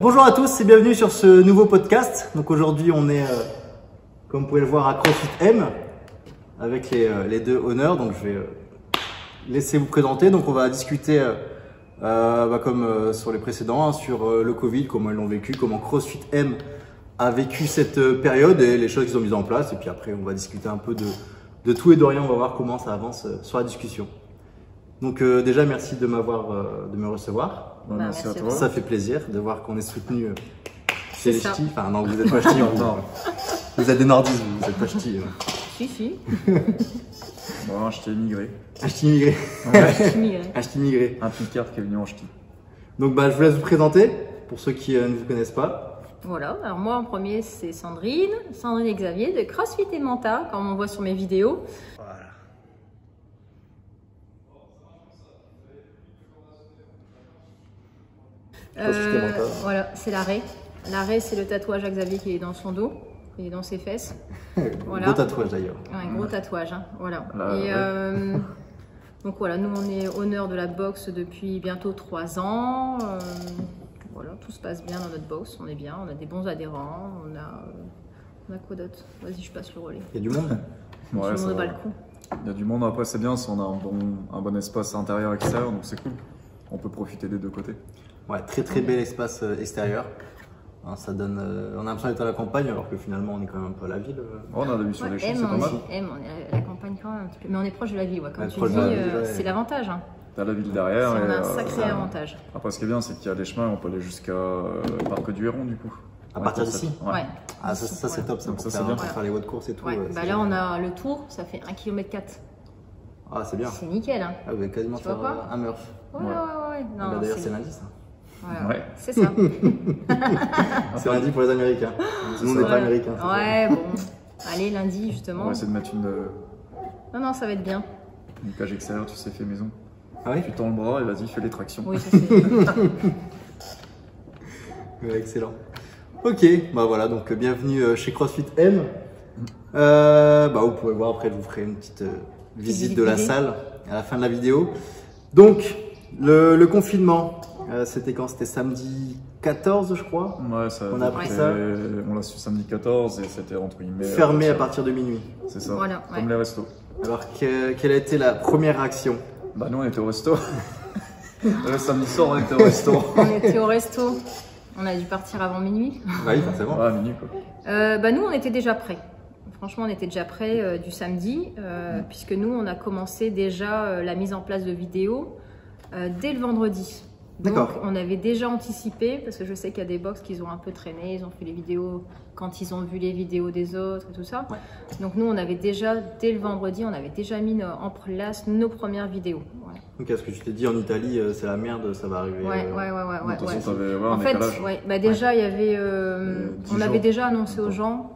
Bonjour à tous et bienvenue sur ce nouveau podcast. Donc aujourd'hui on est, comme vous pouvez le voir, à CrossFit M avec les deux honneurs. Donc je vais laisser vous présenter. Donc on va discuter comme sur les précédents, sur le Covid, comment ils l'ont vécu, comment CrossFit M a vécu cette période et les choses qu'ils ont mises en place. Et puis après on va discuter un peu de tout et de rien. On va voir comment ça avance sur la discussion. Donc déjà merci de me recevoir. Merci à toi. Ça fait plaisir de voir qu'on est soutenu chez les ch'tis. Enfin non, vous n'êtes pas ch'tis encore. Vous êtes des nordistes, vous n'êtes pas ch'tis. Si. Bon, un ch'ti immigré. Un ch'ti immigré. Un ch'ti immigré. Un picard qui est venu en ch'ti. Donc je vous laisse vous présenter pour ceux qui ne vous connaissent pas. Voilà, alors moi en premier c'est Sandrine et Xavier de CrossFit et Manta, comme on voit sur mes vidéos. Voilà. Voilà, c'est l'arrêt. L'arrêt, c'est le tatouage à Xavier qui est dans son dos, qui est dans ses fesses. Voilà. Gros tatouage d'ailleurs. Un gros tatouage, hein. Voilà. Là, Donc voilà, nous on est honneur de la boxe depuis bientôt 3 ans. Voilà, tout se passe bien dans notre boxe, on est bien, on a des bons adhérents, on a quoi d'autre? Vas-y, je passe le relais. Il y a du monde. Ouais, Sur le balcon. Il y a du monde, après c'est bien, si on a un bon espace intérieur et extérieur, donc c'est cool. On peut profiter des deux côtés. Ouais, très bel espace extérieur. Hein, ça donne, on a l'impression d'être à la campagne alors que finalement on est quand même un peu à la ville. Oh, on a la vue sur les champs, M, c'est pas mal. on est à la campagne quand même un petit peu. Mais on est proche de la ville, ouais. Comme Ouais, tu proche dis, de la ville, ouais. c'est l'avantage. Hein. T'as la ville derrière. On a un et, sacré avantage. Après, ce qui est bien, c'est qu'il y a les chemins, on peut aller jusqu'à Parc du Héron, du coup. À partir d'ici. Ouais. Ah ça c'est top, ça, Donc pour ça, faire, c'est bien. pour faire les voies de course et tout. Ouais. C'est Bah là, on a le tour, ça fait 1,4 km. Ah c'est bien. C'est nickel. Hein. Ah, vous allez quasiment Tu vois faire quoi un Murph. Ouais. Ah, bah, d'ailleurs c'est lundi ça. Voilà. Ouais. C'est ça. C'est lundi pour les Américains. Nous on n'est pas américains. Ouais, bon. Allez, lundi, justement. On va essayer de mettre Non, ça va être bien. une cage extérieure, tu sais, fait maison. Ah oui. Tu tends le bras et vas-y, fais les tractions. Oui, je sais. Ouais, excellent. Ok, bah voilà, donc bienvenue chez CrossFit M. Vous pouvez voir, après je vous ferai une petite visite de la salle à la fin de la vidéo. Donc, le confinement, c'était quand? C'était samedi 14 je crois. Ouais, ça On a appris ça. On l'a su samedi 14 et c'était entre guillemets. Fermé à partir de minuit. C'est ça, Voilà, comme ouais. les restos. Alors, quelle a été la première réaction? Bah nous on était au resto. Le samedi soir on était au resto. On était au resto. On a dû partir avant minuit. Bah oui, forcément. Ah, minuit quoi. Nous, on était déjà prêts. Franchement, on était déjà prêts du samedi, puisque nous, on a commencé déjà la mise en place de vidéos dès le vendredi. Donc, on avait déjà anticipé, parce que je sais qu'il y a des box qui ont un peu traîné, ils ont fait les vidéos quand ils ont vu les vidéos des autres et tout ça. Ouais. Donc nous, on avait déjà, dès le vendredi, on avait déjà mis en place nos premières vidéos. Ouais. Ok, ce que je t'ai dit en Italie, c'est la merde, ça va arriver. Ouais. De toute façon, t'avais en fait, déjà, il y avait, on avait déjà annoncé aux gens,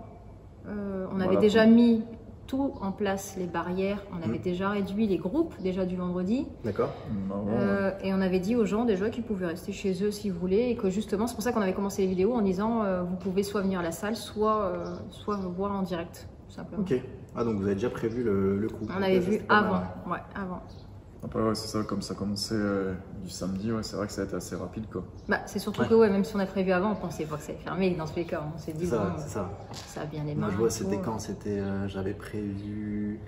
on avait déjà mis tout en place, les barrières, on avait déjà réduit les groupes déjà du vendredi. D'accord. Et on avait dit aux gens déjà qu'ils pouvaient rester chez eux s'ils voulaient et que justement, c'est pour ça qu'on avait commencé les vidéos en disant vous pouvez soit venir à la salle, soit voir en direct, tout simplement. Ok. Ah, donc vous avez déjà prévu le coup. On avait vu avant, avant. Après, ouais, c'est ça, comme ça commençait du samedi, ouais, c'est vrai que ça a été assez rapide, quoi. Bah, c'est surtout que, même si on a prévu avant, on pensait pas que ça allait fermer. Dans tous les cas, on s'est dit, ça a bien démarré. Moi, je vois, c'était quand? C'était, j'avais prévu.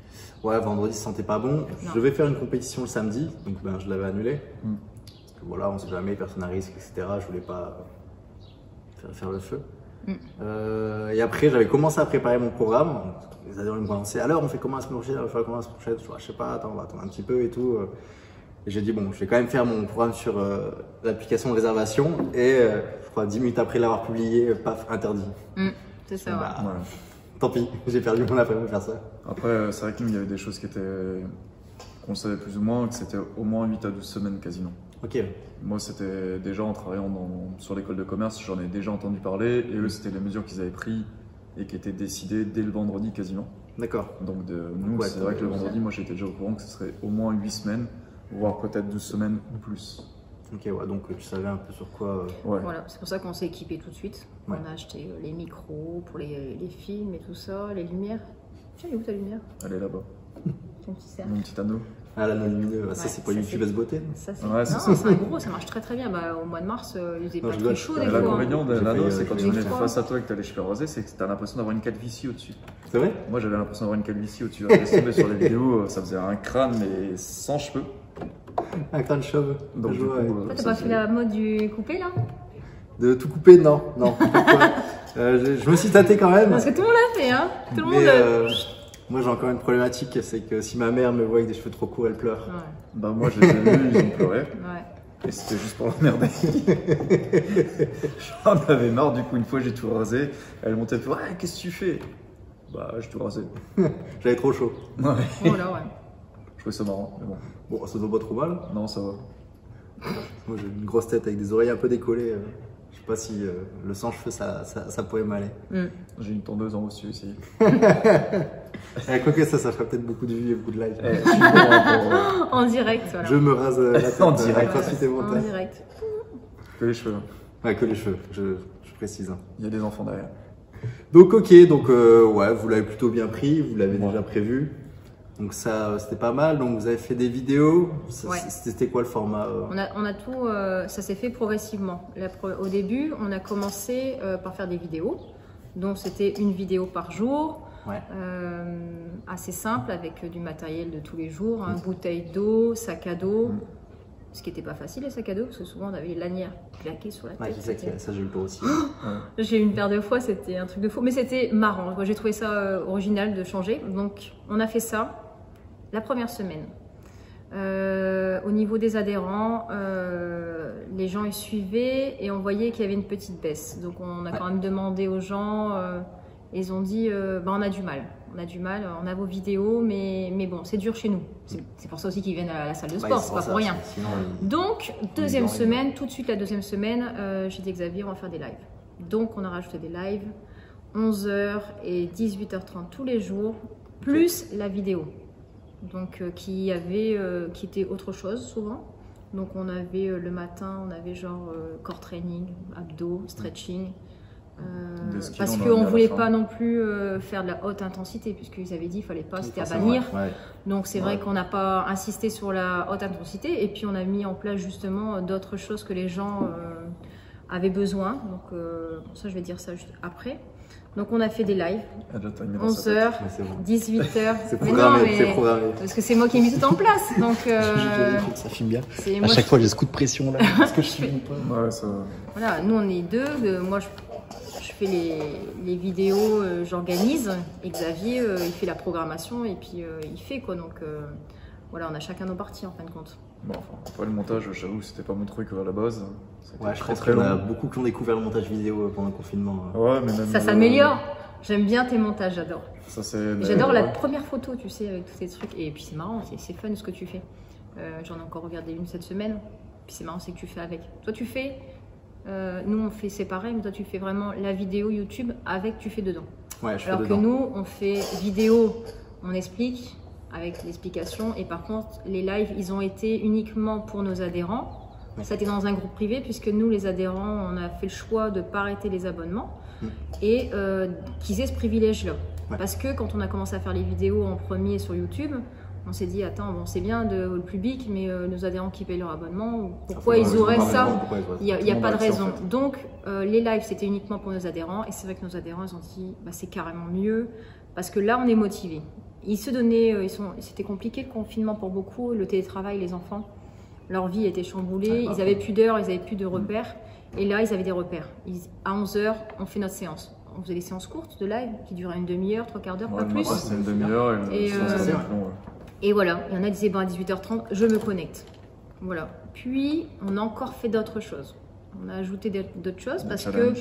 Ouais, vendredi, ça sentait pas bon. Je devais faire une compétition le samedi, donc je l'avais annulé. Parce que voilà, on sait jamais, personne à risque, etc. Je voulais pas faire le feu. Et après, j'avais commencé à préparer mon programme. Les adhérents me lançaient. Alors, on fait comment la semaine prochaine? On va faire comment la semaine prochaine? Je sais pas, attends, on va attendre un petit peu et tout. Et j'ai dit, bon, je vais quand même faire mon programme sur l'application de réservation. Et je crois 10 minutes après l'avoir publié, paf, interdit. C'est ça. Tant pis, j'ai perdu mon après-midi pour faire ça. Après, c'est vrai que nous, il y avait des choses qu'on savait plus ou moins, que c'était au moins 8 à 12 semaines quasiment. Ok. Moi, c'était déjà en travaillant sur l'école de commerce, j'en ai déjà entendu parler. Et eux, c'était les mesures qu'ils avaient prises et qui étaient décidées dès le vendredi quasiment. D'accord. Donc, nous, c'est vrai que le vendredi, moi, j'étais déjà au courant que ce serait au moins 8 semaines, voire peut-être 12 semaines ou plus. Ok, ouais, donc tu savais un peu sur quoi. Voilà, c'est pour ça qu'on s'est équipé tout de suite. On a acheté les micros pour les films et tout ça, les lumières. Tiens, elle est où ta lumière? Elle est là-bas. Ton petit cercle. Mon petit anneau. Ah, l'anneau lumineux, ça c'est pas YouTubeuse beauté. Ça, c'est un gros, ça marche très très bien. Bah, au mois de mars, il faisait pas trop chaud. L'inconvénient de l'anneau, c'est quand tu es face à toi et que tu as les cheveux rasés, c'est que tu as l'impression d'avoir une calvitie au-dessus. C'est vrai? Moi j'avais l'impression d'avoir une calvitie au-dessus. Je tombé sur les vidéos, ça faisait un crâne mais sans cheveux. Un crâne cheveux. Donc, du coup, toi, t'as pas fait la mode du coupé là? De tout couper, non. Je me suis tâté quand même. Parce que tout le monde l'a fait, hein. Tout le monde. Moi j'ai encore une problématique, c'est que si ma mère me voit avec des cheveux trop courts, elle pleure. Ouais. Bah moi je les ai vus, ils ont pleuré. Ouais. Et c'était juste pour l'emmerder. J'en avais marre, du coup une fois j'ai tout rasé. Elle montait et fait ouais, qu'est-ce que tu fais? Bah j'ai tout rasé. J'avais trop chaud. Ouais. Oh là, ouais. Je trouvais ça marrant, mais bon. Bon, ça doit pas trop mal. Non, ça va. Moi j'ai une grosse tête avec des oreilles un peu décollées. Je sais pas si le sans-cheveux ça pourrait m'aller. J'ai une tondeuse en haut dessus aussi. Quoique ça ferait peut-être beaucoup de vues et beaucoup de likes. En direct, voilà. Je me rase la tête en direct. En direct. Que les cheveux. Ouais, que les cheveux, je précise. Il y a des enfants derrière. Donc ok, ouais, vous l'avez plutôt bien pris, vous l'avez déjà prévu. Donc ça, c'était pas mal. Donc vous avez fait des vidéos. C'était quoi le format? On a tout. Ça s'est fait progressivement. Au début, on a commencé par faire des vidéos. Donc c'était une vidéo par jour. Ouais. Assez simple avec du matériel de tous les jours, bouteille d'eau, sac à dos. Ce qui n'était pas facile les sacs à dos parce que souvent on avait les lanières claquées sur la tête. Ouais, ça j'ai eu peur aussi. J'ai eu une paire de fois, c'était un truc de fou. Mais c'était marrant. J'ai trouvé ça original de changer. Donc on a fait ça. La première semaine, au niveau des adhérents, les gens y suivaient et on voyait qu'il y avait une petite baisse. Donc on a quand même demandé aux gens, ils ont dit on a du mal, on a vos vidéos, mais bon, c'est dur chez nous. C'est pour ça aussi qu'ils viennent à la salle de sport, c'est pas pour rien. Donc deuxième semaine, tout de suite la deuxième semaine, j'ai dit Xavier, on va faire des lives. Donc on a rajouté des lives, 11h et 18h30 tous les jours, plus la vidéo. Donc qui était autre chose souvent. Donc on avait le matin, on avait genre core training, abdos, stretching, parce qu'on ne voulait pas non plus faire de la haute intensité puisqu'ils avaient dit qu'il fallait pas, c'était à bannir. Donc c'est vrai qu'on n'a pas insisté sur la haute intensité et puis on a mis en place justement d'autres choses que les gens avaient besoin. Donc ça je vais dire ça juste après. Donc on a fait des lives, 11h, 18h. C'est programmé, parce que c'est moi qui ai mis tout en place. Donc ça filme bien. À chaque fois j'ai ce coup de pression là. Est-ce que je filme pas? Ouais, ça... Voilà, nous on est deux. Moi je fais les vidéos, j'organise. Et Xavier il fait la programmation et puis il fait quoi. Donc voilà, on a chacun nos parties en fin de compte. Bon, enfin, après le montage, j'avoue, c'était pas mon truc à la base. Ouais, je pense qu'il y en a beaucoup qui ont découvert le montage vidéo pendant le confinement. Ouais, mais même ça s'améliore. J'aime bien tes montages, j'adore. Mais... J'adore la première photo, tu sais, avec tous ces trucs. Et puis c'est marrant, c'est fun ce que tu fais. J'en ai encore regardé une cette semaine. Puis c'est marrant, c'est que tu fais avec. Toi, tu fais. Nous, on fait séparé, mais toi, tu fais vraiment la vidéo YouTube avec, tu fais dedans. Ouais, je fais Alors dedans. que nous, on fait vidéo, on explique avec l'explication. Et par contre, les lives, ils ont été uniquement pour nos adhérents. Ça a été dans un groupe privé puisque nous, les adhérents, on a fait le choix de ne pas arrêter les abonnements et qu'ils aient ce privilège-là. Parce que quand on a commencé à faire les vidéos en premier sur YouTube, on s'est dit, attends, bon, c'est bien le public, mais nos adhérents qui payent leur abonnement, pourquoi ils auraient ça? Il n'y a pas de raison. En fait. Donc, les lives, c'était uniquement pour nos adhérents. Et c'est vrai que nos adhérents, ils ont dit, bah, c'est carrément mieux parce que là, on est motivés. Ils se donnaient, c'était compliqué le confinement pour beaucoup, le télétravail, les enfants. Leur vie était chamboulée, ils n'avaient plus d'heures, ils n'avaient plus de repères. Et là, ils avaient des repères. À 11h, on fait notre séance. On faisait des séances courtes de live qui duraient une demi-heure, 3/4 d'heure, pas plus. C'était une demi-heure et voilà, il y en a qui disaient bon, à 18h30, je me connecte. Voilà. Puis, on a encore fait d'autres choses. On a ajouté d'autres choses parce que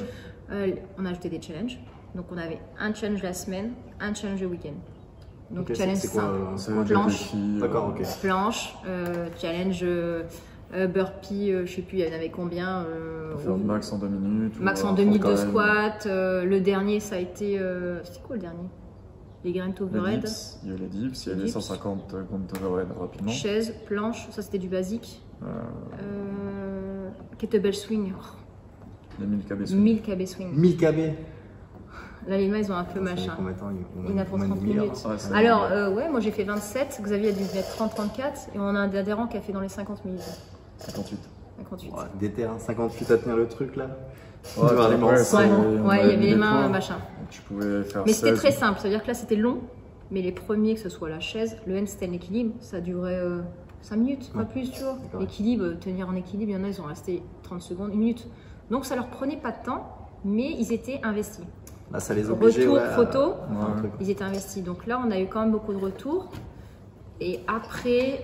on a ajouté des challenges. Donc, on avait un challenge la semaine, un challenge le week-end. Donc, challenge simple. Planche. D'accord, ok. Planche, challenge burpee, je sais plus, il y en avait combien. Faire max en 2 minutes. Max en 2 minutes de squat. Le dernier, ça a été. C'était quoi le dernier? Les grind overhead. Il y a les dips, il y a les 150 grind overhead rapidement. Chaise, planche, ça c'était du basique. Kettlebell swing. Les 1000 KB swing. 1000 KB. 1000 KB. Là, les mains, ils ont un peu machin. Il a pour 30 minutes. Ouais, alors, ouais, moi j'ai fait 27, Xavier a dû mettre 30-34, et on a un adhérent qui a fait dans les 50 minutes. 58. 58. Ouais, d'été, hein, 58 à tenir le truc là. Ouais, il y avait les mains, machin. Tu pouvais faire mais c'était très simple, c'est-à-dire que là c'était long, mais les premiers, que ce soit la chaise, le handstand, l'équilibre, ça durait 5 minutes, pas plus, tu vois. L'équilibre, tenir en équilibre, il y en a, ils ont resté 30 secondes, 1 minute. Donc ça leur prenait pas de temps, mais ils étaient investis. Là, ça les obligeait, retour photo, ils étaient investis. Donc là, on a eu quand même beaucoup de retours. Et après,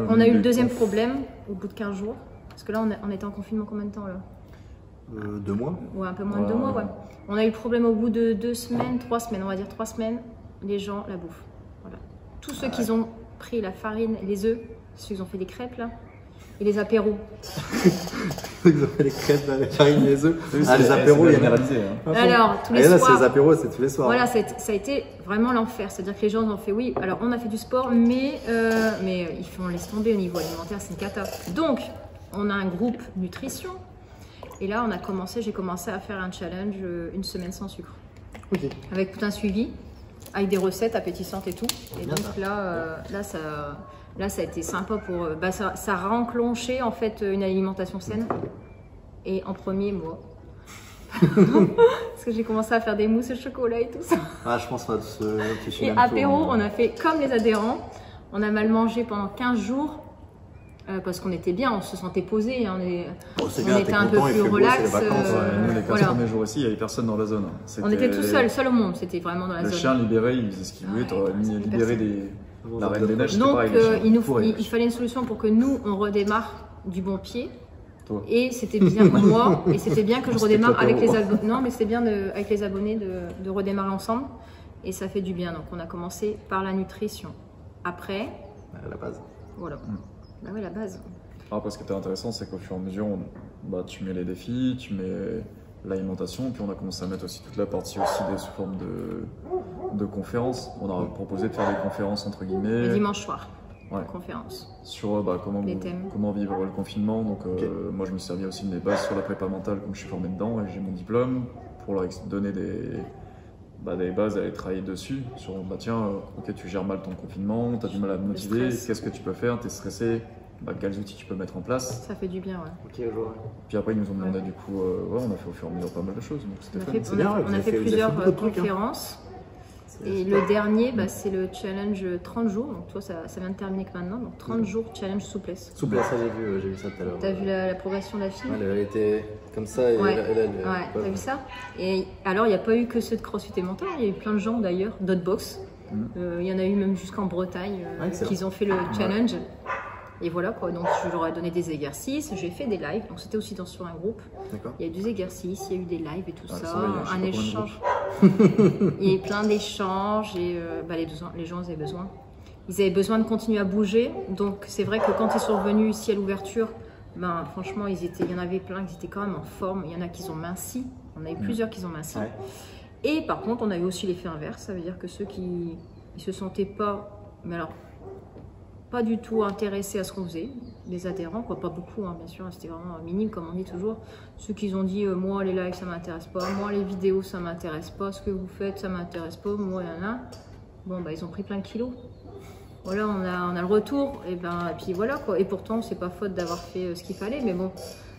on a eu le deuxième problème au bout de 15 jours. Parce que là, on était en confinement combien de temps là 2 mois. Ouais, un peu moins de 2 mois, ouais. On a eu le problème au bout de 2 semaines, 3 semaines, on va dire 3 semaines, les gens la bouffent. Voilà. Tous ceux qui ont pris la farine, les œufs, ceux qui ont fait des crêpes là, et les apéros. Ils ont fait les crêpes, la farine, les œufs. Les apéros, il y a généralisé. Alors, tous les soirs. Là, les apéros, c'est tous les soirs. Voilà, ça a été vraiment l'enfer. C'est-à-dire que les gens ont fait, oui, alors on a fait du sport, mais ils font laisse tomber au niveau alimentaire, c'est une cata. Donc, on a un groupe nutrition. Et là, j'ai commencé à faire un challenge 1 semaine sans sucre. Okay. Avec tout un suivi, avec des recettes appétissantes et tout. Et donc là, ça a été sympa pour... ça a enclenché en fait une alimentation saine. Et en premier, moi. Parce que j'ai commencé à faire des mousses au chocolat et tout ça. Ah, je pense qu'on va tous Et apéro, on a fait comme les adhérents. On a mal mangé pendant 15 jours. Parce qu'on était bien, on se sentait posé, hein, on était un peu plus relax. Nous, les 15 premiers jours ici, il n'y avait personne dans la zone. On était tout seul au monde, c'était vraiment dans la zone. Le chien libéré, il faisait ce qu'il voulait, tu aurais libéré la Reine des Neiges. Donc il fallait une solution pour que nous, on redémarre du bon pied. Toi. Et c'était bien pour moi, et c'était bien que je redémarre avec les abonnés. Non, mais c'était bien avec les abonnés de redémarrer ensemble. Et ça fait du bien. Donc on a commencé par la nutrition. Après. La base. Voilà. Bah ouais, la base. Après, ce qui était intéressant, c'est qu'au fur et à mesure, tu mets les défis, tu mets l'alimentation, puis on a commencé à mettre aussi toute la partie aussi sous forme de conférences. On a proposé de faire des conférences entre guillemets. Le dimanche soir, conférence. Sur comment vivre le confinement. Donc moi, je me servis aussi de mes bases sur la prépa mentale, comme je suis formé dedans, et j'ai mon diplôme pour leur donner des bases à aller travailler dessus. Sur tiens, ok, tu gères mal ton confinement, tu as du mal à te motiver, qu'est-ce que tu peux faire, tu es stressé, quels outils tu peux mettre en place. Ça fait du bien, ouais. Puis après, ils nous ont demandé du coup, on a fait au fur et à mesure pas mal de choses. Donc on a fait plusieurs conférences. Et le dernier, c'est le challenge 30 jours. Donc toi, ça vient de terminer que maintenant. Donc 30 jours challenge souplesse. Souplesse, ça j'ai vu ça tout à l'heure. T'as vu la progression de la fille? Elle était comme ça. Et t'as vu ça? Et alors, il n'y a pas eu que ceux de CrossFit et mental. Il y a eu plein de gens d'ailleurs, d'autres box. Il y en a eu même jusqu'en Bretagne qui ont fait le challenge. Et voilà quoi, donc je leur ai donné des exercices, j'ai fait des lives, donc c'était aussi sur un groupe. Il y a eu des exercices, il y a eu des lives et tout ça, un échange. Il y a eu plein d'échanges et les gens avaient besoin. Ils avaient besoin de continuer à bouger, donc c'est vrai que quand ils sont revenus ici à l'ouverture, franchement il y en avait plein qui étaient quand même en forme, il y en a qui ont minci, on a eu plusieurs qui ont minci. Et par contre on a eu aussi l'effet inverse, ça veut dire que ceux qui ne se sentaient pas, pas du tout intéressés à ce qu'on faisait, des adhérents, pas beaucoup, bien sûr, c'était vraiment minime comme on dit toujours. Ceux qui ont dit moi les lives ça m'intéresse pas, moi les vidéos ça m'intéresse pas, ce que vous faites ça m'intéresse pas, moi ils ont pris plein de kilos. Voilà, on a le retour, et puis voilà quoi. Et pourtant c'est pas faute d'avoir fait ce qu'il fallait, mais bon,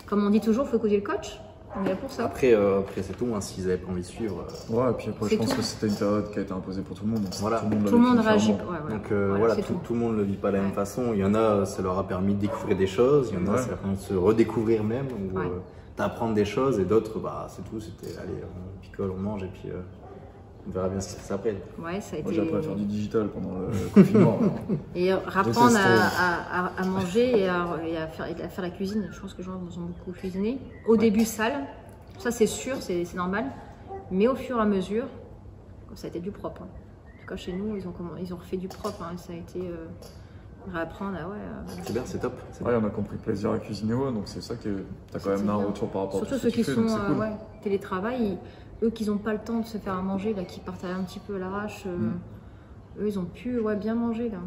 comme on dit toujours, faut écouter le coach. On est là pour ça. Après c'est tout, s'ils n'avaient pas envie de suivre. Ouais, et puis après, je pense que c'était une période qui a été imposée pour tout le monde. Donc voilà. Tout le monde réagit. Donc tout le monde ne le vit pas de la même façon. Il y en a, ça leur a permis de découvrir des choses. Il y en a, ça leur a permis de se redécouvrir même, ou d'apprendre des choses. Et d'autres, c'est tout. C'était, allez, on picole, on mange, et puis on verra bien ce que ça après. Ouais, ça a été... Moi, j'ai appris à faire du digital pendant le confinement. Et apprendre à manger et à faire la cuisine. Je pense que les gens nous ont beaucoup cuisiné. Au début, sale. Ça, c'est sûr, c'est normal. Mais au fur et à mesure, ça a été du propre. En tout cas, chez nous, ils ont refait du propre. Ça a été réapprendre. C'est bien, c'est top. On a compris plaisir à cuisiner. Donc, c'est ça que tu as quand même un retour par rapport à surtout ceux qui sont télétravail. Eux qui n'ont pas le temps de se faire à manger, là, qui partent un petit peu à l'arrache, eux ils ont pu bien manger là.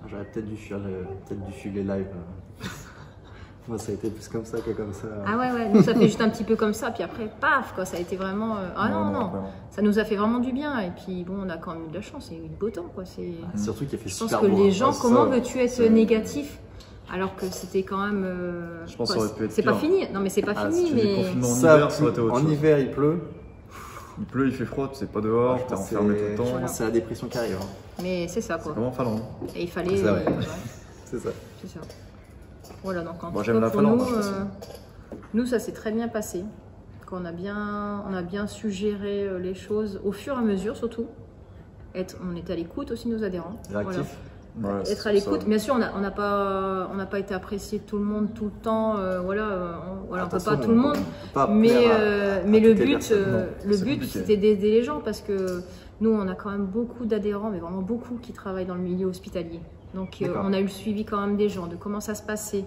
J'aurais peut-être dû suivre les lives. Moi, ça a été plus comme ça que comme ça. Ah ouais, nous ça fait juste un petit peu comme ça, puis après, paf, quoi, ça a été vraiment... Ah non, ça nous a fait vraiment du bien, et puis bon, on a quand même eu de la chance, il y a eu du beau temps, quoi. Surtout qu'il a fait super beau. Je pense que les gens, comment veux-tu être négatif alors que c'était quand même... Je pense que ça aurait pu être c'est pas fini, non mais c'est pas fini, mais... En hiver, il pleut. Il pleut, il fait froid, tu sais pas dehors, t'es enfermé tout le temps. Voilà. C'est la dépression qui arrive. Mais c'est ça, quoi. C'est vraiment Finlande. Et il fallait... C'est ça. C'est ça. Voilà, donc en moi, tout cas, la pour Finlande, nous, ça s'est très bien passé. On a bien suggéré les choses au fur et à mesure, surtout. On était à l'écoute aussi de nos adhérents. Réactif. Voilà. Être à l'écoute. Bien sûr, on n'a pas été apprécié de tout le monde tout le temps. On ne peut pas tout le monde. Mais le but, c'était d'aider les gens parce que nous, on a quand même beaucoup d'adhérents, mais vraiment beaucoup qui travaillent dans le milieu hospitalier. Donc, on a eu le suivi quand même des gens, de comment ça se passait,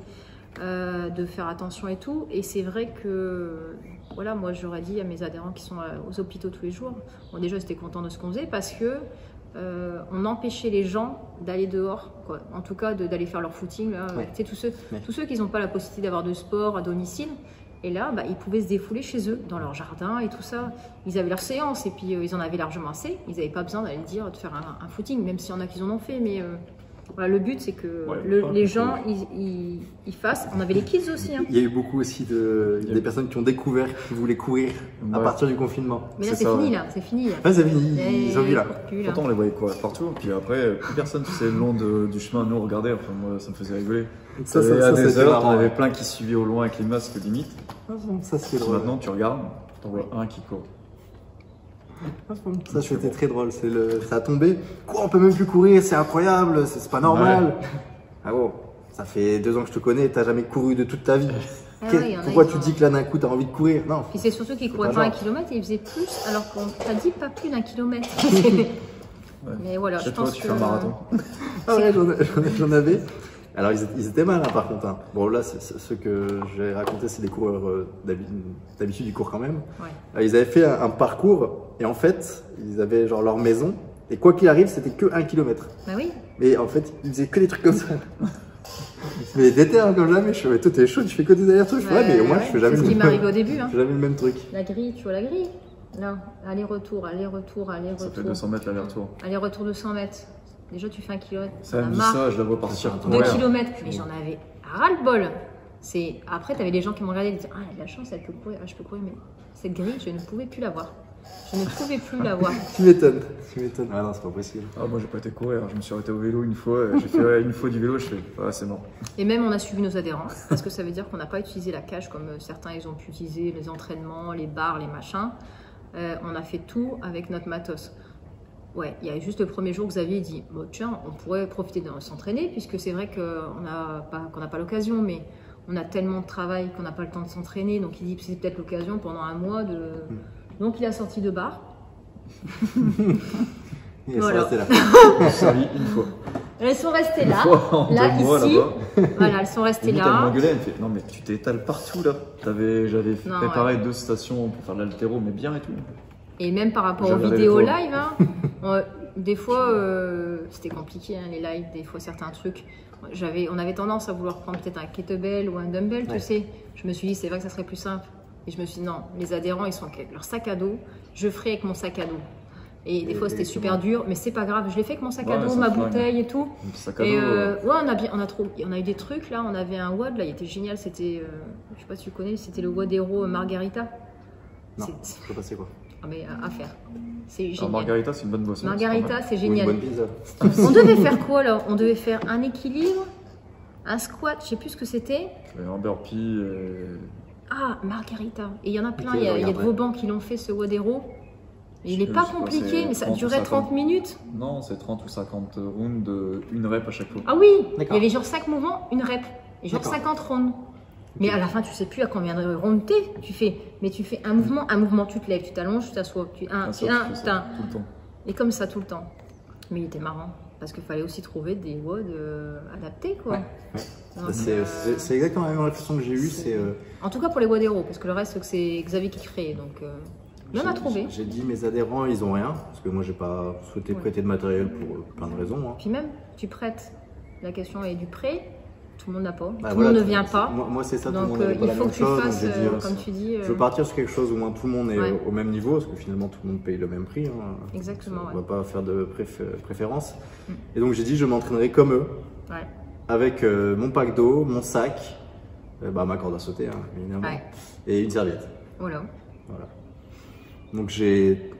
de faire attention et tout. Et c'est vrai que, voilà, moi, j'aurais dit à mes adhérents qui sont aux hôpitaux tous les jours, bon, déjà, j'étais content de ce qu'on faisait parce que on empêchait les gens d'aller dehors, quoi. En tout cas d'aller faire leur footing. Là, tous ceux qui n'ont pas la possibilité d'avoir de sport à domicile. Et là, ils pouvaient se défouler chez eux, dans leur jardin et tout ça. Ils avaient leur séance et puis ils en avaient largement assez. Ils n'avaient pas besoin d'aller dire de faire un footing, même s'il y en a qui en ont fait. Mais voilà, le but, c'est que les gens, ils fassent. On avait les kids aussi. Hein. Il y a eu beaucoup aussi des personnes qui ont découvert qu'ils voulaient courir à partir du confinement. Mais là, c'est fini, là. C'est fini. Ah, c'est fini. Ils ont vu là. Pourtant, on les voyait courir partout. Puis après, plus personne, tu sais, le long du chemin, nous regardait. Enfin, moi, ça me faisait rigoler. Ça, à des heures, on avait plein qui suivaient au loin avec les masques limite. Ça, c'est drôle. Maintenant, tu regardes, t'en vois un qui court. Ça, c'était très drôle. Ça a tombé. Quoi, on peut même plus courir, c'est incroyable, c'est pas normal. Ah bon, ça fait 2 ans que je te connais, t'as jamais couru de toute ta vie. Pourquoi tu dis que là d'un coup t'as envie de courir? Non. Et c'est surtout qu'il courait pas 1 kilomètre et il faisait plus, alors qu'on t'a dit pas plus d'1 kilomètre. Mais voilà, je pense que. Tu fais un marathon. Ah ouais, j'en avais. Alors ils étaient mal par contre. Hein. Bon là, ce que j'ai raconté, c'est des coureurs d'habitude ils courent quand même. Ils avaient fait un parcours et en fait ils avaient genre leur maison et quoi qu'il arrive c'était que 1 kilomètre. Bah oui. Mais en fait ils faisaient que des trucs comme ça. Mais d'été hein, comme jamais. Je fais toi t'es chaud, tu fais que des allers-retours. Mais moi je fais jamais. C'est ce qui m'arrive au début. Hein. Je fais jamais le même truc. La grille, tu vois la grille? Là, aller-retour. Ça fait 200 mètres l'aller-retour. Aller-retour 200 mètres. Déjà, tu fais 1 kilomètre. Ça me dit ça, je la vois partir. 2 kilomètres. Mais j'en avais ras-le-bol. Après, tu avais des gens qui m'ont regardé et disaient ah, elle a de la chance, elle peut courir. Ah, je peux courir, mais cette grille, je ne pouvais plus la voir. Je ne pouvais plus la voir. Tu m'étonnes. Ah non, c'est pas possible. Ah, moi, j'ai pas été courir. Je me suis arrêté au vélo une fois. J'ai fait une fois du vélo. Je fais c'est mort. Et même, on a suivi nos adhérents. Parce que ça veut dire qu'on n'a pas utilisé la cage comme certains ils ont pu utiliser les entraînements, les barres, les machins. On a fait tout avec notre matos. Ouais, il y a juste le premier jour, Xavier dit bon, tiens, on pourrait profiter de s'entraîner, puisque c'est vrai qu'on n'a pas l'occasion, mais on a tellement de travail qu'on n'a pas le temps de s'entraîner. Donc il dit c'est peut-être l'occasion pendant 1 mois de. Donc il a sorti 2 barres. Voilà. Une fois. Elles sont restées là, ici. Voilà, elles sont restées là. Elle m'engueulait, elle me fait non mais tu t'étales partout là. J'avais préparé 2 stations pour faire de l'haltéro, mais bien et tout. Et même par rapport aux vidéos live, hein, des fois, c'était compliqué, hein, les lives, des fois certains trucs. On avait tendance à vouloir prendre peut-être un kettlebell ou un dumbbell, tu sais. Je me suis dit, c'est vrai que ça serait plus simple. Et je me suis dit, non, les adhérents, ils sont avec leur sac à dos. Je ferai avec mon sac à dos. Et des fois, c'était super dur, mais c'est pas grave. Je l'ai fait avec mon sac à dos, ma bouteille et tout. Et on a eu des trucs, là. On avait un WOD, là, il était génial. C'était, je sais pas si tu connais, c'était le WOD Hero Margarita. Non, je peux passer quoi. Ah mais à faire, c'est génial. Margarita, c'est une bonne boisson. Margarita, c'est génial. Ou une bonne pizza. On devait faire quoi là? On devait faire un équilibre, un squat, je sais plus ce que c'était. Un burpee. Ah, Margarita. Et il y en a plein, il y a de vos bancs qui l'ont fait ce WOD Hero. Il n'est pas compliqué, mais ça durait 30 minutes. Non, c'est 30 ou 50 rounds de 1 rep à chaque fois. Ah oui, il y avait genre 5 mouvements, 1 rep. Et genre 50 rounds. Mais à la fin, tu sais plus à combien de rounds tu fais. Mais tu fais un mouvement, tu te lèves, tu t'allonges, tu t'assois. Tout le temps. Et comme ça, tout le temps. Mais il était marrant. Parce qu'il fallait aussi trouver des WOD adaptés, quoi. Ouais. C'est exactement la même réflexion que j'ai eue. En tout cas pour les WOD Hero, parce que le reste, c'est Xavier qui crée. Donc, il en a trouvé. J'ai dit mes adhérents, ils ont rien. Parce que moi, j'ai pas souhaité prêter de matériel pour plein de raisons. Hein. Puis même, tu prêtes. La question est du prêt. tout le monde n'a pas. Tout le monde ne vient pas. Moi c'est ça, donc, tout le monde n'a pas la même chose. Fasses, comme tu dis. Je veux partir sur quelque chose où moins tout le monde est au même niveau, parce que finalement tout le monde paye le même prix. Hein. Exactement. On ne va pas faire de préférence. Et donc j'ai dit je m'entraînerai comme eux, avec mon pack d'eau, mon sac, ma corde à sauter, hein, évidemment, et une serviette. Voilà. Donc j'ai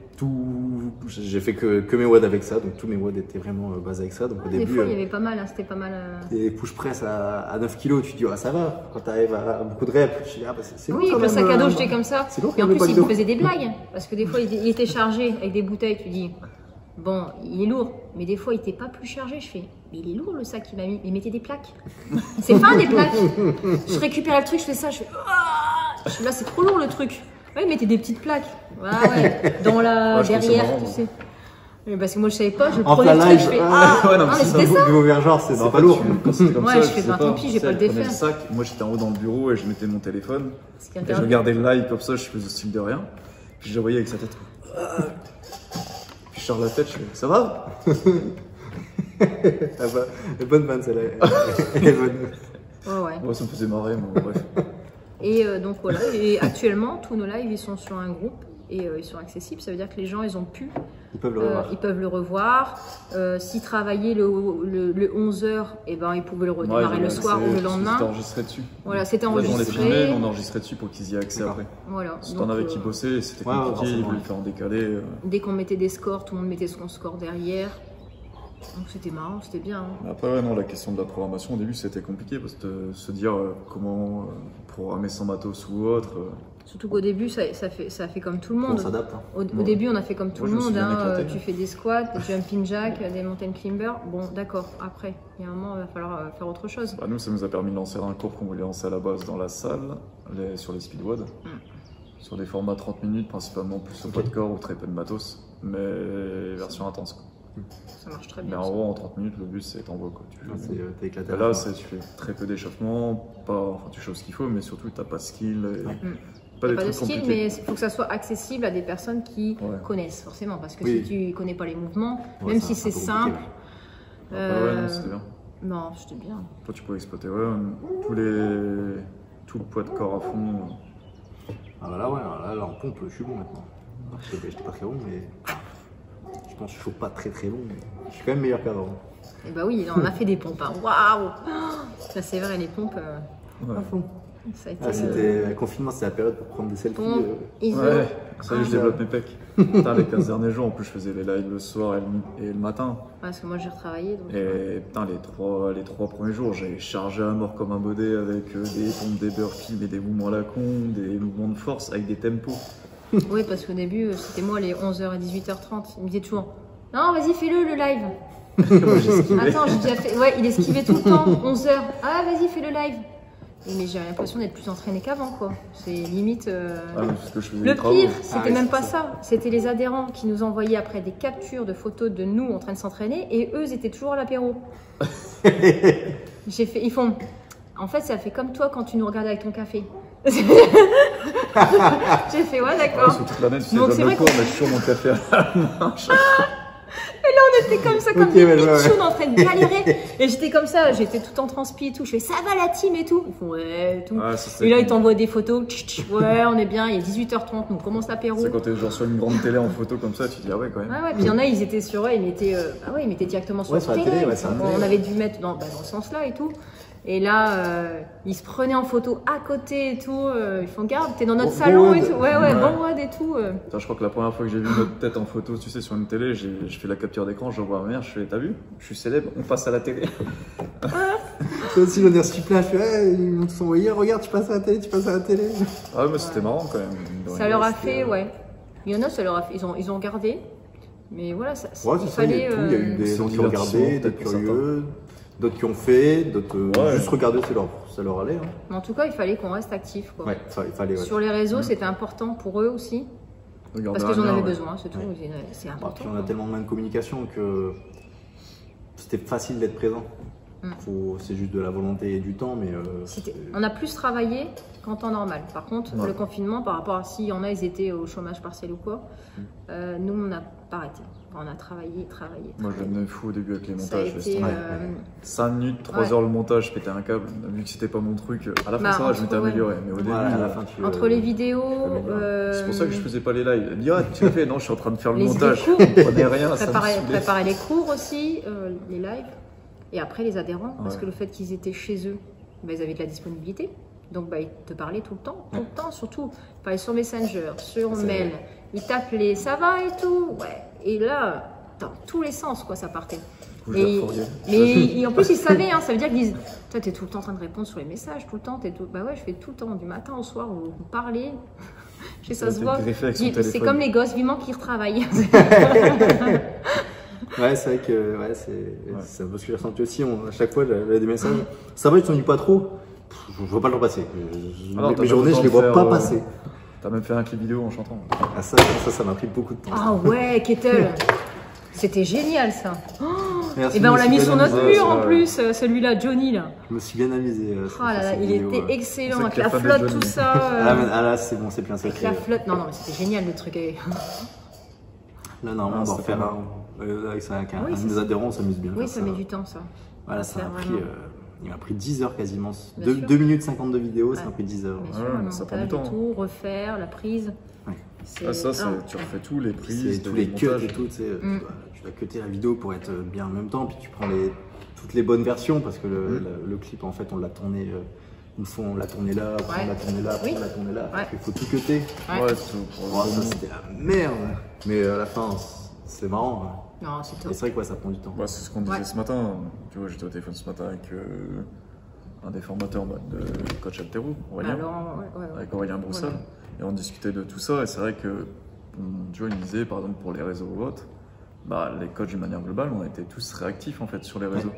fait que mes WOD avec ça, donc tous mes WOD étaient vraiment basés avec ça. Donc au début, des fois il y avait pas mal, hein, c'était pas mal. Des push press à 9 kg, tu te dis ça va, quand tu arrives à beaucoup de reps, je dis c'est oui, lourd, le sac à dos j'étais comme ça, et en plus il me faisait des blagues, parce que des fois il était chargé avec des bouteilles, tu dis bon il est lourd, mais des fois il était pas plus chargé, je fais mais il est lourd le sac qu'il m'a mis, il mettait des plaques, c'est fin des plaques, je récupère le truc, je fais ça, je fais là c'est trop lourd le truc. Ouais, il mettait des petites plaques. Dans la derrière, tu sais. Parce que moi je savais pas, je prenais le truc, je fais mais c'était ça. C'est pas lourd. Ouais, je fais tant pis, j'ai pas le défaire. Moi j'étais en haut dans le bureau et je mettais mon téléphone. Et je regardais le live comme ça, je faisais style de rien. Puis je le voyais avec sa tête. Puis je sors la tête, je fais ça va. Bonne vanne celle-là. Ouais, ça me faisait marrer, mais bref. Et donc voilà, et actuellement tous nos lives ils sont sur un groupe et ils sont accessibles, ça veut dire que les gens ils peuvent le revoir. S'ils travaillaient le 11h, et ben ils pouvaient le redémarrer le soir ou le lendemain. C'était enregistré dessus. Voilà, c'était enregistré. On les filmait, on enregistrait dessus pour qu'ils y aient accès après. Voilà. Si t'en avais qui bossaient, c'était compliqué, ils voulaient le faire en décalé. Dès qu'on mettait des scores, tout le monde mettait son score derrière. Donc c'était marrant, c'était bien. Hein. Après, la question de la programmation au début c'était compliqué parce que se dire comment programmer son matos ou autre. Surtout qu'au début ça fait comme tout le monde. On s'adapte. Hein. Au début on a fait comme tout le monde. Tu fais des squats, des jumping jacks, des mountain climbers. Bon d'accord, après il y a un moment il va falloir faire autre chose. Nous ça nous a permis de lancer un cours qu'on voulait lancer à la base dans la salle, sur les speed WOD. Sur des formats 30 minutes principalement, plus au poids de corps ou très peu de matos, mais version intense quoi. Ça marche très bien. Mais en gros, en 30 minutes, le but c'est t'envoies quoi. T'es éclaté. Là, tu fais très peu d'échauffement, tu chauffes ce qu'il faut, mais surtout t'as pas de skill. Pas de skill, mais il faut que ça soit accessible à des personnes qui connaissent forcément. Parce que si tu connais pas les mouvements, même si c'est simple. Non, c'était bien. Non, c'était bien. Toi, tu peux exploiter tout le poids de corps à fond. Là, en pompe, je suis bon maintenant. J'étais pas très bon, mais. Je pense que je suis pas très bon, mais je suis quand même meilleur qu'avant. Et bah oui, on a fait des pompes. Hein. Waouh! Ça c'est vrai, les pompes. À fond. Ça a été le confinement, c'est la période pour prendre des selfies. Ça y est, je développe mes pecs. Les 15 derniers jours, en plus, je faisais les lives le soir et le matin. Parce que moi j'ai retravaillé. Donc... Et les trois premiers jours, j'ai chargé à mort comme un baudet avec des pompes, des burpees, mais des mouvements à la con, des mouvements de force avec des tempos. Oui, parce qu'au début, c'était moi les 11h à 18h30. Il me disait toujours non, vas-y, fais-le live. Attends, j'ai déjà fait. Ouais, il esquivait tout le temps. 11h. Ah, vas-y, fais le live. Mais j'ai l'impression d'être plus entraîné qu'avant, quoi. C'est limite. Le pire, c'était même pas ça. C'était les adhérents qui nous envoyaient après des captures de photos de nous en train de s'entraîner et eux, ils étaient toujours à l'apéro. Ils font. En fait, ça fait comme toi quand tu nous regardes avec ton café. J'ai fait ouais d'accord. Sur toute l'année, tu sais, je donne le cours, mais je suis sur mon café à la main. Et là on était comme ça, comme des pitchounes en train de galérer. Et j'étais comme ça, j'étais tout en transpi et tout. Je fais ça va la team et tout. Ils font ouais et tout. Et là ils t'envoient des photos. Ouais on est bien, il est 18h30, on commence l'apéro. C'est quand t'es genre sur une grande télé en photo comme ça, tu te dis ah ouais quand même. Ouais, puis il y en a ils étaient sur ils mettaient directement sur la télé. On avait dû mettre dans ce sens là et tout. Et là, ils se prenaient en photo à côté et tout. Ils font garde, t'es dans notre salon et tout. Ouais, bon WOD et tout. Je crois que la première fois que j'ai vu notre tête en photo, tu sais, sur une télé, je fais la capture d'écran, j'envoie à ma mère, je fais, t'as vu, je suis célèbre, on passe à la télé. Toi aussi, l'honneur ce là, je fais, ils m'ont tous envoyé, regarde, tu passes à la télé, Ah ouais, mais c'était marrant quand même. Ça leur a fait, Il y en a, ça leur a fait, ils ont gardé. Mais voilà, il fallait. Il y a eu des gens qui ont regardé, des curieux. D'autres qui ont fait, d'autres juste regarder, ça leur allait. Hein. Mais en tout cas, il fallait qu'on reste actifs. Quoi. Il fallait. Sur les réseaux, c'était important pour eux aussi. Parce qu'ils en avaient besoin, c'est tout. C'est important. Puis on a tellement de communication que c'était facile d'être présent. C'est juste de la volonté et du temps, mais... on a plus travaillé qu'en temps normal. Par contre, le confinement, par rapport à s'il y en a, ils étaient au chômage partiel ou quoi, nous, on n'a pas arrêté. On a travaillé. Moi, je devenais fou au début avec les montages. Été, 5 minutes, 3 heures le montage, je pétais un câble. Vu que c'était pas mon truc, à la fin, ça va, je m'étais amélioré. Mais au début, à la fin, entre les vidéos. C'est pour ça que je faisais pas les lives. Elle me dit, tu l'as fait? Non, je suis en train de faire le montage. Je prenais rien. Préparer les cours aussi, les lives. Et après, les adhérents, parce que le fait qu'ils étaient chez eux, ils avaient de la disponibilité. Donc, ils te parlaient tout le temps, surtout. Ils parlaient sur Messenger, sur mail. Ils t'appelaient, ça va et tout. Ouais. Et là, dans tous les sens, quoi, ça partait. Mais en plus, ils savaient, ça veut dire qu'ils disent, toi, t'es tout le temps en train de répondre sur les messages, tout le temps. Bah ouais, je fais tout le temps, du matin au soir, vous parlez. Ça se voit. C'est comme les gosses, vivement qu'ils retravaillent. Ouais, c'est vrai que c'est un peu ce que j'ai ressenti aussi. À chaque fois, j'avais des messages. Ça va, tu t'en dis pas trop? Je vois pas le temps passer. Mes journées, je les vois pas passer. T'as même fait un clip vidéo en chantant. Ah, ça m'a pris beaucoup de temps. Ah ouais, Kettle. C'était génial ça. Et ben on l'a mis sur notre mur en plus, celui-là, Johnny là. Je me suis bien amusé. Il était excellent avec la flotte, tout ça. Ah là, c'est bon, c'est plein secret. Avec la flotte, non, mais c'était génial le truc. Là, normalement, on va refaire avec un des adhérents, on s'amuse bien. Oui, ça met du temps ça. Voilà, ça m'a pris. Il m'a pris 10 heures quasiment. 2 minutes 50 de vidéo, ça m'a pris 10 heures. Ça prend du temps. Tout, refaire, la prise. Tu refais tout, les prises, tous les cuts et tout. Tu vas cutter la vidéo pour être bien en même temps, puis tu prends toutes les bonnes versions parce que le clip, en fait, on l'a tourné. Une fois, on l'a tourné là, après on l'a tourné là, après on l'a tourné là. Il faut tout cutter. Ça, c'était la merde. Mais à la fin, c'est marrant. Non, c'est top. C'est vrai que ça prend du temps. C'est ce qu'on disait ce matin. Tu vois, j'étais au téléphone ce matin avec un des formateurs de Coach Altero, Aurélien, avec Aurélien Broussal. Et on discutait de tout ça. Et c'est vrai que, tu vois, il me disait, par exemple, pour les réseaux ou autres, les coachs d'une manière globale, on a été tous réactifs en fait sur les réseaux.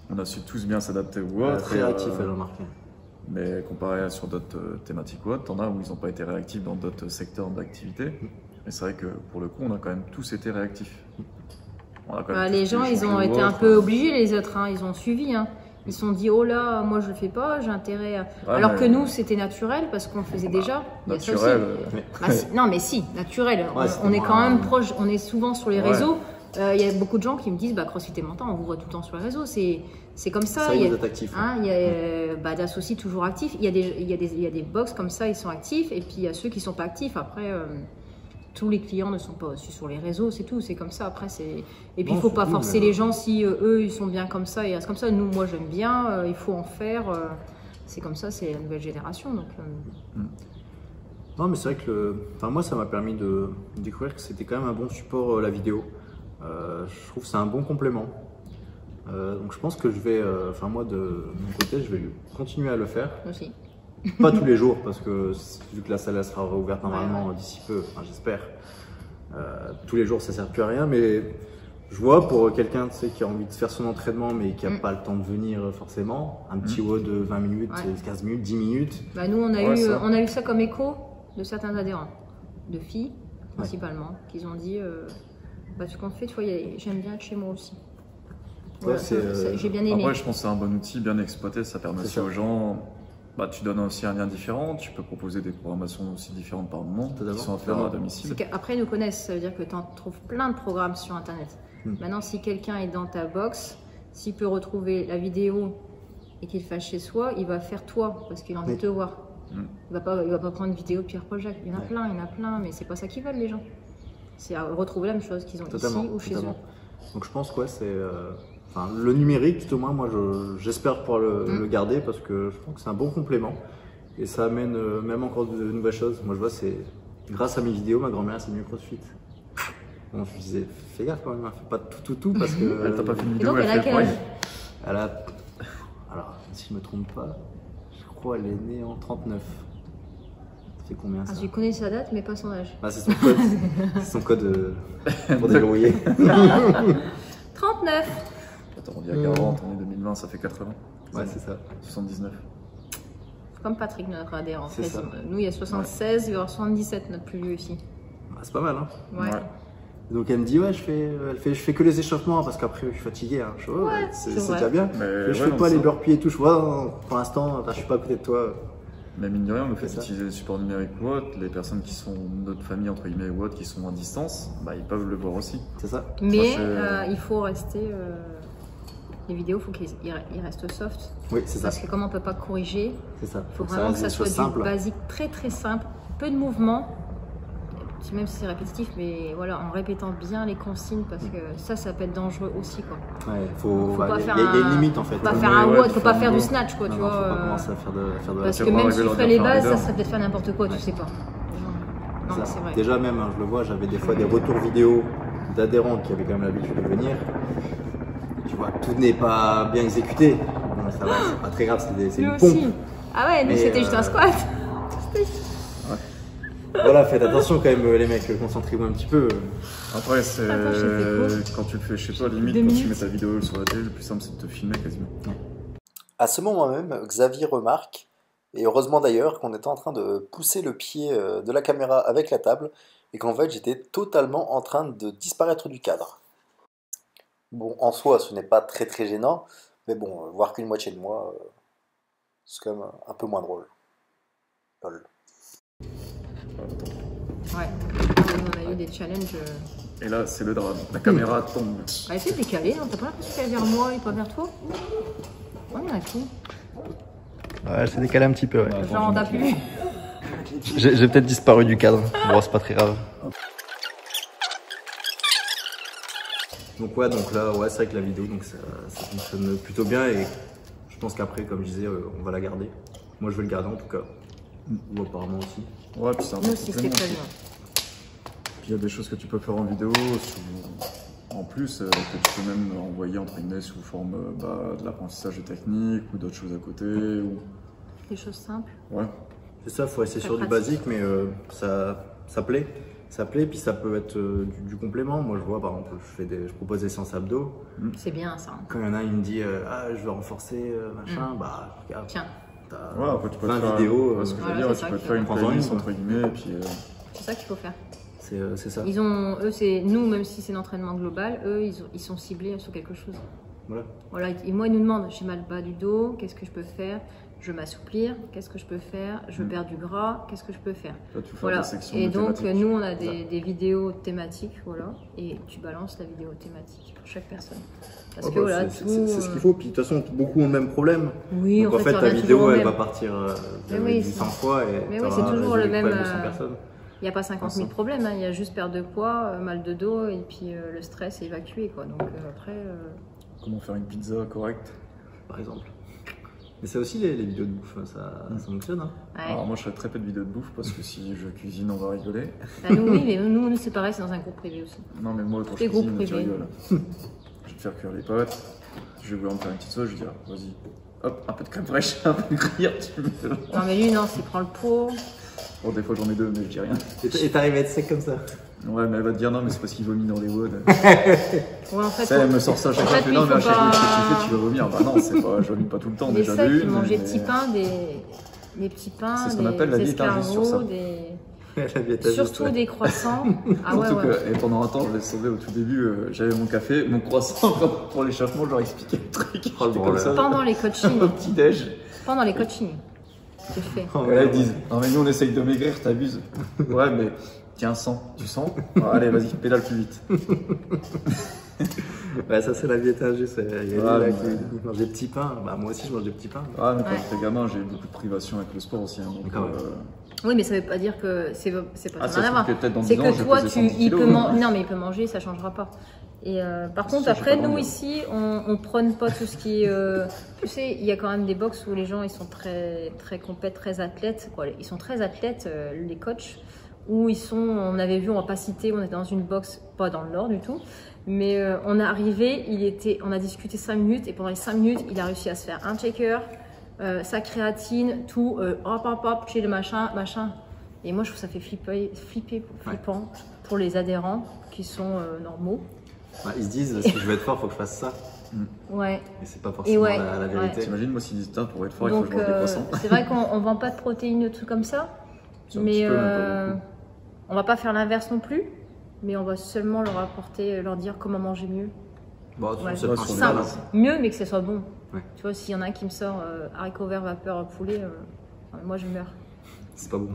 On a su tous bien s'adapter ou autre. Très réactifs, elle a remarqué. Mais comparé sur d'autres thématiques ou autres, t'en as où ils n'ont pas été réactifs dans d'autres secteurs d'activité. Et c'est vrai que pour le coup, on a quand même tous été réactifs. Les gens, ils ont été un peu obligés, les autres, ils ont suivi. Ils se sont dit, oh là, moi je le fais pas, j'ai intérêt à... Alors que nous, c'était naturel parce qu'on le faisait déjà. Naturel. Non, mais si, naturel. On est quand même proche, on est souvent sur les réseaux. Il y a beaucoup de gens qui me disent, CrossFit et Mentor, on vous voit tout le temps sur les réseaux. C'est comme ça. Il y a des actifs. Il y a Badass aussi toujours actif. Il y a des box comme ça, ils sont actifs. Et puis il y a ceux qui sont pas actifs. Après, tous les clients ne sont pas aussi sur les réseaux, c'est tout. C'est comme ça. Après, et puis il faut pas forcer les gens si eux ils sont bien comme ça et restent comme ça. Nous, moi j'aime bien. Il faut en faire. C'est comme ça. C'est la nouvelle génération. Donc. Non, mais c'est vrai que moi, ça m'a permis de découvrir que c'était quand même un bon support la vidéo. Je trouve que c'est un bon complément. Donc je pense que je vais, moi de mon côté, je vais continuer à le faire. Aussi. Pas tous les jours parce que vu que la salle sera rouverte normalement d'ici peu, j'espère. Tous les jours ça sert plus à rien, mais je vois pour quelqu'un qui a envie de faire son entraînement mais qui n'a pas le temps de venir forcément, un petit WOD de 20 minutes, 15 minutes, 10 minutes. Nous on a eu ça comme écho de certains adhérents, de filles principalement, qui ont dit ce qu'on fait, j'aime bien être chez moi aussi. J'ai bien aimé. Après, je pense que c'est un bon outil, bien exploité. Ça permet aussi aux gens. Tu donnes aussi un lien différent. Tu peux proposer des programmations aussi différentes par moment qui sont à faire à domicile. Après, ils nous connaissent. Ça veut dire que tu en trouves plein de programmes sur Internet. Maintenant, si quelqu'un est dans ta box, s'il peut retrouver la vidéo et qu'il le fasse chez soi, il va faire toi parce qu'il a envie de te voir. Il va pas prendre une vidéo de Pierre-Paul Jacques. Il y en a plein, mais c'est pas ça qu'ils veulent les gens. C'est à retrouver la même chose qu'ils ont ici ou chez eux. Donc je pense que c'est le numérique, tout au moins, moi j'espère pouvoir le garder parce que je pense que c'est un bon complément et ça amène même encore de nouvelles choses. Moi je vois, c'est grâce à mes vidéos, ma grand-mère s'est mise au CrossFit. Bon, je lui disais, fais gaffe quand même, fais pas tout parce que. Elle t'a pas fait une vidéo, donc, elle a quel âge? Alors, si je me trompe pas, je crois elle est née en 39. C'est combien ça? Je connais sa date, mais pas son âge. C'est son code. C'est son code pour débrouiller. 39. Attends, on dit à 40, on est 2020, ça fait 80. Ouais, c'est ça. 79. Comme Patrick, notre adhérent. Ça. Nous, il y a 76, il va y avoir 77, notre plus vieux ici. C'est pas mal, hein? Ouais. Donc elle me dit ouais je fais que les échauffements parce qu'après je suis fatigué. Hein. Je ouais, c'est déjà bien. Mais je fais pas les burpees et tout. Je vois pour l'instant je suis pas à côté de toi. Mais mine de rien, le fait d'utiliser les supports numériques ou autre, les personnes qui sont notre famille entre guillemets ou autres qui sont à distance, bah, ils peuvent le voir aussi. C'est ça. Mais il faut rester. Les vidéos, il faut qu'ils restent soft. Oui, c'est ça. Parce que comme on ne peut pas corriger, il faut donc vraiment que ça soit simple. Du basique très simple, peu de mouvements, même si c'est répétitif, mais voilà, en répétant bien les consignes, parce que ça peut être dangereux aussi, quoi. Ouais, faut pas faire il y a une limite en fait. Faut pas faire un WOD, faut pas faire du snatch, quoi, tu vois. Faut pas commencer à faire de parce que même si tu ferais les bases, ça serait peut-être faire n'importe quoi, tu sais pas. Non, c'est vrai. Déjà même, je le vois, j'avais des fois des retours vidéo d'adhérents qui avaient quand même l'habitude de venir. Tu vois, tout n'est pas bien exécuté. Bon, ça va, c'est pas très grave, c'est une pompe. Ah ouais, nous c'était juste un squat. Voilà, faites attention quand même les mecs, concentrez-vous un petit peu. Après, c'est quand tu le fais chez toi, limite, quand tu mets ta vidéo sur la télé, le plus simple c'est de te filmer quasiment. À ce moment même, Xavier remarque, et heureusement d'ailleurs, qu'on était en train de pousser le pied de la caméra avec la table, et qu'en fait j'étais totalement en train de disparaître du cadre. Bon, en soi, ce n'est pas très gênant, mais bon, voir qu'une moitié de moi, c'est quand même un peu moins drôle. Lol. Ouais, on a eu des challenges. Et là, c'est le drame. La caméra tombe. Ah, essaye de décaler, hein. T'as pas l'impression qu'elle est vers moi et pas vers toi? Oh, il y en a qui? Ouais, elle s'est décalée un petit peu, ouais. Genre, on t'a plus. J'ai peut-être disparu du cadre. Bon, c'est pas très grave. Donc ouais, c'est vrai que la vidéo, donc ça fonctionne plutôt bien et je pense qu'après, comme je disais, on va la garder. Moi, je vais le garder en tout cas. Ou apparemment aussi. Ouais, puis c'est un Nous aussi, c'était très bien. Puis il y a des choses que tu peux faire en vidéo, en plus, que tu peux même envoyer entre guillemets sous forme de l'apprentissage de technique ou d'autres choses à côté. Ou... Des choses simples. Ouais. C'est ça, il faut rester sur du basique, mais ça plaît. Ça plaît, puis ça peut être du complément. Moi, je vois, par exemple, je propose des séances abdos. C'est bien ça. Quand il y en a, il me dit je veux renforcer, machin, bah regarde. Tiens. Voilà, après, tu peux faire vidéos. Ce que je veux dire, tu peux te faire une playlist entre guillemets. Et puis, c'est ça qu'il faut faire. C'est ça. Nous, même si c'est l'entraînement global, eux, ils sont ciblés sur quelque chose. Voilà. Et moi, ils nous demandent, j'ai mal bas du dos, qu'est-ce que je peux faire? Je veux m'assouplir, qu'est-ce que je peux faire? Je veux perdre du gras, qu'est-ce que je peux faire? Voilà. Et donc, nous, on a des vidéos thématiques, voilà, et tu balances la vidéo thématique pour chaque personne. Parce que voilà, c'est ce qu'il faut. Puis de toute façon, beaucoup ont le même problème. Oui, donc en fait, ta vidéo, elle va partir 100 fois et mais oui, c'est toujours le même. Il n'y a pas 50 000 Vincent. Problèmes, hein. Il y a juste perte de poids, mal de dos et puis le stress est évacué, quoi. Donc après. Comment faire une pizza correcte, par exemple. Mais c'est aussi les vidéos de bouffe, ça fonctionne. Hein. Ouais. Alors moi je fais très peu de vidéos de bouffe parce que si je cuisine on va rigoler. Ah, nous oui, mais nous c'est pareil, c'est dans un groupe privé aussi. Non mais moi quand je cuisine tu rigoles. Je vais te faire cuire les pâtes, je vais vouloir me faire une petite sauce, je vais dire vas-y, hop, un peu de crème fraîche, un peu de gruyère, tu me... Non mais lui non, il prend le pot. Bon des fois j'en ai deux mais je dis rien. Et t'arrives à être sec comme ça? Ouais mais elle va te dire non mais c'est parce qu'il vomit dans les WOD. Ouais, en fait, ça elle me sort ça chaque fois, non mais à chaque fois que tu fais tu vas vomir. Bah non, c'est pas, je vomis pas tout le temps, déjà vu. Il mange des petits pains, des petits pains, c'est ce qu'on appelle la diète injuste sur ça. Surtout des croissants. Ah ouais, et pendant un temps, je l'ai sauvé au tout début, j'avais mon café, mon croissant pour l'échauffement, je leur expliquais le truc. Comme ça. Pendant les coachings. Au petit-déj. Pendant les coachings. C'est fait. Et là, ils disent non, mais nous on essaye de maigrir, t'abuses. Ouais, mais tiens, 100. Tu sens? Allez, vas-y, pédale plus vite. Ouais, ça c'est la diète injuste. Il y a des qui mangent des petits pains. Bah, moi aussi je mange des petits pains. Ah, mais quand j'étais gamin, j'ai eu beaucoup de privations avec le sport aussi. Hein, donc, oui, mais ça veut pas dire que c'est pas ça rien à voir. C'est que toi, il peut non, mais il peut manger, ça changera pas. Et par contre, après, nous ici, on prône pas tout ce qui est. Tu sais, il y a quand même des box où les gens ils sont très compètes, très athlètes. Quoi. Ils sont très athlètes, les coachs. Où ils sont, on avait vu, on va pas citer, on était dans une box, pas dans le Nord du tout. Mais on est arrivé, on a discuté 5 minutes et pendant les 5 minutes, il a réussi à se faire un shaker, sa créatine, tout, hop, chez le machin. Et moi, je trouve que ça fait flippant pour les adhérents qui sont normaux. Ouais, ils se disent, si je veux être fort, il faut que je fasse ça. Ouais. Et c'est pas forcément la vérité. T'imagines, moi, s'ils disent, pour être fort, il faut que je mange des poissons. C'est vrai qu'on vend pas de protéines, de trucs comme ça. Mais on va pas faire l'inverse non plus. mais on va seulement leur apporter, leur dire comment manger mieux. Bon, Ouais, c'est simple. Mieux, mais que ce soit bon. Ouais. Tu vois, s'il y en a un qui me sort haricots verts, vapeur, poulet, moi je meurs. C'est pas bon.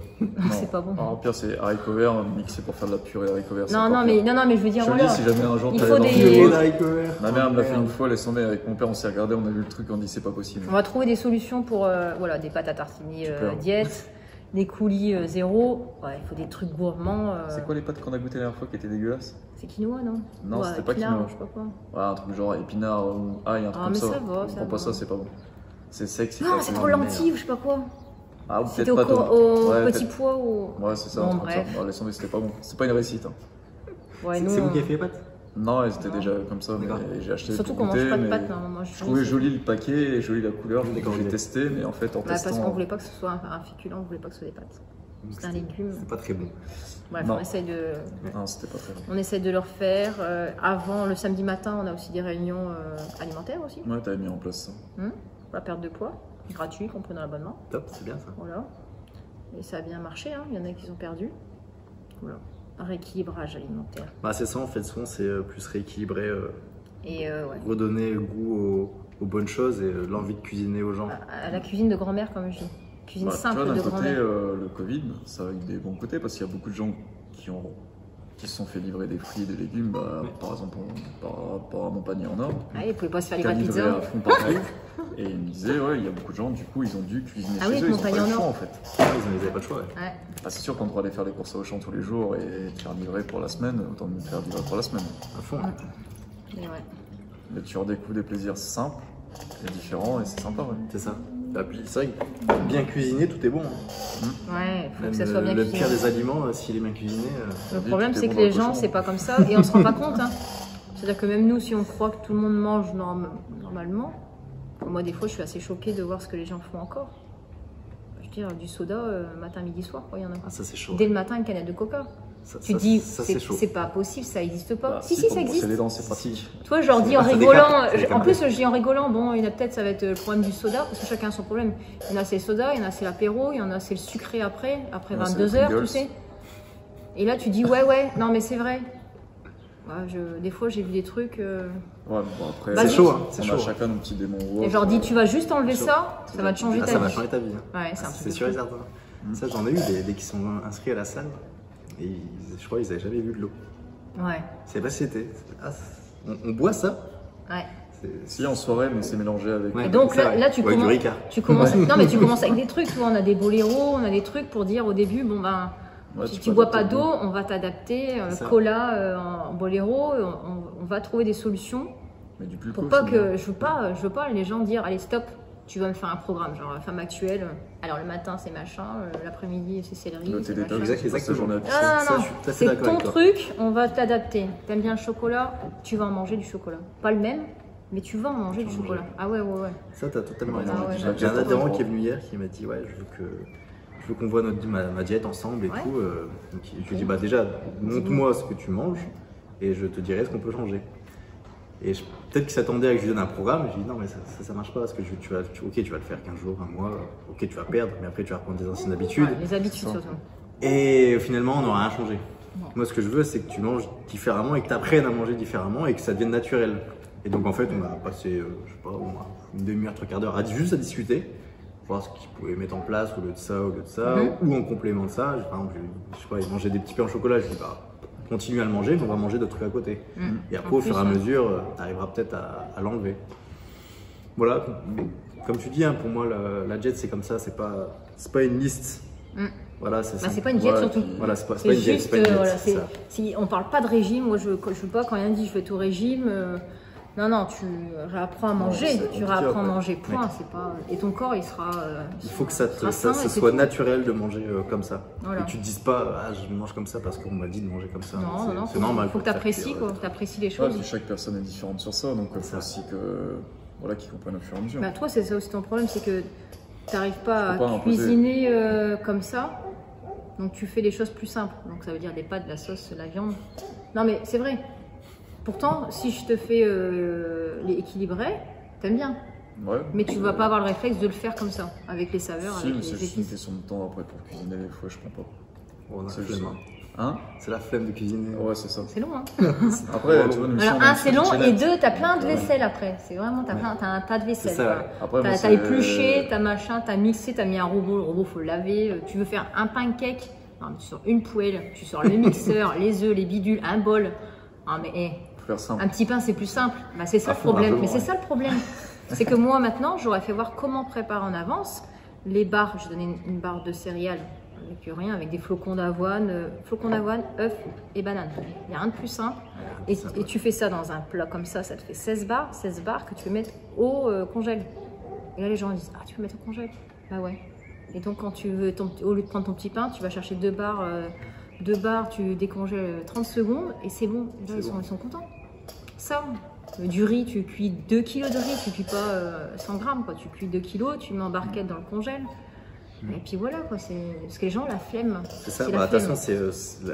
C'est pas bon. Alors, pire, c'est haricots verts mixés pour faire de la purée haricots verts. Non, mais je veux dire, je voilà. dis, si jamais un jour Il t'allais faut dans des- une haricots verts. Ma mère me l'a fait une fois, laisse tomber, avec mon père, on s'est regardé, on a vu le truc, on dit c'est pas possible. On va trouver des solutions pour voilà, des pâtes à tartiner Super. diète, des coulis zéro. Ouais, il faut des trucs gourmands. C'est quoi les pâtes qu'on a goûté la dernière fois qui étaient dégueulasses? C'est quinoa, non? Non, Ouais, c'était pas épinard, quinoa. je sais pas quoi. Ouais, un truc genre épinard ou ail, un truc Ah, comme mais ça. ça va, On ça prend pas va. ça, c'est pas bon. C'est sec, c'est Non, pas c'est bon. trop lentilles, je sais pas quoi. Ah, ou C'était peut-être au, pas au Ouais, petit pois ou. Ouais, c'est ça. Bon, un truc comme bref. ça. Ouais, laisse tomber, c'était pas bon. C'est pas une réussite. Hein. Ouais, C'est nous, vous qui avez fait les pâtes? Non, elles étaient Non. déjà comme ça, mais D'accord. j'ai acheté surtout pour qu'on mange goûter, pas de mais pâtes, non. Moi, je trouvais joli le paquet et jolie la couleur. D'accord, J'ai ok. testé, mais en fait, en Parce qu'on testant. voulait pas que ce soit un féculent, on voulait pas que ce soit des pâtes. C'est un légume. C'est pas très bon. Bref, Non. on essaie de. Non, c'était pas très bon. On essaie de leur faire. Avant, le samedi matin, on a aussi des réunions alimentaires aussi. Ouais, t'avais mis en place ça. Pour la perte de poids, gratuit, comprenant l'abonnement. Top, c'est bien ça. Voilà. Et ça a bien marché, hein. Il y en a qui ont perdu. Voilà. Un rééquilibrage alimentaire. Bah, c'est ça en fait, souvent c'est plus rééquilibrer, Et ouais. redonner goût aux bonnes choses et l'envie de cuisiner aux gens. À la cuisine de grand-mère, comme je dis. Cuisine Bah, tu simple vois, d'un de côté, grand-mère. le Covid, ça a eu des bons côtés parce qu'il y a beaucoup de gens qui se sont fait livrer des fruits et des légumes, bah, par exemple par rapport à mon panier en or. Ah, ils pouvaient pas se faire Qui a livrer de livré pizza. à fond partout. Et il me disait, ouais, il y a beaucoup de gens, du coup, ils ont dû cuisiner Ah chez oui, eux, avec ils mon ont pas panier eu en le or. choix en fait. Ils n'avaient pas le choix. Ouais. Ouais. Bah, c'est sûr qu'on doit aller faire les courses au champ tous les jours et te faire livrer pour la semaine, autant me faire livrer pour la semaine. À fond. Mais ouais. Mais tu redécouvres des plaisirs simples et différents et c'est sympa, ouais. C'est ça. Et puis c'est vrai que bien cuisiné, tout est bon. Hein. Ouais, il faut Même que ça soit bien le cuisiné. pire des aliments, s'il est bien cuisiné. Le dit, problème, tout est c'est bon que dans les le gens, cochon. c'est pas comme ça et on se rend pas compte. Hein. C'est-à-dire que même nous, si on croit que tout le monde mange normalement, moi, des fois, je suis assez choquée de voir ce que les gens font encore. Je veux dire, du soda matin, midi, soir, quoi, il y en a. Ah, ça c'est chaud. Dès le matin, une canette de coca. Ça, Tu ça, te dis, ça, c'est chaud. c'est pas possible, ça existe pas. Bah, si, pour ça brosser existe. les dents, c'est pratique. Toi, je leur dis en Ça rigolant, décape, ça décape. en plus, je dis en rigolant, bon, il y en a peut-être, ça va être le problème du soda, parce que chacun a son problème. Il y en a, c'est le soda, il y en a, c'est l'apéro, il y en a, c'est le sucré après Ouais, 22 c'est le heures, tu Pringles. sais. Et là, tu dis, ouais, non, mais c'est vrai. Ouais, des fois, j'ai vu des trucs. Ouais, bon, après, C'est chaud, hein, c'est on chaud. a chacun nos petits démons. Et je leur dis, tu vas juste enlever chaud. ça, ça va te changer Ah, ta ça va vie. changer ta vie. Hein. Ouais, c'est un truc. C'est de sûr et fou. certain. Ça, j'en ai eu des qui sont inscrits à la salle. Et je crois qu'ils n'avaient jamais vu de l'eau. Ouais, Je savais pas si c'était. Ah, on boit ça. ouais. Si en soirée, mais c'est mélangé avec. Ouais. Et donc c'est vrai. là, tu Ouais, du commences. Ricard. Tu commences. Non, mais tu commences avec des trucs. Tu vois, on a des boléros, on a des trucs pour dire au début, bon ben. Ouais, Si tu tu peux bois pas adapter d'eau, le goût. on va t'adapter. ça. Cola en boléro, on va trouver des solutions Mais du plus pour cool, pas c'est que je veux pas les gens dire allez stop, tu vas me faire un programme genre femme actuelle. Alors le matin c'est machin, l'après-midi c'est céleri. Le c'est thé détox, machin. Exact, tu passes ta journée à pisser. Ah, Ça, non, je suis tout à fait c'est d'accord ton avec toi. truc, on va t'adapter. T'aimes bien le chocolat, tu vas en manger du chocolat. Pas le même, mais tu vas en manger du vas en chocolat. manger. Ah ouais. Ça, t'as totalement raison. Ah ouais, J'ai un ouais. adhérent qui est venu hier qui m'a dit ouais, je veux qu'on voit ma diète ensemble et Ouais. tout. Donc, je lui ai dit bah déjà, montre-moi ce que tu manges et je te dirai ce qu'on peut changer. Et peut-être qu'il s'attendait à que je lui donne un programme. J'ai dit non mais ça marche pas parce que tu vas le faire 15 jours, un mois. Ok, tu vas perdre, mais après tu vas reprendre tes anciennes habitudes. Ouais, les habitudes ça. surtout. Et finalement, on n'aura rien changé. Non. Moi, ce que je veux, c'est que tu manges différemment et que tu apprennes à manger différemment et que ça devienne naturel. Et donc, en fait, on a passé, je sais pas, au moins une demi-heure, trois quarts d'heure juste à discuter, voir ce qu'ils pouvaient mettre en place au lieu de ça, ou en complément de ça. Par exemple, je sais pas, ils mangeaient des petits pains au chocolat. Je dis, bah, continue à le manger, mais on va manger d'autres trucs à côté. Et après, En au fur et à plus, mesure, tu arriveras peut-être à l'enlever. Voilà, comme tu dis, hein, pour moi, la diète, c'est comme ça, c'est pas une liste. Voilà, c'est Bah, c'est pas une diète Ouais, surtout. puis- Voilà, c'est pas C'est une diète, juste, c'est pas une diète, voilà, c'est ça. si on parle pas de régime, moi je veux pas quand rien dit je fais tout régime. Non, tu réapprends à manger, c'est tu compliqué, réapprends à après. manger, point. C'est pas et ton corps il sera. Il faut que ça sera sain et ce c'est soit tout. naturel de manger comme ça. Voilà. Et tu te dises pas, ah, je mange comme ça parce qu'on m'a dit de manger comme ça. Non, C'est normal. faut que tu apprécies quoi, t'apprécies les Ouais, choses. puis chaque personne est différente sur ça, donc il faut ça. aussi que voilà, qu'ils comprennent au fur et à mesure. Bah, toi, c'est ça aussi ton problème, c'est que tu n'arrives pas Je peux à pas imposer. cuisiner comme ça. Donc tu fais les choses plus simples. Donc ça veut dire des pâtes, de la sauce, de la viande. Non mais c'est vrai. Pourtant, si je te fais les équilibrés, t'aimes bien. Ouais, Mais tu vas pas avoir le réflexe de le faire comme ça, avec les saveurs, Si, avec mais c'est les juste une épices. question de temps après pour cuisiner, des fois je comprends pas. On a C'est flemme, juste hein. Hein? C'est la flemme de cuisiner. Ouais, c'est ça. C'est long, hein. Après, tu vois, une alors, un, c'est long, et deux, t'as plein de vaisselle après. C'est vraiment, t'as un tas de vaisselle. T'as épluché, t'as machin, t'as mixé, t'as mis un robot. Le robot, faut le laver. Tu veux faire un pancake, non, tu sors une poêle, tu sors le mixeur, les œufs, les bidules, un bol. Non, mais un petit pain, c'est plus simple. Bah, c'est ça le problème. Mais c'est ça le problème. C'est que moi, maintenant, j'aurais fait voir comment préparer en avance les barres. Je donnais une barre de céréales. Avec rien, avec des flocons d'avoine, œufs et bananes. Il n'y a rien de plus simple. Et tu fais ça dans un plat comme ça te fait 16 barres que tu peux mettre au congèle. Et là, les gens disent, ah, tu peux mettre au congèle? Bah ouais. Et donc, quand tu veux, au lieu de prendre ton petit pain, tu vas chercher deux barres, tu décongèles 30 secondes et c'est bon. Là, ils sont contents. Ça, du riz, tu cuis 2 kg de riz, tu cuis pas 100 grammes, quoi. Tu cuis 2 kg, tu mets en barquette dans le congèle. Et puis voilà, quoi, parce que les gens, la flemme. C'est ça, bah, de toute façon, c'est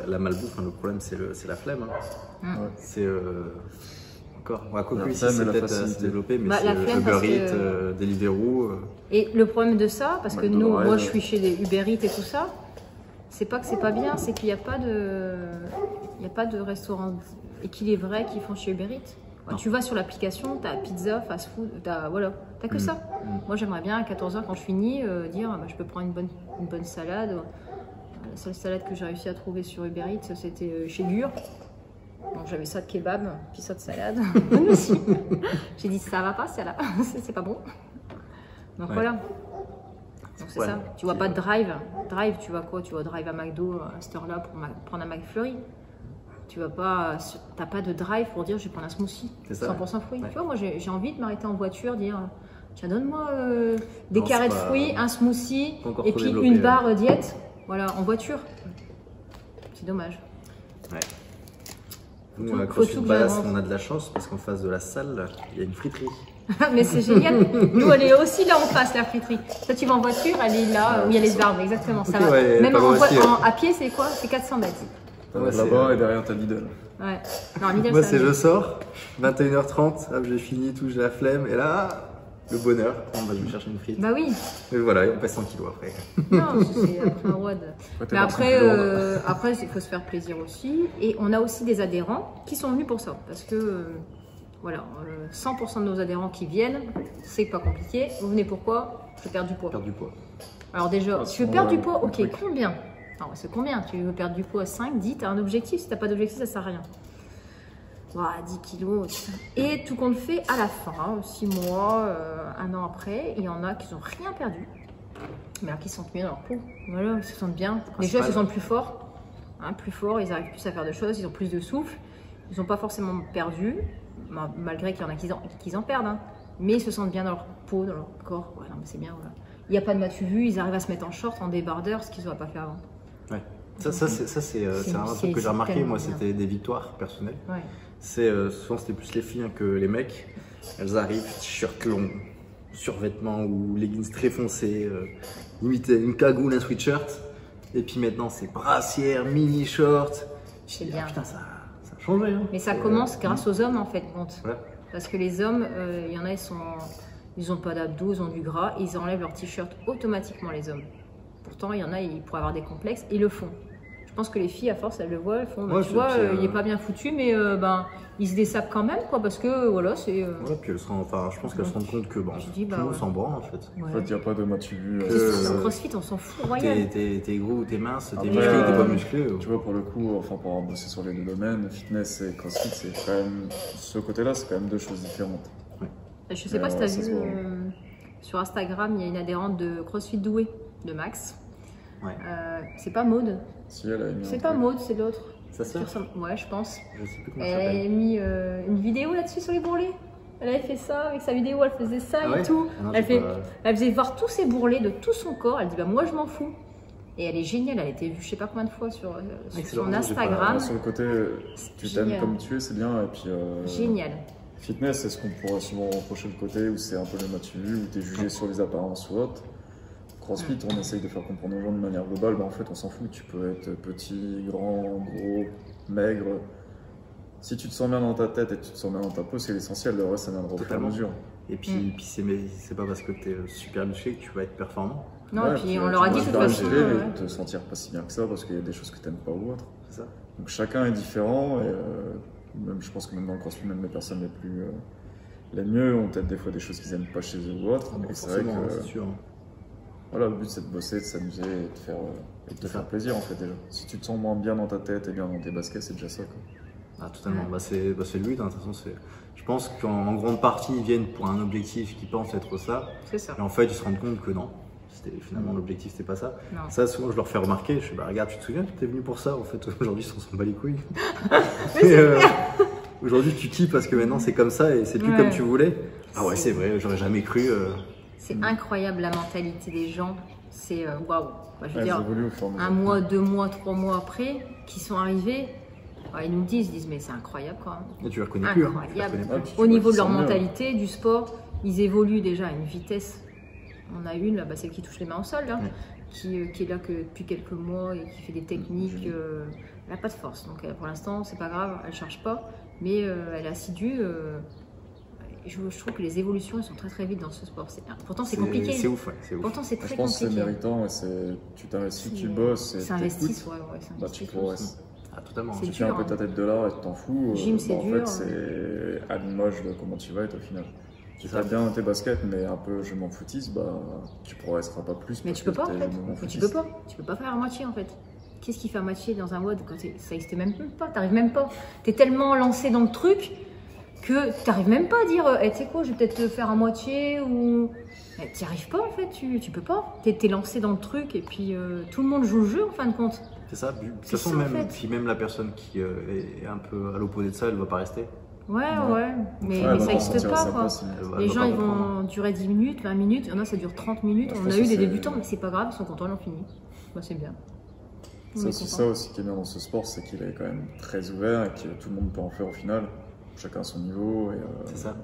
la malbouffe, hein, le problème, c'est la flemme. Hein. C'est encore. Ouais, quoi que ici, c'est peut-être à se développer, mais c'est Uber Eats, Deliveroo. Et le problème de ça, parce que nous, moi je suis chez des Uber Eats et tout ça, c'est pas que c'est pas bien, c'est qu'il n'y a pas de restaurants équilibrés qui font chez Uber Eats. Tu vas sur l'application, tu as pizza, fast food, voilà, tu que ça. Moi, j'aimerais bien à 14 h quand je finis, dire bah, je peux prendre une bonne salade. La seule salade que j'ai réussi à trouver sur Uber Eats, c'était chez Gur. Donc j'avais ça de kebab, puis ça de salade. J'ai dit ça va pas, c'est pas bon. Donc voilà. Donc c'est ça. Tu vois pas de drive. Drive, tu vois quoi? Tu vas drive à McDo à cette heure-là pour prendre un McFlurry. Tu vas pas, t'as pas de drive pour dire je vais prendre un smoothie, 100% fruits. Tu vois, moi j'ai envie de m'arrêter en voiture, dire tiens donne-moi des carrés de fruits, un smoothie et puis une barre diète, voilà, en voiture. C'est dommage. Ouais. Nous, à CrossFit Ballas, on a de la chance parce qu'en face de la salle, il y a une friterie. Mais c'est génial. Nous, elle est aussi là en face, la friterie. Toi, tu vas en voiture, elle est là où il y a les arbres, exactement. Ça va. Même à pied, c'est quoi? C'est 400 mètres. Là-bas et derrière ta Lidl. Ouais. Non, Lidl, moi, c'est je sors, 21 h 30, j'ai fini tout, j'ai la flemme, et là, le bonheur, je vais chercher une frite. Bah oui. Et voilà, et on passe 100 kilos après. Non, c'est après un WOD. Mais après, il faut se faire plaisir aussi. Et on a aussi des adhérents qui sont venus pour ça. Parce que, voilà, 100% de nos adhérents qui viennent, c'est pas compliqué. Vous venez pourquoi? Je veux perdre du poids. Perdre du poids. Alors déjà, tu veux perdre du poids? Ok, combien? Non, c'est combien? Tu veux perdre du poids? 5, 10, tu as un objectif. Si tu n'as pas d'objectif, ça ne sert à rien. Voilà, 10 kilos. Et tout compte fait, à la fin, 6 mois, 1 an après, il y en a qui n'ont rien perdu, mais alors qui se sentent mieux dans leur peau. Voilà, ils se sentent bien. Déjà, ils se sentent plus forts. Hein, plus forts, ils arrivent plus à faire de choses, ils ont plus de souffle. Ils n'ont pas forcément perdu, malgré qu'il y en a qui en perdent. Hein. Mais ils se sentent bien dans leur peau, dans leur corps. Ouais, non, mais c'est bien. Voilà. Il n'y a pas de matu-vu, ils arrivent à se mettre en short, en débardeur, ce qu'ils n'auraient pas fait avant. Ouais. Ça c'est un truc que j'ai remarqué, moi, c'était des victoires personnelles. Ouais. Souvent, c'était plus les filles que les mecs. Elles arrivent, t-shirt long, survêtement ou leggings très foncés, limite une cagoule, un sweatshirt. Et puis maintenant, c'est brassière, mini short. C'est bien. Putain, ça a changé. Hein. Mais ça commence grâce aux hommes, en fait, compte. Ouais. Parce que les hommes, il y en a, ils n'ont pas d'abdos, ils ont du gras, ils enlèvent leur t-shirt automatiquement, les hommes. Pourtant, il y en a, ils pourraient avoir des complexes, ils le font. Je pense que les filles, à force, elles le voient, elles font, tu vois, il n'est pas bien foutu, mais ils se dessapent quand même, quoi, parce que, voilà, c'est... Ouais, puis je pense qu'elles se rendent compte que, tout le monde s'en branle, en fait. Ouais. En fait, il n'y a pas de matu-vu. Dans CrossFit, on s'en fout, royal. T'es gros ou t'es mince, t'es musclé ou t'es pas musclé. Tu vois, pour le coup, enfin, pour avoir bossé sur les deux domaines, fitness et CrossFit, c'est quand même... Ce côté-là, c'est quand même deux choses différentes. Ouais. Je sais pas si tu as vu, sur Instagram, il y a une adhérente de CrossFit Douai, de Max. Ouais. C'est pas Maude. Si, elle a mis c'est pas Maude, c'est l'autre. Ça sert? Ouais, je pense. Je sais plus comment elle avait mis une vidéo là-dessus sur les bourrelets. Elle avait fait ça avec sa vidéo, elle faisait ça et tout. Non, elle faisait voir tous ses bourrelets de tout son corps. Elle dit bah moi je m'en fous. Et elle est géniale, elle a été vue je sais pas combien de fois sur son Instagram. Sur le côté tu t'aimes comme tu es, c'est bien. Et puis, génial. Fitness, c'est ce qu'on pourrait souvent reprocher le côté où c'est un peu le matu-vu, où tu es jugé sur les apparences ou autre. CrossFit, on essaye de faire comprendre aux gens de manière globale, en fait on s'en fout, tu peux être petit, grand, gros, maigre. Si tu te sens bien dans ta tête et tu te sens bien dans ta peau, c'est l'essentiel, le reste ça viendra au fur et à mesure. Et puis c'est pas parce que tu es super musclé que tu vas être performant. Non, et puis on leur a dit de toute façon. Et te sentir pas si bien que ça parce qu'il y a des choses que tu n'aimes pas ou autre. C'est ça. Donc chacun est différent, et même, je pense que même dans le CrossFit, même les personnes les mieux ont peut-être des fois des choses qu'ils n'aiment pas chez eux ou autre. Et c'est vrai que c'est sûr. Voilà, le but c'est de bosser, de s'amuser et de te faire plaisir en fait déjà. Si tu te sens moins bien dans ta tête et bien dans tes baskets, c'est déjà ça quoi. Ah totalement, c'est le but, hein. De toute façon, je pense qu'en grande partie ils viennent pour un objectif qui pense être ça. C'est ça. Et en fait ils se rendent compte que non, finalement l'objectif c'était pas ça. Non. Ça souvent je leur fais remarquer, je fais bah regarde, tu te souviens, tu es venu pour ça, en fait aujourd'hui on s'en bat les couilles. Aujourd'hui tu kiffes parce que maintenant c'est comme ça et c'est plus comme tu voulais. Ah ouais c'est vrai, j'aurais jamais cru. C'est incroyable la mentalité des gens, c'est waouh. Je veux dire, un mois, 2 mois, 3 mois après, qui sont arrivés, ils nous disent mais c'est incroyable quoi. Et tu les reconnais incroyable. Plus. Au niveau de leur mentalité, du sport, ils évoluent déjà à une vitesse. On a une, là, celle qui touche les mains au sol, là, qui est là depuis quelques mois et qui fait des techniques. Elle n'a pas de force, donc pour l'instant c'est pas grave, elle ne charge pas, mais elle est assidue. Je trouve que les évolutions elles sont très vite dans ce sport. Pourtant c'est compliqué. C'est ouf, Pourtant c'est très compliqué. Je pense que c'est méritant, tu t'investis, tu bosses. C'est investi, tu progresses. Ah, totalement. Si tu tiens un peu ta tête de là et tu t'en fous, gym, c'est en fait c'est à l'image de comment tu vas être au final. Tu fais bien dans tes baskets, mais un peu je m'en foutisse, tu progresseras pas plus. Mais tu peux pas en fait. Tu peux pas faire à moitié en fait. Qu'est-ce qui fait à moitié dans un WOD quand ça n'existe même pas, t'arrives même pas. T'es tellement lancé dans le truc que tu n'arrives même pas à dire tu sais quoi, je vais peut-être le faire à moitié ou. Tu n'y arrives pas en fait, tu peux pas. Tu es lancé dans le truc et puis tout le monde joue le jeu en fin de compte. C'est ça, de toute façon, même la personne qui est un peu à l'opposé de ça, elle ne va pas rester. Ouais, mais ça n'existe pas quoi. Les gens ils vont durer 10 minutes, 20 minutes, il y en a ça dure 30 minutes. On a eu des débutants, mais c'est pas grave, ils sont contents, ils ont fini. C'est bien. C'est ça aussi qui est bien dans ce sport, c'est qu'il est quand même très ouvert et que tout le monde peut en faire au final. Chacun à son niveau. C'est ça.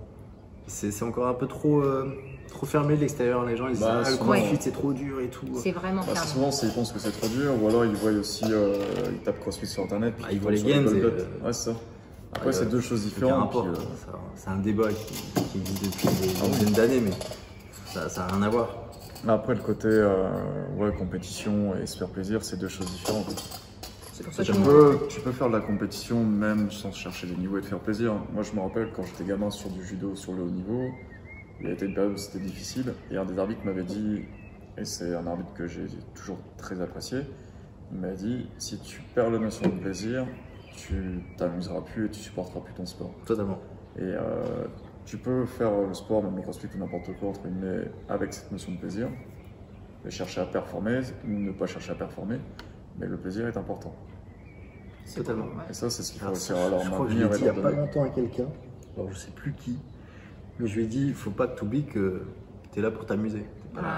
C'est encore un peu trop fermé de l'extérieur. Les gens ils disent le CrossFit c'est trop dur et tout. C'est vraiment fermé. Souvent ils pensent que c'est trop dur ou alors ils voient aussi, ils tapent CrossFit sur internet. Ils voient les gains. Ouais, c'est ça. Après, c'est deux choses différentes. C'est un débat qui existe depuis des dizaines d'années, mais ça n'a rien à voir. Après, le côté compétition et se faire plaisir, c'est deux choses différentes. Pour ça tu peux faire de la compétition même sans chercher des niveaux et te faire plaisir. Moi, je me rappelle quand j'étais gamin sur du judo, sur le haut niveau, il y a été une période où c'était difficile. Et un des arbitres m'avait dit, et c'est un arbitre que j'ai toujours très apprécié, il m'a dit si tu perds la notion de plaisir, tu t'amuseras plus et tu supporteras plus ton sport. Totalement. Et tu peux faire le sport, même le CrossFit ou n'importe quoi, entre guillemets, avec cette notion de plaisir, et chercher à performer ou ne pas chercher à performer, mais le plaisir est important. Totalement. Et ça, c'est ce qu'il faut réussir à leur maintenir. Je crois que je l'ai dit il n'y a pas longtemps à quelqu'un, alors je sais plus qui, mais je lui ai dit il ne faut pas que tu oublies que tu es là pour t'amuser. Tu n'es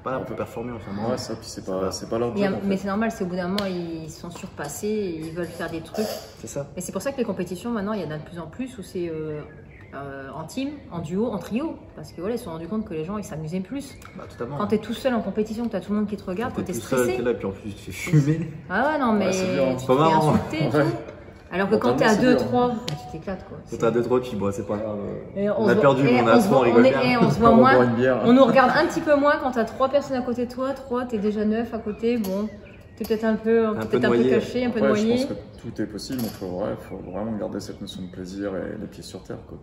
pas là pour performer en fait. Ouais, ça, puis c'est pas leur job. Mais c'est normal, c'est au bout d'un moment, ils sont surpassés, et ils veulent faire des trucs. C'est ça. Et c'est pour ça que les compétitions, maintenant, il y en a de plus en plus où c'est en team, en duo, en trio. Parce que voilà, ils se sont rendus compte que les gens, ils s'amusaient plus. Totalement. Quand tu es tout seul en compétition, que tu as tout le monde qui te regarde, quand tu es stressé. Tu es là, puis en plus, tu fais fumer. Ah ouais, non, mais tu te fais insulter et tout. Alors que quand tu es à 2-3, tu t'éclates quoi. Quand tu es à 2-3, tu dis bon, c'est pas grave. On a perdu, mais on a on rigole bien. On se voit moins. On nous regarde un petit peu moins quand tu as 3 personnes à côté de toi. 3, tu es déjà 9 à côté. Bon, tu es peut-être un peu caché, un peu noyé. Je pense que tout est possible, mais il faut vraiment garder cette notion de plaisir et les pieds sur terre. Quoi.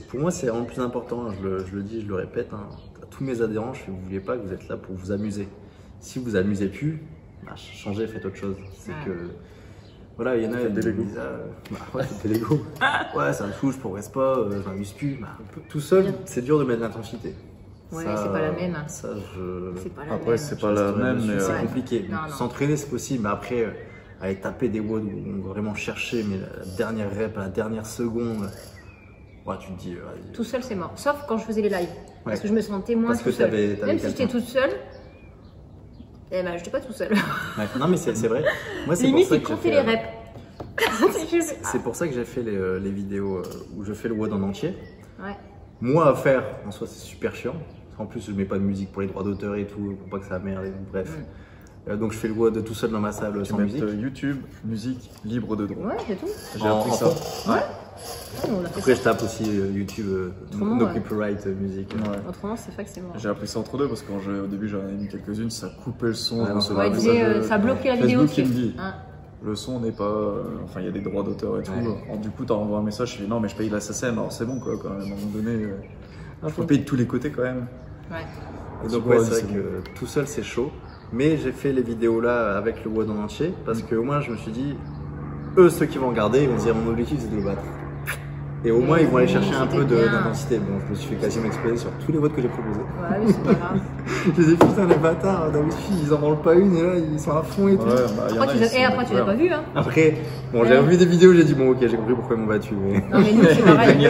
Pour moi, c'est vraiment le plus important. Je le dis, je le répète. À tous mes adhérents, je ne vous oubliez pas que vous êtes là pour vous amuser. Si vous vous amusez plus, changez, faites autre chose. C'est que. Voilà, il y en a qui disent c'était Lego. Ouais, ça me saoule, je progresse pas, je m'amuse plus. Tout seul, c'est dur de mettre de l'intensité. Ouais, c'est pas la même. Après, c'est pas la même, mais c'est compliqué. S'entraîner, c'est possible, mais après, aller taper des WOD où on va vraiment chercher, mais la dernière rep, la dernière seconde, tu te dis. Tout seul, c'est mort. Sauf quand je faisais les lives. Parce que je me sentais moins tout seul. Même si j'étais toute seule. Eh ben, j'étais pas tout seul. Non, mais c'est vrai. Moi, c'est limite, il comptait les reps. C'est pour ça que j'ai fait les vidéos où je fais le WOD en entier. Ouais. Moi, à faire, en soi, c'est super chiant. En plus, je mets pas de musique pour les droits d'auteur et tout, pour pas que ça merde. Bref. Donc, je fais le WOD tout seul dans ma salle sans musique. YouTube, musique libre de droit. Ouais, c'est tout. J'ai appris ça. Ouais. Après, je tape aussi YouTube, no copyright musique. Autrement, c'est vrai que c'est mort. J'ai appris ça entre deux parce qu'au début, j'en ai mis quelques-unes, ça coupait le son. Ça bloquait la vidéo. Facebook qui me dit le son n'est pas... Enfin, il y a des droits d'auteur et tout. Alors, du coup, tu envoies un message, je fais non, mais je paye la SACEM, alors c'est bon, quoi, quand même, à un moment donné. Il faut payer de tous les côtés, quand même. Ouais. Et donc, ouais, c'est vrai que tout seul, c'est chaud. Mais j'ai fait les vidéos là avec le WOD en entier, parce qu'au moins, je me suis dit, eux, ceux qui vont regarder, ils vont se dire, mon objectif, c'est de le battre. Et au moins, ils vont aller chercher un peu d'intensité. Bon, je me suis fait quasiment exploser sur tous les votes que j'ai proposés. Ouais, mais c'est pas grave. Je me disais, putain, les bâtards, d'habitude, ils en branlent pas une, et là, ils sont à fond et tout. Après, tu l'as pas vu, hein. Après, bon, j'ai revu des vidéos, j'ai dit, bon, ok, j'ai compris pourquoi ils m'ont battu. Mais... Non, mais nous, c'est pareil.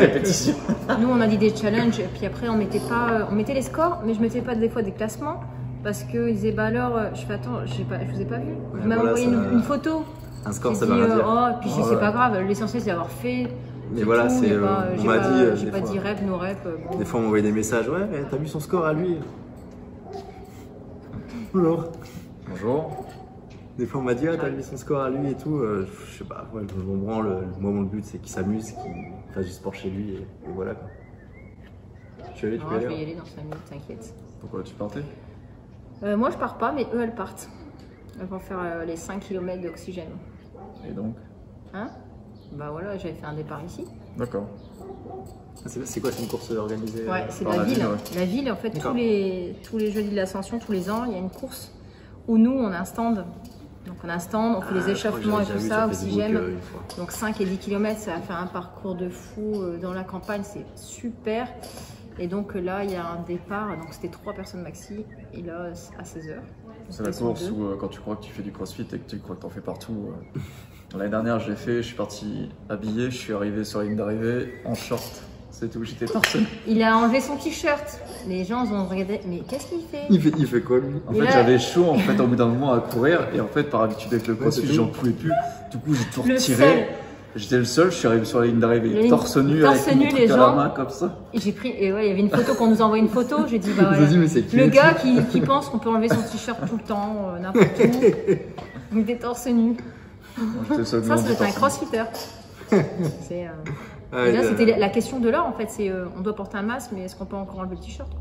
Nous, on a dit des challenges, et puis après, on mettait les scores, mais je mettais pas des fois des classements, parce qu'ils disaient, bah alors, je fais, attends, je vous ai pas vu. Vous m'avez envoyé une photo. Un score, ça va rien dire. Oh, puis c'est pas grave, l'essentiel, c'est d'avoir fait. Mais voilà, c'est. On m'a dit. J'ai pas dit rep, no rep. Bon. Des fois, on m'envoyait des messages. Ouais, t'as vu son score à lui? Bonjour. Bonjour. Des fois, on m'a dit, ah, t'as vu son score à lui et tout. Je sais pas, ouais, je m'en branle. Moi, mon but, c'est qu'il s'amuse, qu'il fasse du sport chez lui. Et voilà, quoi. Tu veux aller, Je vais y aller dans 5 minutes, t'inquiète. Pourquoi tu partais? Moi, je pars pas, mais eux, elles partent. Elles vont faire les 5 km d'oxygène. Et donc? Hein? Bah voilà, j'avais fait un départ ici. D'accord. C'est quoi, c'est une course organisée? Ouais, c'est la ville. La ville, en fait, tous les jeudis de l'Ascension, tous les ans, il y a une course où nous, on a un stand. Donc on a un stand, on fait les échauffements et tout ça, oxygène. Donc 5 et 10 km, ça va faire un parcours de fou dans la campagne, c'est super. Et donc là, il y a un départ, donc c'était 3 personnes maxi, et là, à 16h. C'est la course où quand tu crois que tu fais du crossfit et que tu crois que tu en fais partout. L'année dernière, je l'ai fait, je suis parti habillé, je suis arrivé sur la ligne d'arrivée en short. C'est tout, j'étais torse. Il a enlevé son t-shirt. Les gens ont regardé, mais qu'est-ce qu'il fait? Il fait quoi lui? En fait, j'avais chaud en fait au bout d'un moment à courir et en fait, par habitude avec le crossfit, j'en pouvais plus. Du coup, j'ai tout retiré. J'étais le seul, je suis arrivé sur la ligne d'arrivée, torse nu avec mon truc à la main comme ça. Et j'ai pris, et ouais, il y avait une photo qu'on nous a envoyé une photo. J'ai dit, bah voilà, le gars qui pense qu'on peut enlever son t-shirt tout le temps, n'importe où, il était torse nu. Ça, c'est un crossfitter. Et là, c'était la question de l'heure en fait. C'est, on doit porter un masque, mais est-ce qu'on peut encore enlever le t-shirt?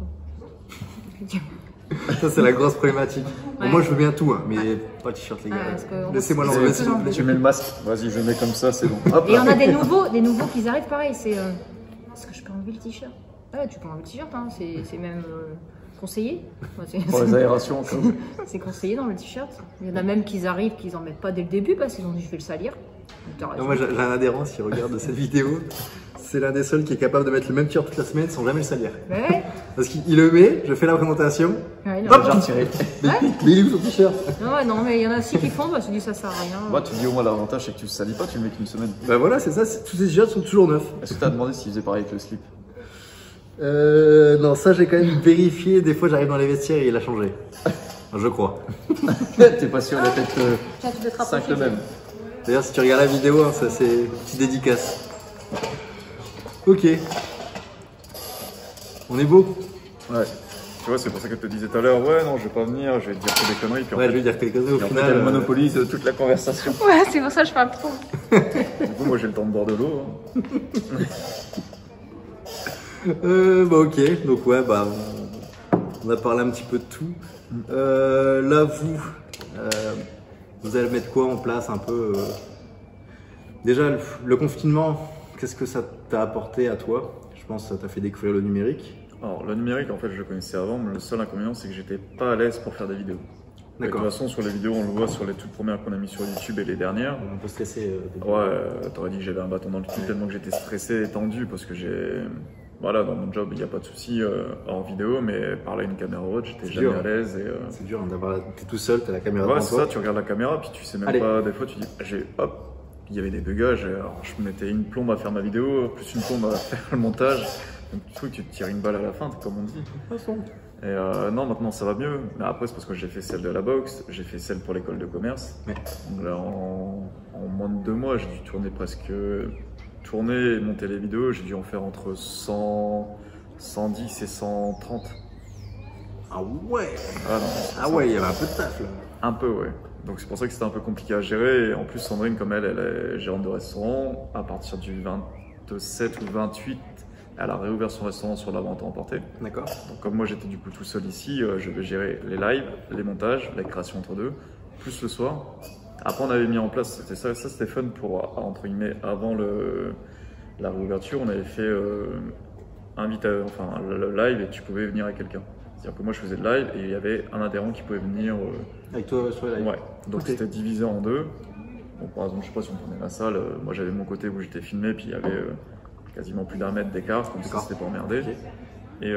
Ça, c'est la grosse problématique. Ouais. Bon, moi, je veux bien tout, hein, mais pas le t-shirt, les gars. Laissez-moi l'enlever, s'il vous plaît. Tu mets le masque. Vas-y, je le mets comme ça, c'est bon. Hop, et on a des nouveaux qui arrivent pareil. C'est est-ce que je peux enlever le t-shirt? Ouais, tu peux enlever le t-shirt, hein. C'est même conseillé. Pour les aérations, c'est conseillé dans le t-shirt. Il y en a même qui arrivent, qu'ils en mettent pas dès le début parce qu'ils ont dit je vais le salir. Non, moi, j'ai un adhérent qui regarde cette vidéo. C'est l'un des seuls qui est capable de mettre le même t-shirt toute la semaine sans jamais le salir. Ouais. Parce qu'il le met, je fais la présentation. Ouais, hop, j'ai retiré. Mais il est où son t-shirt? Non, mais il y en a aussi qui font, bah, tu dis ça sert à rien. Bah, tu dis au moins l'avantage, c'est que tu le salis pas, tu le mets qu'une semaine. Bah voilà, c'est ça, tous ces t-shirts sont toujours neufs. Est-ce que tu as demandé s'il faisait pareil avec le slip? Non, ça j'ai quand même vérifié. Des fois, j'arrive dans les vestiaires et il a changé. Je crois. T'es pas sûr, il a peut-être 5 le même. D'ailleurs, si tu regardes la vidéo, hein, ça c'est une petite dédicace. Ok. On est beau. Ouais. Tu vois, c'est pour ça que je te disais tout à l'heure, ouais, non, je vais pas venir, je vais te dire que des conneries. Puis ouais, je vais dire que des conneries au final. Elle monopolise toute la conversation. Ouais, c'est pour ça que je parle trop. Du coup, moi j'ai le temps de boire de l'eau. Hein. Bah ok, donc ouais, bah on a parlé un petit peu de tout. Là, vous allez mettre quoi en place un peu Déjà, le confinement, qu'est-ce que ça t'a apporté à toi? Je pense que ça t'a fait découvrir le numérique. Alors, le numérique, en fait, je le connaissais avant, mais le seul inconvénient, c'est que j'étais pas à l'aise pour faire des vidéos. De toute façon, sur les vidéos, on le voit sur les toutes premières qu'on a mis sur YouTube et les dernières. On peut stresser. Ouais, t'aurais dit que j'avais un bâton dans le cul tellement que j'étais stressé et tendu parce que voilà, dans mon job, il n'y a pas de souci en vidéo, mais parler à une caméra haute, j'étais jamais à l'aise. C'est dur d'avoir. T'es tout seul, t'as la caméra devant toi. Ouais, c'est ça, tu regardes la caméra, puis tu sais même pas. Des fois, tu dis, hop, il y avait des bugages. Alors, je mettais une plombe à faire ma vidéo, plus une plombe à faire le montage. Donc, du coup, tu te tires une balle à la fin, comme on dit. Et non, maintenant ça va mieux. Mais après, c'est parce que j'ai fait celle de la boxe, j'ai fait celle pour l'école de commerce. Ouais. Donc là, en moins de 2 mois, j'ai dû tourner et monter les vidéos. J'ai dû en faire entre 110 et 130. Ah ouais. Ah ouais, il y avait un peu de taf là. Un peu, ouais. Donc c'est pour ça que c'était un peu compliqué à gérer. Et en plus, Sandrine, comme elle est gérante de restaurant, à partir du 27 ou 28, elle a réouvert son restaurant sur la vente à emporter. D'accord. Donc comme moi j'étais du coup tout seul ici, je vais gérer les lives, les montages, la création entre deux, plus le soir. Après, on avait mis en place, c'était ça c'était fun pour, entre guillemets, avant la réouverture, on avait fait le live et tu pouvais venir avec quelqu'un. C'est-à-dire que moi je faisais le live et il y avait un adhérent qui pouvait venir. Avec toi sur le live. Ouais, donc c'était divisé en deux. Donc, par exemple, je sais pas si on prenait la salle, moi j'avais mon côté où j'étais filmé, puis il y avait quasiment plus d'1 mètre d'écart, comme ça c'était pas emmerdé. Okay. Et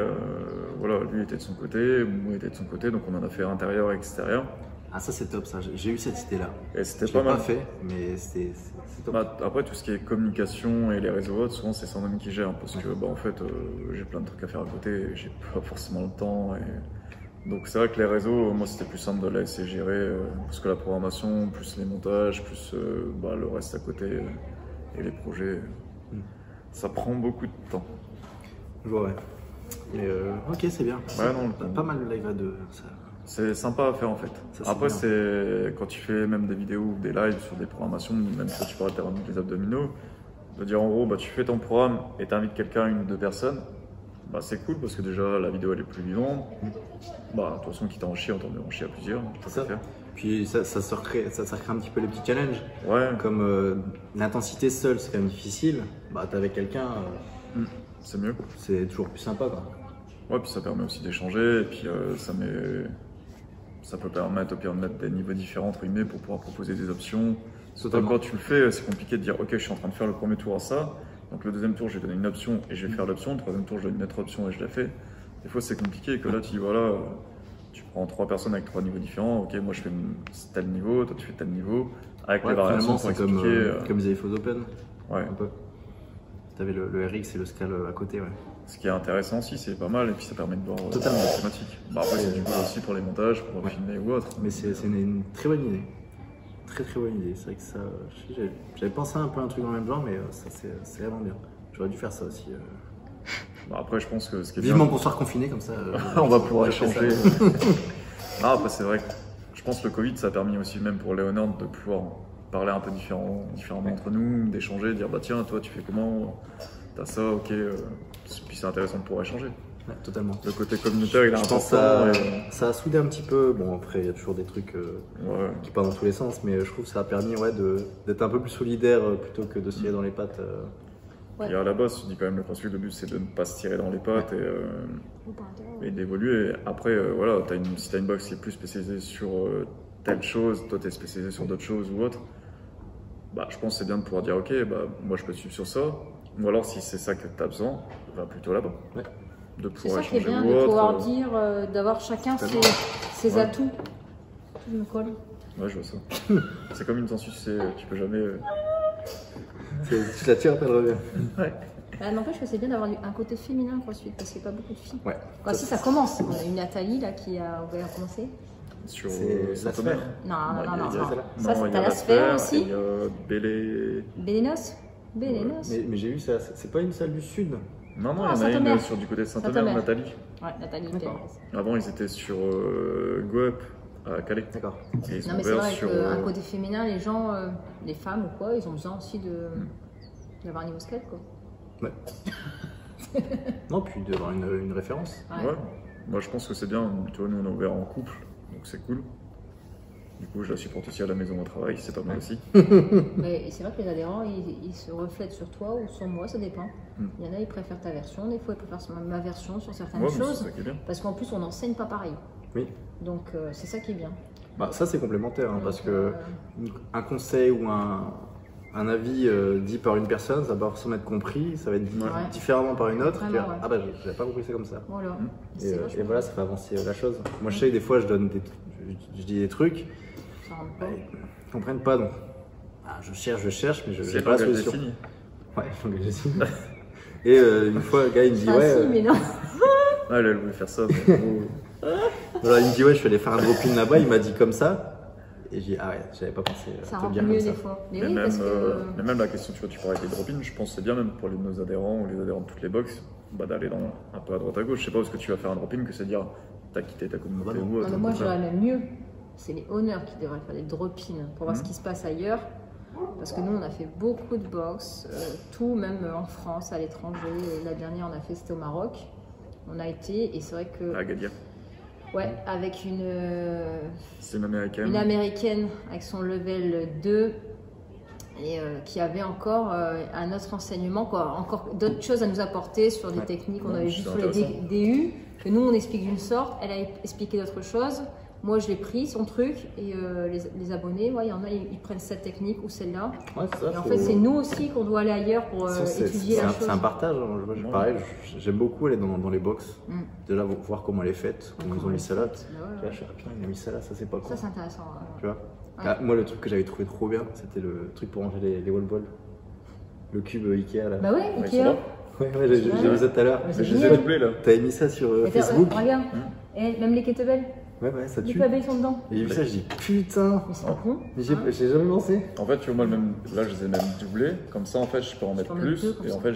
voilà, lui était de son côté, moi était de son côté, donc on en a fait intérieur et extérieur. Ah ça c'est top ça, j'ai eu cette idée là. Et c'était pas mal. Pas fait, mais c'est top. Bah, après tout ce qui est communication et les réseaux autres, souvent c'est Sandrine qui gère, parce que bah, en fait j'ai plein de trucs à faire à côté, et j'ai pas forcément le temps. Donc c'est vrai que les réseaux, moi c'était plus simple de la laisser gérer, parce que la programmation, plus les montages, plus le reste à côté et les projets, ça prend beaucoup de temps. Je vois, ouais. Mais ok, c'est bien. Ouais, non, pas mal de live à deux. C'est sympa à faire en fait. Ça, après, c'est quand tu fais même des vidéos ou des lives sur des programmations, même si tu parles de les abdominaux, de dire en gros, bah, tu fais ton programme et tu invites quelqu'un, 1 ou 2 personnes, bah, c'est cool parce que déjà la vidéo elle est plus vivante. Bah, de toute façon, qui t'a en chier, on t'en met en chier à plusieurs. Ça. Puis ça recrée un petit peu les petits challenges. Ouais. Comme l'intensité seule, c'est quand même difficile. Bah, t'es avec quelqu'un. C'est mieux. C'est toujours plus sympa, quoi. Ouais, puis ça permet aussi d'échanger et puis ça peut permettre au pire de mettre des niveaux différents entre guillemets pour pouvoir proposer des options. Totalement. Quand tu le fais, c'est compliqué de dire ok, je suis en train de faire le premier tour à ça, donc le deuxième tour je vais donner une option et je vais faire l'option, le troisième tour je donne une autre option et je la fais. Des fois c'est compliqué que là tu dis voilà, tu prends 3 personnes avec 3 niveaux différents, ok moi je fais tel niveau, toi tu fais tel niveau, avec les variations pour expliquer. Comme les Ifos Open. Ouais. Un peu. Tu avais le RX et le Scale à côté, ouais. Ce qui est intéressant aussi, c'est pas mal, et puis ça permet de voir la thématique. Bah après, c'est du coup aussi pour les montages, pour filmer ou autre. Mais c'est une très bonne idée. Très bonne idée. C'est vrai que ça. J'avais pensé un peu à un truc dans le même genre, mais ça c'est vraiment bien. J'aurais dû faire ça aussi. Bah après, je pense que ce qui est vivement qu'on soit confiné comme ça. On va pouvoir échanger. Non, après, c'est vrai que je pense que le Covid, ça a permis aussi, même pour Léonard, de pouvoir parler un peu différemment entre nous, d'échanger, dire bah tiens, toi tu fais comment, t'as ça, ok. Puis c'est intéressant de pouvoir échanger. Ouais, totalement. Le côté communautaire, il est important. Ça a soudé un petit peu. Bon, après, il y a toujours des trucs qui partent dans tous les sens, mais je trouve que ça a permis d'être un peu plus solidaire plutôt que de se tirer dans les pattes. Et à la base, je dis quand même, le principe, le but, c'est de ne pas se tirer dans les pattes et d'évoluer. Après, voilà, si tu as une box qui est plus spécialisée sur telle chose, toi, tu es spécialisé sur d'autres choses ou autre, bah, je pense que c'est bien de pouvoir dire, ok, bah, moi, je peux te suivre sur ça. Ou alors, si c'est ça que tu as besoin, va plutôt là-bas. Ouais. C'est ça qui est bien, de pouvoir dire, d'avoir chacun ses atouts. Je me colle. Ouais, je vois ça. C'est comme une tension, tu peux jamais. Tu la tires, après elle revient. Ouais. N'empêche que c'est bien d'avoir un côté féminin CrossFit parce qu'il n'y a pas beaucoup de filles. Ouais. Enfin, si ça commence, on a une Nathalie là qui a commencé. Sur la sphère. Non. Ça, c'est à la sphère aussi. Il y a Bélénos. Mais j'ai vu ça, c'est pas une salle du sud. Non, il y en a une sur du côté de Saint-Omer, Nathalie. Ouais, Nathalie. Avant, ils étaient sur Go-Up à Calais. D'accord. Non, mais c'est vrai qu'un côté féminin, les gens, les femmes ou quoi, ils ont besoin aussi d'avoir un niveau scale, quoi. Ouais. Non, puis d'avoir une référence. Ouais. Moi, je pense que c'est bien. Tu vois, nous, on est ouvert en couple, donc c'est cool. Du coup, je la supporte aussi à la maison au travail, c'est pas mal aussi. Mais c'est vrai que les adhérents, ils se reflètent sur toi ou sur moi, ça dépend. Il y en a, ils préfèrent ta version, des fois, ils préfèrent ma version sur certaines choses. C'est ça qui est bien. Parce qu'en plus, on n'enseigne pas pareil. Oui. Donc, c'est ça qui est bien. Bah, ça, c'est complémentaire, hein, parce que un conseil ou un avis dit par une personne, ça va forcément être compris, ça va être dit différemment par une autre. Vraiment, Ah bah, j'avais pas compris ça comme ça. Voilà. Et voilà, ça fait avancer la chose. Moi, je sais que des fois, je dis des trucs. Ils comprennent pas, donc je cherche, mais je n'ai pas la solution. Ouais, j'ai signé. Et une fois, le gars, il me dit Si, mais non. Ah, elle voulait faire ça. Voilà, il me dit je suis allé faire un drop-in là-bas, il m'a dit comme ça. Et j'ai dit ah ouais, j'avais pas pensé. Ça rend mieux des fois. Mais même la question, tu parlais des drop-in, je pense que c'est bien même pour nos adhérents ou les adhérents de toutes les box, d'aller un peu à droite à gauche. Je sais pas où est-ce que tu vas faire un drop-in, que c'est dire t'as quitté ta communauté ou autre. Moi, j'aurais même mieux. C'est les honneurs qui devraient faire des drop-in pour voir ce qui se passe ailleurs. Parce que nous, on a fait beaucoup de box, tout, même en France, à l'étranger. La dernière, on a fait, c'était au Maroc. On a été, et c'est vrai que. À Agadir. Ouais, avec c'est une américaine. Une américaine avec son level 2 et qui avait encore un autre renseignement, encore d'autres choses à nous apporter sur des techniques. On avait vu sur les DU, que nous on explique d'une sorte, elle a expliqué d'autres choses. Moi, je l'ai pris, son truc, et les abonnés, il y en a, ils prennent cette technique ou celle-là. Ouais, et en fait, c'est nous aussi qu'on doit aller ailleurs pour étudier la chose. C'est un partage. Pareil, j'aime beaucoup aller dans les box. Déjà, voir comment elle est faite, comment ils ont mis ça là. Il a mis ça là, ça c'est pas con. Ça, c'est intéressant. Tu vois moi, le truc que j'avais trouvé trop bien, c'était le truc pour ranger les wall balls. Le cube Ikea là. Bah ouais, Ikea. Ouais, j'ai vu ça tout à l'heure. Je les ai doublés là. T'avais mis ça sur Facebook. Regarde, et même les kettlebells. Ouais, ça tue. Les pavés sont dedans. Et j'ai vu ça, je dis putain. Mais c'est pas con. J'ai jamais pensé. En fait, tu vois, moi, là, je les ai même doublés. Comme ça, en fait, je peux en mettre plus. Et en fait,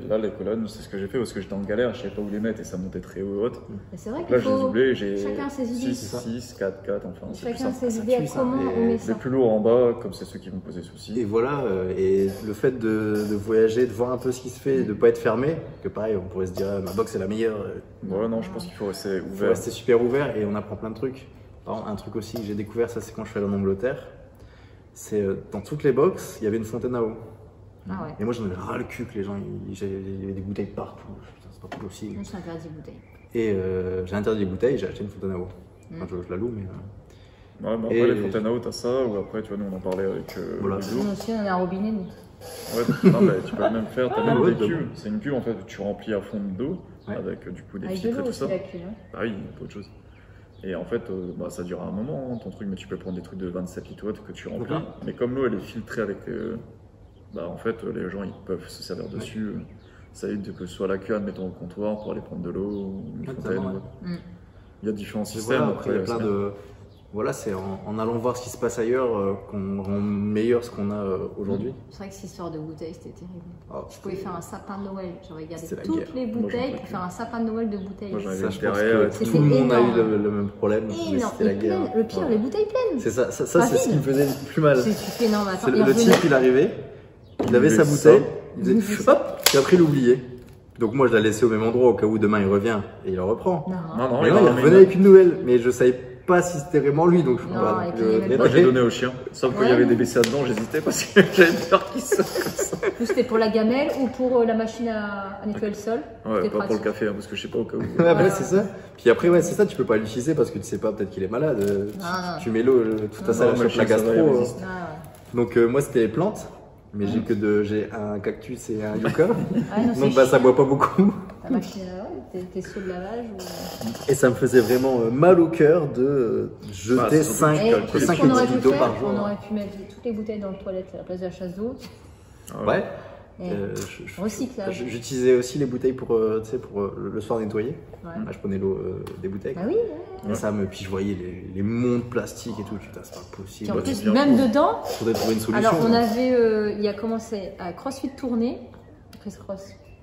là, les colonnes, c'est ce que j'ai fait parce que j'étais en galère, je savais pas où les mettre et ça montait très haut et haut. C'est vrai que là, j'ai doublé, j'ai chacun ses idées. 6, 4, 4, enfin. Chacun ses idées à comment on met ça. Les plus lourds en bas, comme c'est ceux qui vont poser souci. Et voilà, et le fait de voyager, de voir un peu ce qui se fait, de pas être fermé, que pareil, on pourrait se dire, ma box est la meilleure. Ouais, non, je pense qu'il faut rester ouvert. Il faut rester super ouvert et on apprend plein de trucs. Par exemple, un truc aussi que j'ai découvert, ça c'est quand je suis allé en Angleterre, c'est dans toutes les boxes, il y avait une fontaine à eau. Ah ouais. Et moi j'en avais ras le cul que les gens, il y avait des bouteilles partout. Putain, c'est pas possible. Moi j'ai interdit les bouteilles. Et j'ai interdit les bouteilles, j'ai acheté une fontaine à eau. Enfin, je la loue, mais. Ouais, mais après, les fontaines à eau, t'as ça, ou après, tu vois, nous on en parlait avec. Voilà. Nous aussi, on a un robinet, nous. Ouais, non, mais tu peux même faire, t'as même des cubes. C'est une cuve en fait où tu remplis à fond d'eau, avec du coup des filtres et tout ça. Ah oui, pas autre chose. Et en fait, ça dure un moment ton truc, mais tu peux prendre des trucs de 27 litres que tu remplis. Mais comme l'eau elle est filtrée avec. En fait, les gens ils peuvent se servir dessus. Ça évite que ce soit la queue, admettons, au comptoir pour aller prendre de l'eau ou une fontaine. Il y a différents systèmes. Voilà, après, il y a plein de. Voilà, c'est en allant voir ce qui se passe ailleurs qu'on rend meilleur ce qu'on a aujourd'hui. C'est vrai que cette histoire de bouteilles, c'était terrible. Oh, je pouvais faire un sapin de Noël. J'aurais gardé toutes les bouteilles pour faire un sapin de Noël de bouteilles. Moi, j'en ça, je pense que tout le monde a eu le même problème. C'était la guerre. Le pire, les bouteilles pleines. C'est ça c'est ce qui me faisait le plus mal. Le type, il arrivait, il avait sa bouteille, il faisait hop, et après il oubliait. Donc moi je la laissais au même endroit au cas où demain il revient et il la reprend. Non, il revenait avec une nouvelle, mais je savais pas si c'était vraiment lui, donc je crois pas. Moi j'ai donné au chien, sauf quand il y avait des WC dedans, j'hésitais parce que j'avais peur qu'il se fasse. C'était pour la gamelle ou pour la machine à nettoyer le sol? Ouais, pas pour le café, parce que je sais pas au cas où. Ouais, c'est ça. Puis après, c'est ça, tu peux pas l'utiliser parce que tu sais pas, peut-être qu'il est malade. Tu mets l'eau, tout à ça, la gastro. Donc moi c'était les plantes. Mais j'ai un cactus et un yucca, donc ça boit pas beaucoup. Ta machine tes seaux de lavage Et ça me faisait vraiment mal au cœur de jeter 5 et 10 d'eau par jour. On aurait pu mettre toutes les bouteilles dans le toilette à la place de la chasse d'eau. Ouais. Recyclage. J'utilisais aussi les bouteilles pour le soir nettoyer. Là, je prenais l'eau des bouteilles. Bah oui. Puis je voyais les monts de plastique et tout. Putain, c'est pas possible. En plus, même dedans. Faudrait trouver une solution. Alors, on avait, il a commencé à CrossFit tourner.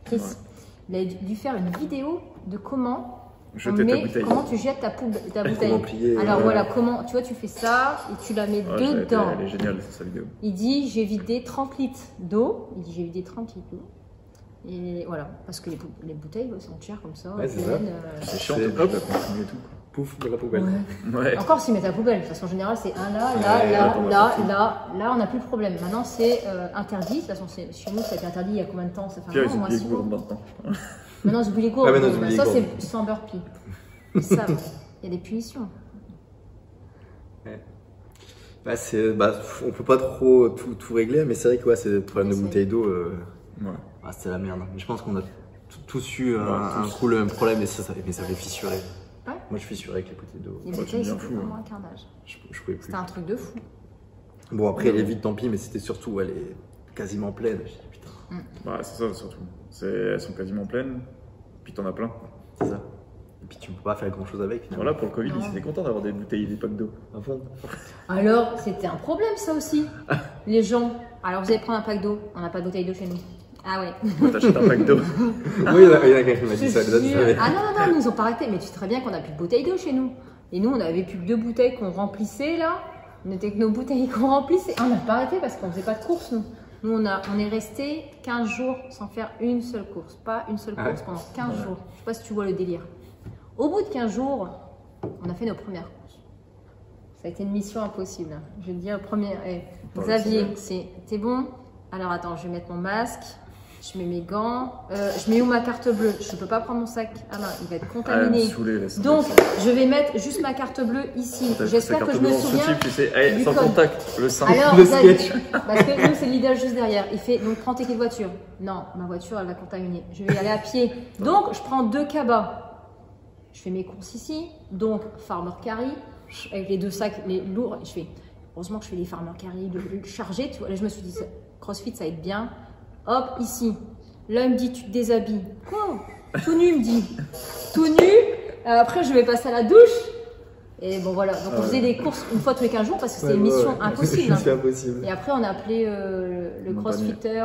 Chris, il a dû faire une vidéo de comment. Comment tu jettes ta bouteille. Alors voilà, comment, tu vois, tu fais ça et tu la mets dedans. Elle est géniale, sa vidéo. Il dit, j'ai vidé 30 litres d'eau. Et voilà, parce que les bouteilles sont chères comme ça. Ouais, c'est ça. C'est chiant, tu peux consommer tout. Pouf, de la poubelle. Ouais. Encore s'ils mettent la poubelle, parce qu'en général c'est un là, on n'a plus de problème. Maintenant c'est interdit, de toute façon chez nous ça a été interdit il y a combien de temps? Ça fait un mois, 6 mois. Maintenant ils oublient les gourdes, ça c'est sans burpee. Ça, il y a des punitions. On peut pas trop tout régler, mais c'est vrai que c'est le problème de bouteilles d'eau. C'était la merde. Mais je pense qu'on a tous eu un coup le même problème, mais ça fait fissurer. Ouais. Moi je fissurais avec les bouteilles d'eau. Les bouteilles c'était vraiment un carnage. Je pouvais plus. C'était un truc de fou. Bon après elle est vide tant pis, mais c'était surtout elle est quasiment pleine. Je dis putain. C'est ça surtout. Elles sont quasiment pleines, puis t'en as plein. C'est ça. Et puis tu peux pas faire grand chose avec finalement. Voilà, pour le Covid, ils étaient contents d'avoir des bouteilles, des packs d'eau. À fond. Alors c'était un problème ça aussi. Les gens. Alors vous allez prendre un pack d'eau, on n'a pas de bouteille d'eau chez nous. Ah ouais. T'achètes un pack d'eau. Oui, il y en a quelqu'un qui m'a dit ça. Ah non, ils nous ont pas arrêté. Mais tu sais très bien qu'on n'a plus de bouteilles d'eau chez nous. Et nous, on avait plus que 2 bouteilles qu'on remplissait là. On était que nos bouteilles qu'on remplissait. On n'a pas arrêté parce qu'on faisait pas de course nous. Nous, on est resté 15 jours sans faire une seule course. Pas une seule course pendant 15 jours. Je sais pas si tu vois le délire. Au bout de 15 jours, On a fait nos premières courses. Ça a été une mission impossible. Je vais te dire, Xavier, t'es bon? Alors attends, je vais mettre mon masque. Je mets mes gants. Je mets où ma carte bleue? Je ne peux pas prendre mon sac à main, il va être contaminé. Donc, je vais mettre juste ma carte bleue ici. J'espère que je me souviens. Tu sais, sans contact, le 5. Alors, le sketch. Parce que nous, c'est le leader juste derrière. Il fait donc prends tes clés de voiture. Non, ma voiture, elle va contaminer. Je vais y aller à pied. Donc, je prends 2 cabas. Je fais mes courses ici. Donc, Farmer Carry, avec les 2 sacs, les lourds. Je fais, heureusement que je fais les Farmer Carry, le chargé. Tu vois, là, je me suis dit, CrossFit, ça va être bien. Hop, ici. Là, il me dit, tu te déshabilles. Quoi? Tout nu, il me dit. Tout nu. Après, je vais passer à la douche. Et bon, voilà. Donc, on faisait des courses une fois tous les 15 jours parce que c'était une mission impossible. C'est impossible. Et après, on a appelé le crossfitter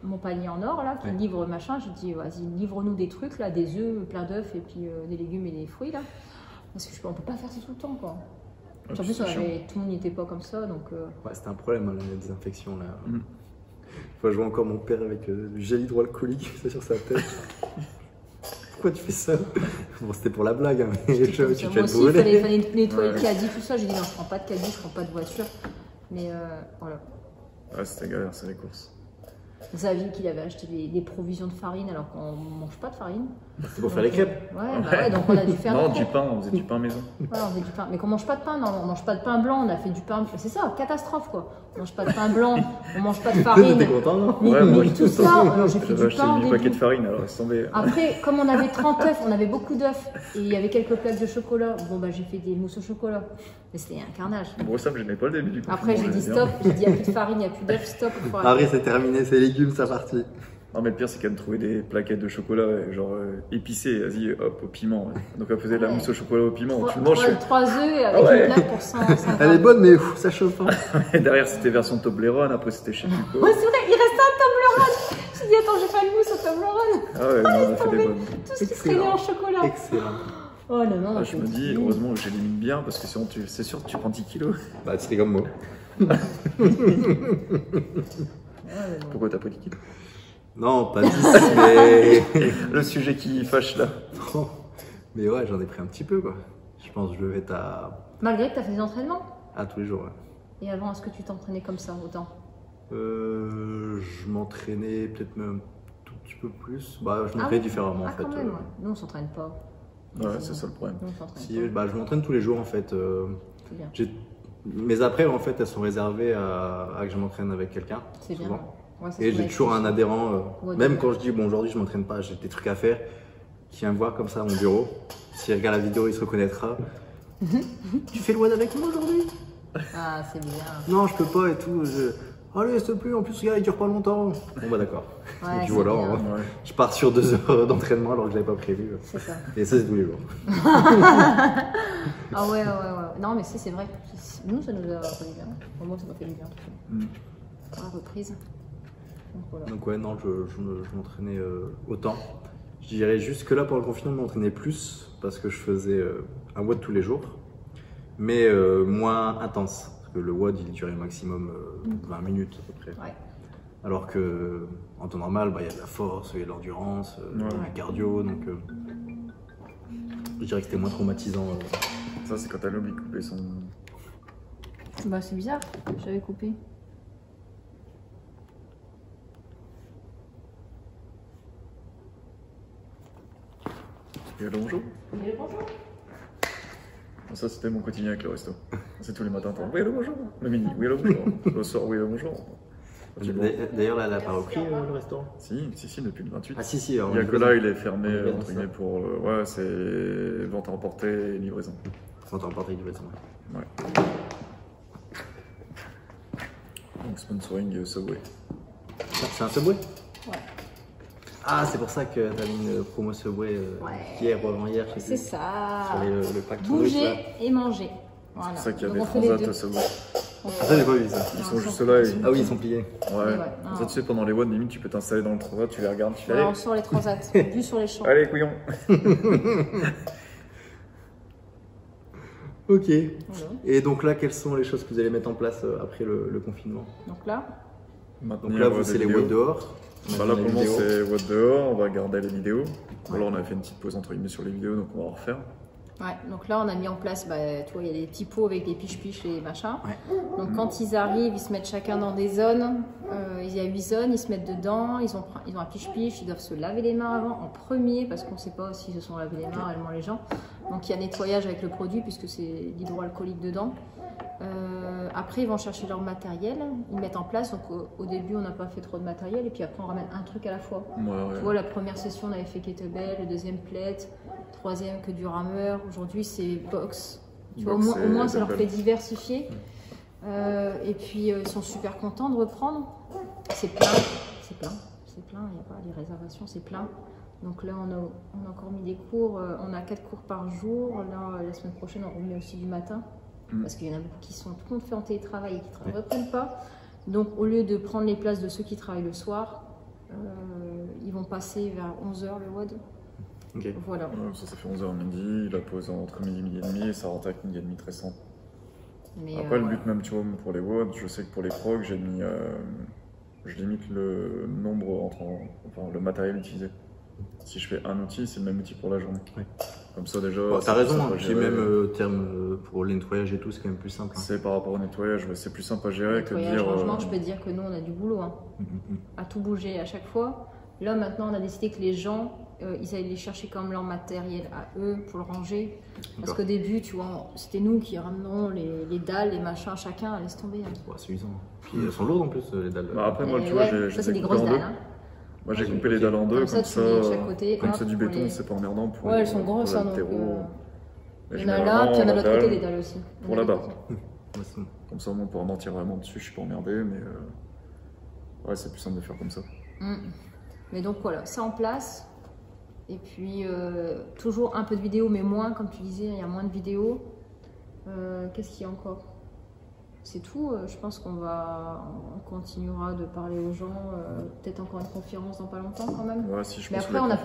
Montpagnier en or, là, qui livre machin. J'ai dit, vas-y, livre-nous des trucs, là, des œufs, plein d'œufs, et puis des légumes et des fruits, là. Parce que on peut pas faire ça tout le temps, quoi. En plus, tout le monde n'était pas comme ça, donc... Ouais, c'était un problème, hein, la désinfection, là. Enfin, je vois encore mon père avec du gel hydroalcoolique sur sa tête. Pourquoi tu fais ça? Bon, c'était pour la blague, hein, mais tu vas te brûler. Il fallait nettoyer le caddie, tout ça. J'ai dit non, je prends pas de caddie, je prends pas de voiture. Mais voilà. Ouais, c'était galère, c'est les courses. Xavier qu'il avait acheté des provisions de farine alors qu'on mange pas de farine. C'est pour faire les crêpes. Ouais, donc on a dû faire. Non, du pain, on faisait du pain maison. Ouais, on faisait du pain. Mais qu'on mange pas de pain, non, on mange pas de pain blanc, on a fait du pain. C'est ça, catastrophe quoi. On mange pas de pain blanc, on mange pas de farine. T'es content, non? Mais tout ça, j'ai fait du pain. Du paquet de farine, alors laisse tomber. Après, comme on avait 30 œufs, on avait beaucoup d'œufs et il y avait quelques plaques de chocolat. Bon, bah j'ai fait des mousses au chocolat. Mais c'était un carnage. Bon, ça, j'aimais pas le début du coup. Après, j'ai dit stop, j'ai dit il n'y a plus de farine, il n'y a plus d'œufs, stop. Harry, c'est terminé, c'est légumes, c'est parti. Non, mais le pire, c'est qu'elle me trouvait des plaquettes de chocolat, genre épicées, vas-y, hop, au piment. Donc, elle faisait de la mousse au chocolat au piment. Tu le manges. 3 œufs avec une plaque pour 150. Elle est bonne, mais ça chauffe. Hein. Et derrière, c'était version Toblerone, après, c'était chez Pico. Ouais, c'est vrai, il restait un Toblerone. J'ai dit, attends, j'ai pas une mousse au Toblerone. Ah ouais, non, on a fait des bonnes. Tout ce qui traînait en chocolat. Excellent. Oh non, non, je me dis, heureusement, j'élimine bien, parce que sinon, c'est sûr que tu prends 10 kilos. Bah, tu fais comme moi. Pourquoi t'as pris 10 kilos? Non, pas 10, mais... Le sujet qui fâche là. Non. Mais ouais, j'en ai pris un petit peu, quoi. Je pense que je vais être à... Malgré que tu as fait des entraînements? Ah, tous les jours, ouais. Et avant, est-ce que tu t'entraînais comme ça, autant? Je m'entraînais peut-être même un tout petit peu plus. Bah, je m'entraînais différemment, en fait. Quand même, ouais. Nous, on s'entraîne pas. Ouais, c'est ça le problème. Bah, je m'entraîne tous les jours, en fait. C'est bien. Mes après, en fait, elles sont réservées à que je m'entraîne avec quelqu'un. C'est bien. Ouais, et j'ai toujours un adhérent, même quand je dis bon aujourd'hui je m'entraîne pas, j'ai des trucs à faire, qui vient me voir comme ça à mon bureau. S'il regarde la vidéo, il se reconnaîtra. Tu fais le WOD avec moi aujourd'hui? Ah, c'est bien. Non, je peux pas et tout. Allez, s'il te plaît, en plus, regarde, il dure pas longtemps. Bon, bah d'accord. Ouais, et puis voilà, je pars sur 2 heures d'entraînement alors que je l'avais pas prévu. C'est ça. Et ça, c'est tous les jours. Ah ouais. Non, mais c'est vrai. Nous, ça nous a fait du bien. Pour moi, ça m'a fait du bien. Pour la reprise. Donc ouais, non, je m'entraînais autant. Je dirais juste que là, pour le confinement, je m'entraînais plus parce que je faisais un WOD tous les jours, mais moins intense. Parce que le WOD, il durait maximum 20 minutes à peu près. Ouais. Alors que en temps normal, il y a de la force, il y a de l'endurance, du cardio, donc je dirais que c'était moins traumatisant. Ça, c'est quand t'as oublié de couper son... Bah c'est bizarre, j'avais coupé. Oui, allô, bonjour. Oui, bonjour. Ça, c'était mon quotidien avec le resto. C'est tous les matins. Oui, allô, bonjour. Le midi, oui, allô, bonjour. Le soir, oui, allô, bonjour. D'ailleurs, là, elle n'a pas repris le restaurant? Si, depuis le 28. Ah, si. Il n'y a que là, il est fermé, entre guillemets, pour. Ouais, c'est vente à emporter et livraison. Vente à emporter et livraison, ouais. Donc, sponsoring Subway. C'est un Subway? Ouais. Ah, c'est pour ça que tu as mis une promo Subway hier ou avant-hier, je sais plus. C'est ça. Sur le pack bouger et manger. Voilà. C'est pour ça qu'il y a des transats au Subway. Ah, ça, j'ai pas vu ça. Ils sont juste là. Ah oui, ils sont pliés. Ouais. Ça, tu sais, pendant les WOD, limite, tu peux t'installer dans le transat, tu les regardes, tu fais. Alors, sur les transats, vue sur les champs. Allez, couillon. Ok. Et donc là, quelles sont les choses que vous allez mettre en place après le confinement? Donc là, vous, c'est les WOD dehors. Bah là, pour le moment, c'est WOD dehors, on va garder les vidéos. Là, on a fait une petite pause entre guillemets sur les vidéos, donc on va en refaire. Ouais, donc là on a mis en place, tu vois, il y a des petits pots avec des piches-piches et machin. Ouais. Donc quand ils arrivent, ils se mettent chacun dans des zones. Il y a 8 zones, ils se mettent dedans, ils ont un piche-piche, ils doivent se laver les mains avant, en premier, parce qu'on ne sait pas s'ils se sont lavés les mains réellement les gens. Donc il y a nettoyage avec le produit, puisque c'est l'hydroalcoolique dedans. Après ils vont chercher leur matériel, ils mettent en place. Donc au début on n'a pas fait trop de matériel, et puis après on ramène un truc à la fois. Ouais. Tu vois, la première session on avait fait kettlebell, le deuxième plate, troisième que du rameur. Aujourd'hui c'est box. Tu vois, au moins ça leur fait diversifier. Et puis ils sont super contents de reprendre. C'est plein, il n'y a pas les réservations, c'est plein. Donc là on a encore mis des cours, on a 4 cours par jour. Là la semaine prochaine on remet aussi du matin. Parce qu'il y en a beaucoup qui sont tout le monde fait en télétravail et qui ne reprennent pas. Donc au lieu de prendre les places de ceux qui travaillent le soir, ils vont passer vers 11 h le WOD. Okay. Voilà. Ça fait 11 h midi, la pause entre midi et demi, et ça rentre avec midi et demi très simple. Après le but même, tu vois, pour les WOD, je sais que pour les progs, j'ai mis, je limite le nombre enfin le matériel utilisé. Si je fais un outil, c'est le même outil pour la journée. Ouais. Comme ça déjà. T'as raison, puis même terme pour le nettoyage et tout, c'est quand même plus simple. C'est par rapport au nettoyage, c'est plus simple à gérer que de dire. Franchement, je peux te dire que nous on a du boulot, hein, à tout bouger à chaque fois. Là maintenant, on a décidé que les gens, ils allaient chercher quand même leur matériel à eux pour le ranger. Parce qu'au début, tu vois, c'était nous qui ramenerons les dalles, les machins, chacun, laisse tomber. Hein. C'est usant. Puis elles sont lourdes en plus, les dalles. Après, moi, tu vois, ça c'est des grosses dalles. Hein. Moi j'ai coupé les dalles en deux, comme ça, comme c'est du béton, c'est pas emmerdant pour ouais, elles sont grosses, donc il y en a là, puis il y en a de l'autre côté des dalles aussi. Pour là-bas. Comme ça, on pourra mentir vraiment dessus, je suis pas emmerdé, mais ouais, c'est plus simple de faire comme ça. Mais donc voilà, ça en place. Et puis toujours un peu de vidéos, mais moins, comme tu disais, il y a moins de vidéos. Qu'est-ce qu'il y a encore? C'est tout, je pense qu'on continuera de parler aux gens, peut-être encore une conférence dans pas longtemps quand même. Ouais, si, je mais pense après, on n'a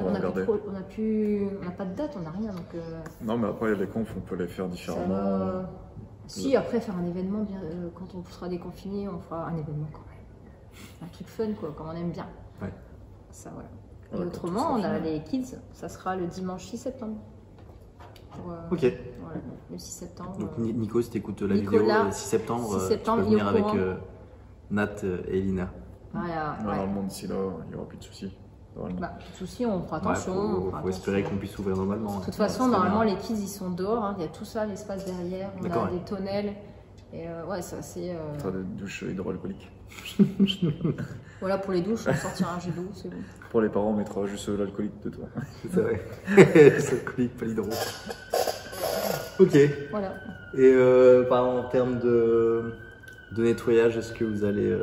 pas de date, on n'a rien. Donc, non, mais après, les confs, on peut les faire différemment. Si, après, faire un événement, bien, quand on sera déconfiné, on fera un événement quand même. Un truc fun, quoi, comme on aime bien. Ouais. Ça, voilà. Et ouais, autrement, on a les kids, ça sera le dimanche 6 septembre. Ok. Voilà, le 6 septembre. Donc Nico, si tu écoutes la vidéo le 6 septembre, tu peux venir avec Nat et Lina. Voilà. Normalement, d'ici là, il n'y aura plus de soucis. Plus de soucis, on fera attention. Il faut espérer qu'on puisse ouvrir normalement. De toute façon, normalement, les kids, ils sont dehors. Hein. Il y a tout ça, l'espace derrière. On a des tonnelles. Et ouais, ça c'est. Faire des douches hydroalcooliques. Voilà, pour les douches, on sortira un jet d'eau, c'est bon. Pour les parents, on mettra juste l'alcoolique de toi. C'est vrai. L'alcoolique, pas l'hydro. Ok. Voilà. Et en termes de nettoyage, est-ce que vous allez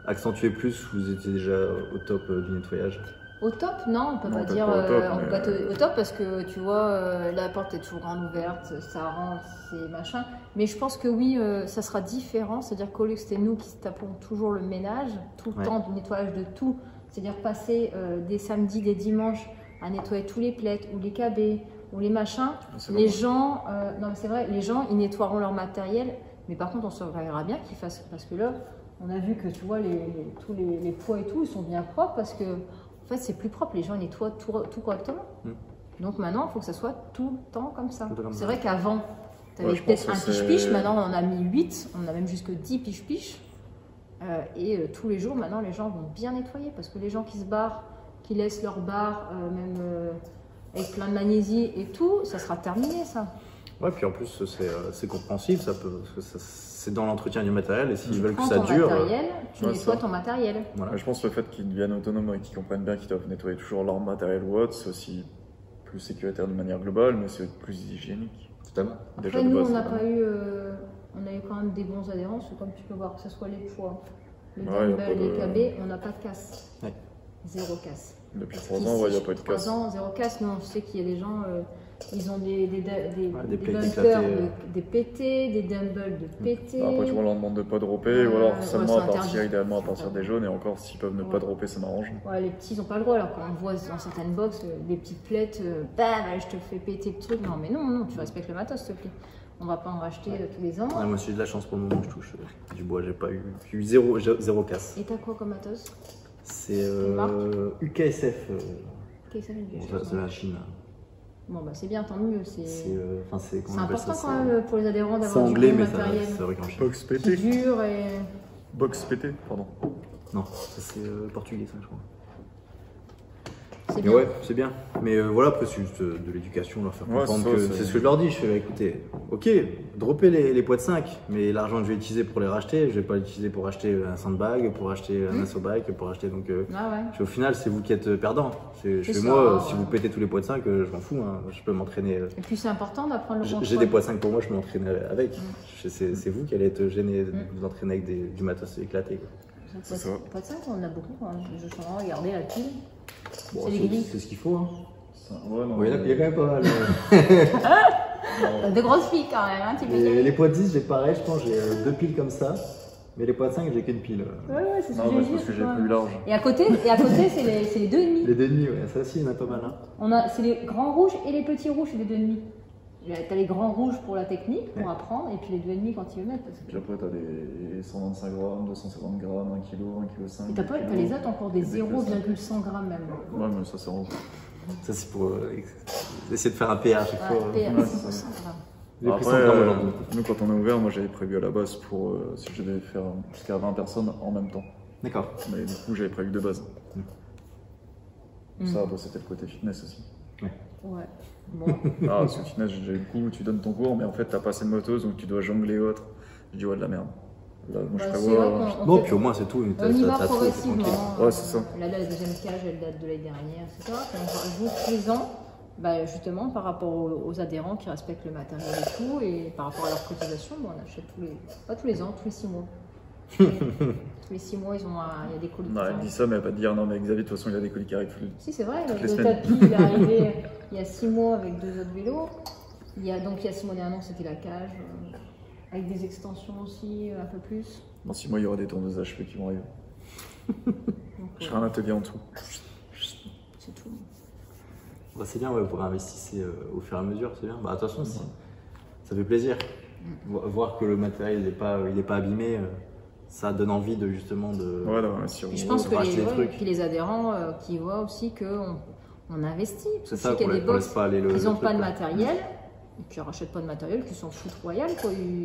accentuer plus ou vous étiez déjà au top du nettoyage? Au top, non, on peut pas dire on peut pas être au top parce que tu vois, la porte est toujours grande ouverte, ça rentre, c'est machin. Mais je pense que oui, ça sera différent, c'est-à-dire qu'au lieu que c'était nous qui tapons toujours le ménage, tout le temps, le nettoyage de tout, c'est-à-dire passer des samedis, des dimanches à nettoyer tous les plaids ou les cabets ou les machins, les gens, non mais c'est vrai, les gens ils nettoieront leur matériel, mais par contre on surveillera bien qu'ils fassent, parce que là, on a vu que tu vois, tous les poids et tout, ils sont bien propres parce que en fait, c'est plus propre, les gens nettoient tout correctement. Donc maintenant, il faut que ça soit tout le temps comme ça. C'est vrai qu'avant, tu avais peut-être un piche-piche, maintenant on en a mis 8, on a même jusque 10 piche-piche. Et tous les jours, maintenant, les gens vont bien nettoyer parce que les gens qui se barrent, qui laissent leur bar, même avec plein de magnésie et tout, ça sera terminé ça. Ouais, puis en plus, c'est compréhensible, c'est dans l'entretien du matériel et s'ils veulent que ça dure. Tu nettoies ton matériel. Voilà. Je pense que le fait qu'ils deviennent autonomes et qu'ils comprennent bien qu'ils doivent nettoyer toujours leur matériel ou autre, c'est aussi plus sécuritaire de manière globale, mais c'est plus hygiénique. Totalement. Après, nous, on n'a pas eu. On a eu quand même des bons adhérents, comme tu peux voir, que ce soit les poids, les dumbbells, les KB, on n'a pas de casse. Ouais. Zéro casse. Depuis 3 ans, il n'y a pas de casse. 3 ans, zéro casse. Nous, on sait qu'il y a des gens. Ils ont des bumpers de pétés, des dumbbells de pétés. Après, tu vois, on leur demande de ne pas dropper, ou alors seulement idéalement à partir des jaunes, et encore, s'ils peuvent ne pas dropper, ça m'arrange. Ouais, les petits, ils n'ont pas le droit, alors qu'on voit dans certaines box, des petites plaites, bam, je te fais péter le truc. Non, mais non, tu respectes le matos, s'il te plaît. On va pas en racheter tous les ans. Ouais, moi, j'ai eu de la chance pour le moment, je touche du bois, j'ai eu zéro casse. Et t'as quoi comme matos? C'est UKSF. UKSF, c'est la Chine. Bon, bah c'est bien, tant mieux. C'est important quand même pour les adhérents c'est d'avoir du anglais, bon mais matériel. ça aurait qu'un Box Qui PT. dure et... Box PT, pardon. Non, ça c'est portugais, ça, je crois. C'est Mais bien. ouais, c'est bien. Mais voilà, après, c'est juste de l'éducation, leur faire comprendre que c'est ce que je leur dis. Je fais, écoutez, ok, droppez les poids de 5, mais l'argent que je vais utiliser pour les racheter, je vais pas l'utiliser pour acheter un sandbag, pour acheter un assobag, pour acheter. Donc, au final, c'est vous qui êtes perdant. Moi, si vous pétez tous les poids de 5, je m'en fous, hein, je peux m'entraîner. Et puis, c'est important d'apprendre le contrôle. J'ai des poids de 5 pour moi, je peux m'entraîner avec. C'est vous qui allez être gêné de vous entraîner avec du matos éclaté. C'est ça. Poids de 5, on en a beaucoup. Hein. Je suis en train de regarder la pile. Bon, c'est ce qu'il faut. Hein. Ouais, non, il y a quand même pas mal. De grosses filles quand même, hein, tu peux dire. Les poids de 10, j'ai pareil, je pense, j'ai 2 piles comme ça. Mais les poids de 5, j'ai qu'une pile. Ouais, c'est ce que j'ai parce que j'ai plus large. Et à côté c'est les 2,5. Les 2,5, ouais, ça aussi, il y en a pas mal. Hein. C'est les grands rouges et les petits rouges, c'est les 2,5. T'as les grands rouges pour la technique, pour apprendre, et puis les 2,5 quand ils le mettent. Parce que... Puis après, t'as les 125 grammes, 250 grammes, 1 kg, 1,5 kg. Et t'as les autres encore des 0,100 grammes même. Ouais, mais ça, c'est en Ça, c'est pour essayer de faire un PA à chaque fois. PA, 100 grammes. Après, nous, quand on a ouvert, moi, j'avais prévu à la base pour si je devais faire jusqu'à 20 personnes en même temps. D'accord. Mais du coup, j'avais prévu de base. Ça, c'était le côté fitness aussi. Ouais. Bon. Parce que fitness, du coup, tu donnes ton cours, mais en fait, t'as pas assez de motos, donc tu dois jongler autre. Je dis, ouais, de la merde. Là, moi, je prévois. Non, puis au moins, c'est tout. On y va progressivement. Ouais, c'est ça. Là, la deuxième cage, elle date de l'année dernière, etc. Puis on rajoute tous les ans, justement, par rapport aux adhérents qui respectent le matériel et tout, et par rapport à leur cotisation, on achète pas tous les ans, tous les 6 mois. Tous les 6 mois, il y a des colis. Elle dit ça, mais elle va te dire non, mais Xavier, de toute façon, il a des colis qui arrivent. Si, c'est vrai, le tapis il est arrivé il y a 6 mois avec 2 autres vélos. Il y a 6 mois et un an, c'était la cage, avec des extensions aussi, un peu plus. Dans 6 mois, il y aura des tourneuses à cheveux qui vont arriver. Je ferai un atelier en dessous. C'est tout. C'est bien, vous investissez au fur et à mesure, c'est bien. Attention, ça fait plaisir. Voir que le matériel il est pas abîmé. Ça donne envie de justement de. Et je pense que les adhérents qui voient aussi qu'on investit. C'est ça, qu'il y a des box qui n'ont pas de matériel, qui ne rachètent pas de matériel, qui s'en foutent royal,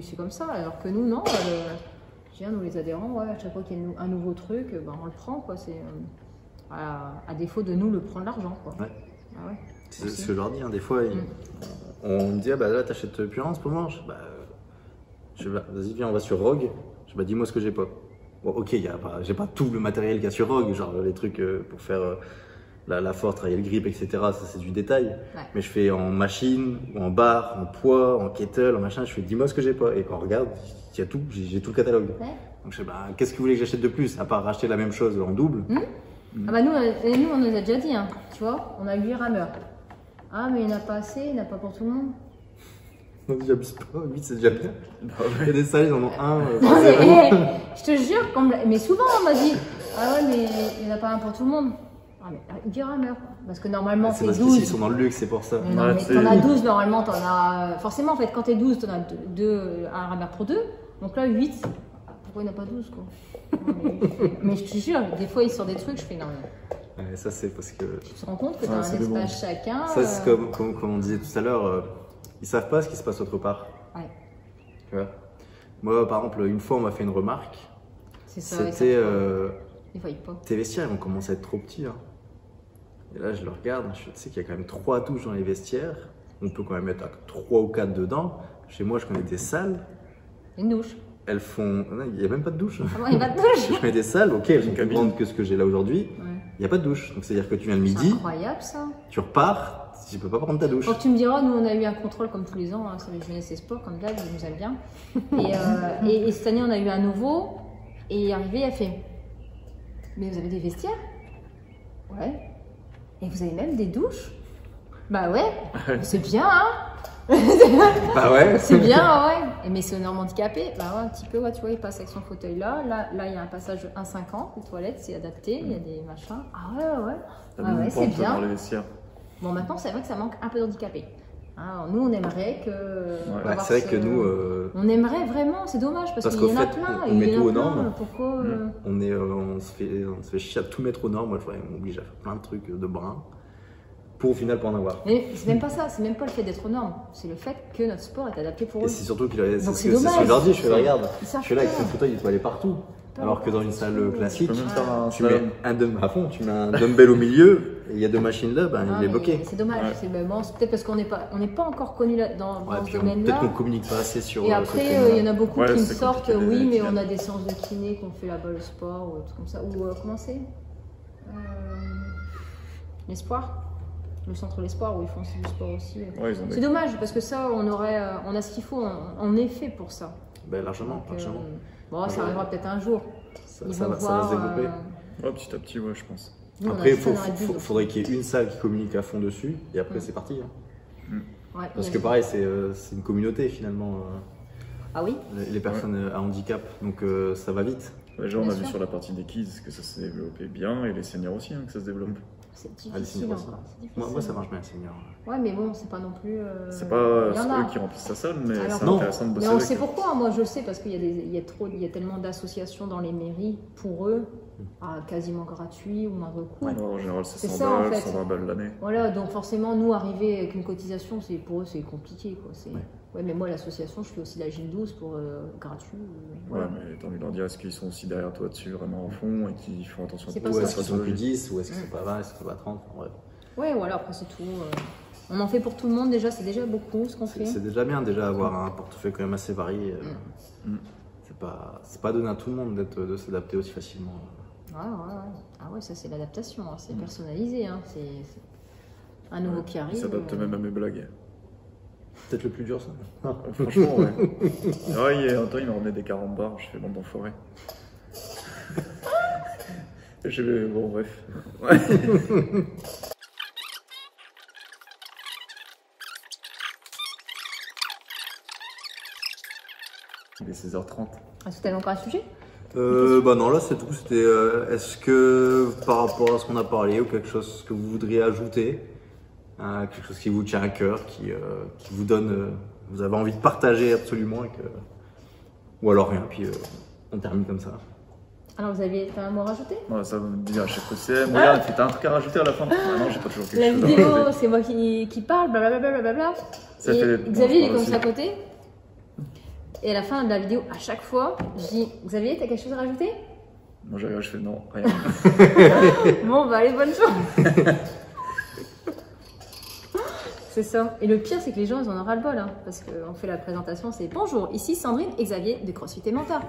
c'est comme ça. Alors que nous, non. Nous, les adhérents, à chaque fois qu'il y a un nouveau truc, on le prend. À défaut de nous le prendre l'argent. C'est ce que je leur dis. Des fois, on me dit là, t'achètes plus rien en ce moment. Vas-y, viens, on va sur Rogue. Dis-moi ce que j'ai pas. Bon, ok, j'ai pas tout le matériel qu'il y a sur Rogue, genre les trucs pour faire la force, travailler le grip, etc. Ça, c'est du détail. Ouais. Mais je fais en machine, ou en barre, en poids, en kettle, en machin. Je fais dis-moi ce que j'ai pas. Et quand on regarde, il y a tout, j'ai tout le catalogue. Ouais. Donc je sais qu'est-ce que vous voulez que j'achète de plus, à part racheter la même chose en double. Nous, on nous a déjà dit, hein, tu vois, on a 8 rameurs. Ah, mais il n'y en a pas assez, il n'y en a pas pour tout le monde. Non, j'abuse pas, 8 c'est déjà bien. Il y a des salles, ils en ont un. Je te jure, mais souvent on m'a dit, ah ouais, mais il n'y en a pas un pour tout le monde. Ah, mais 10 rameurs. Parce que normalement, c'est 12. Parce qu'ils sont dans le luxe, c'est pour ça. Mais non, mais t'en as 12, normalement, t'en as. Forcément, en fait, quand t'es 12, t'en as un rameur pour 2. Donc là, 8. Pourquoi il n'y en a pas 12, quoi? Mais je te jure, des fois, ils sortent des trucs, je fais non. Ouais, ça, c'est parce que. Tu te rends compte que t'as un espace chacun. Ça, c'est comme on disait tout à l'heure. Ils savent pas ce qui se passe autre part. Ouais. Tu vois. Moi, par exemple, une fois, on m'a fait une remarque. C'est ça. C'était. Des fois, ils pop. Tes vestiaires, ils vont commencer à être trop petits. Hein. Et là, je le regarde. Je sais qu'il y a quand même 3 douches dans les vestiaires. On peut quand même mettre 3 ou 4 dedans. Chez moi, je connais des salles. Une douche. Elles font. Non, il n'y a même pas de douche. Ah bon, il n'y a pas de douche. Je connais des salles, ok, elles sont plus grandes que ce que j'ai là aujourd'hui. Ouais. Il n'y a pas de douche. Donc, c'est-à-dire que tu viens le midi. C'est incroyable, ça. Tu repars. Tu peux pas prendre ta douche. Quand tu me diras, nous on a eu un contrôle comme tous les ans, hein, sur les Jeunesse et Sport, comme d'hab, ils nous aiment bien. Et cette année on a eu un nouveau, et il est arrivé, il a fait mais vous avez des vestiaires? Ouais. Et vous avez même des douches? Bah ouais, c'est bien, hein. Bah ouais. C'est bien, ouais. Et mais c'est un homme handicapé, bah ouais, un petit peu, ouais, tu vois, il passe avec son fauteuil là. Là, il y a un passage de 1,50, les toilettes, c'est adapté, il y a des machins. Ah ouais. Ah ouais, c'est bien. Dans les vestiaires. Bon, maintenant, c'est vrai que ça manque un peu d'handicapés. Hein, nous, on aimerait que. Ouais, c'est vrai que nous. On aimerait vraiment, c'est dommage parce qu'il y en a plein. On met tout aux normes. Pourquoi on se fait chier à tout mettre aux normes. Moi, on m'oblige à faire plein de trucs de brin. pour au final pas en avoir. Mais c'est même pas ça, c'est même pas le fait d'être aux normes, c'est le fait que notre sport est adapté pour eux. Et c'est surtout qu'il a. Donc c'est ce que je leur dis, je fais regarde, je suis là avec ton ton fauteuil, il peut aller partout. Alors que dans une salle classique, tu mets un dumbbell au milieu et il y a 2 machines là, ben, il est bloqué. C'est dommage, c'est peut-être parce qu'on n'est pas encore connu dans ce domaine-là. Peut-être qu'on communique pas assez sur. Et après, il y en a beaucoup qui me sortent, oui, mais on a des séances de kiné qu'on fait là-bas le sport ou tout comme ça. Ou comment c'est L'Espoir, le centre L'Espoir où ils font du sport aussi. Ouais, c'est dommage parce que ça, on a ce qu'il faut, on est fait pour ça. Ben, largement. Bon, ça arrivera peut-être un jour. Ça va se développer. Ouais, petit à petit, ouais, je pense. Après, il faudrait qu'il y ait une salle qui communique à fond dessus, et après c'est parti. Ouais, parce que pareil, c'est une communauté finalement. Ah oui. Les personnes à handicap, donc ça va vite. Déjà, on a vu sur la partie des kids que ça s'est développé bien, et les seniors aussi, que ça se développe. C'est difficile. Moi, ça marche bien, les seniors. Ouais, mais bon, c'est pas non plus. C'est pas eux qui remplissent sa salle, mais c'est intéressant de bosser. Mais on sait pourquoi. Moi, je le sais parce qu'il y a tellement d'associations dans les mairies pour eux, quasiment gratuit ou moindre coût. Ouais, en général, c'est 100 balles, en fait. 120 balles l'année. Voilà, donc forcément, nous, arriver avec une cotisation, pour eux, c'est compliqué. Quoi. Ouais, mais moi, l'association, je fais aussi la Gilles 12 pour gratuit. Ouais, mais t'as envie de leur dire, est-ce qu'ils sont aussi derrière toi dessus, vraiment en fond, et qu'ils font attention à tout. Ou est-ce qu'ils sont plus 10, ou est-ce qu'ils sont pas 20, est-ce qu'ils sont pas 30, en vrai. Ouais, voilà, après c'est tout. On en fait pour tout le monde déjà, c'est déjà beaucoup ce qu'on fait. C'est déjà bien, avoir un portefeuille quand même assez varié. C'est pas donné à tout le monde de s'adapter aussi facilement. Ah ouais, ça c'est l'adaptation, hein. C'est personnalisé, hein. C'est un nouveau qui arrive. Il s'adapte même à mes blagues. Peut-être le plus dur, ça. Franchement, ouais. Un temps, il me remet des carambars, je fais bande d'enfoirés. Bon, bref. Ouais. Il est 16h30. Est-ce que tu avais encore un sujet? Bah non, là c'est tout. C'était est-ce que par rapport à ce qu'on a parlé ou quelque chose que vous voudriez ajouter, quelque chose qui vous tient à cœur, qui vous donne, vous avez envie de partager absolument, ou alors rien, puis on termine comme ça. Alors vous avez un mot à rajouter? Ouais, ça veut dire à chaque fois c'est regarde, t'as un truc à rajouter à la fin? Non, j'ai pas toujours quelque chose. La vidéo, c'est moi qui parle, blablabla. Et Xavier il est comme ça à côté. Et à la fin de la vidéo, à chaque fois, je dis Xavier, t'as quelque chose à rajouter? Moi je fais non, rien. Bon, bah allez, bonne chance. C'est ça. Et le pire, c'est que les gens, ils en ont ras-le-bol. Hein, parce qu'on fait la présentation, c'est bonjour, ici Sandrine et Xavier de CrossFit et Mental.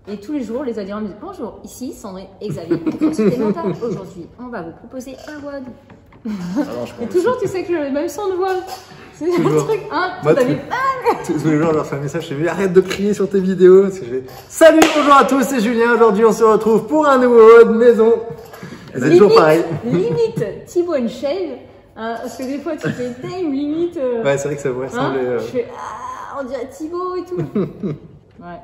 Et tous les jours, les adhérents me disent bonjour, ici Sandrine et Xavier de CrossFit et Mental. Aujourd'hui, on va vous proposer un WOD. Et toujours, tu sais que le même son de voix. C'est un truc, hein? Moi, tous les jours, je leur fais un message, je dis arrête de crier sur tes vidéos. Parce que salut, bonjour à tous, c'est Julien. Aujourd'hui, on se retrouve pour un nouveau WOD maison. C'est toujours pareil. Limite, Thibaut and Shave. Hein, parce que des fois, tu fais damn, limite. Ouais, c'est vrai que ça pourrait ressembler. Je fais on dirait Thibaut et tout. Ouais.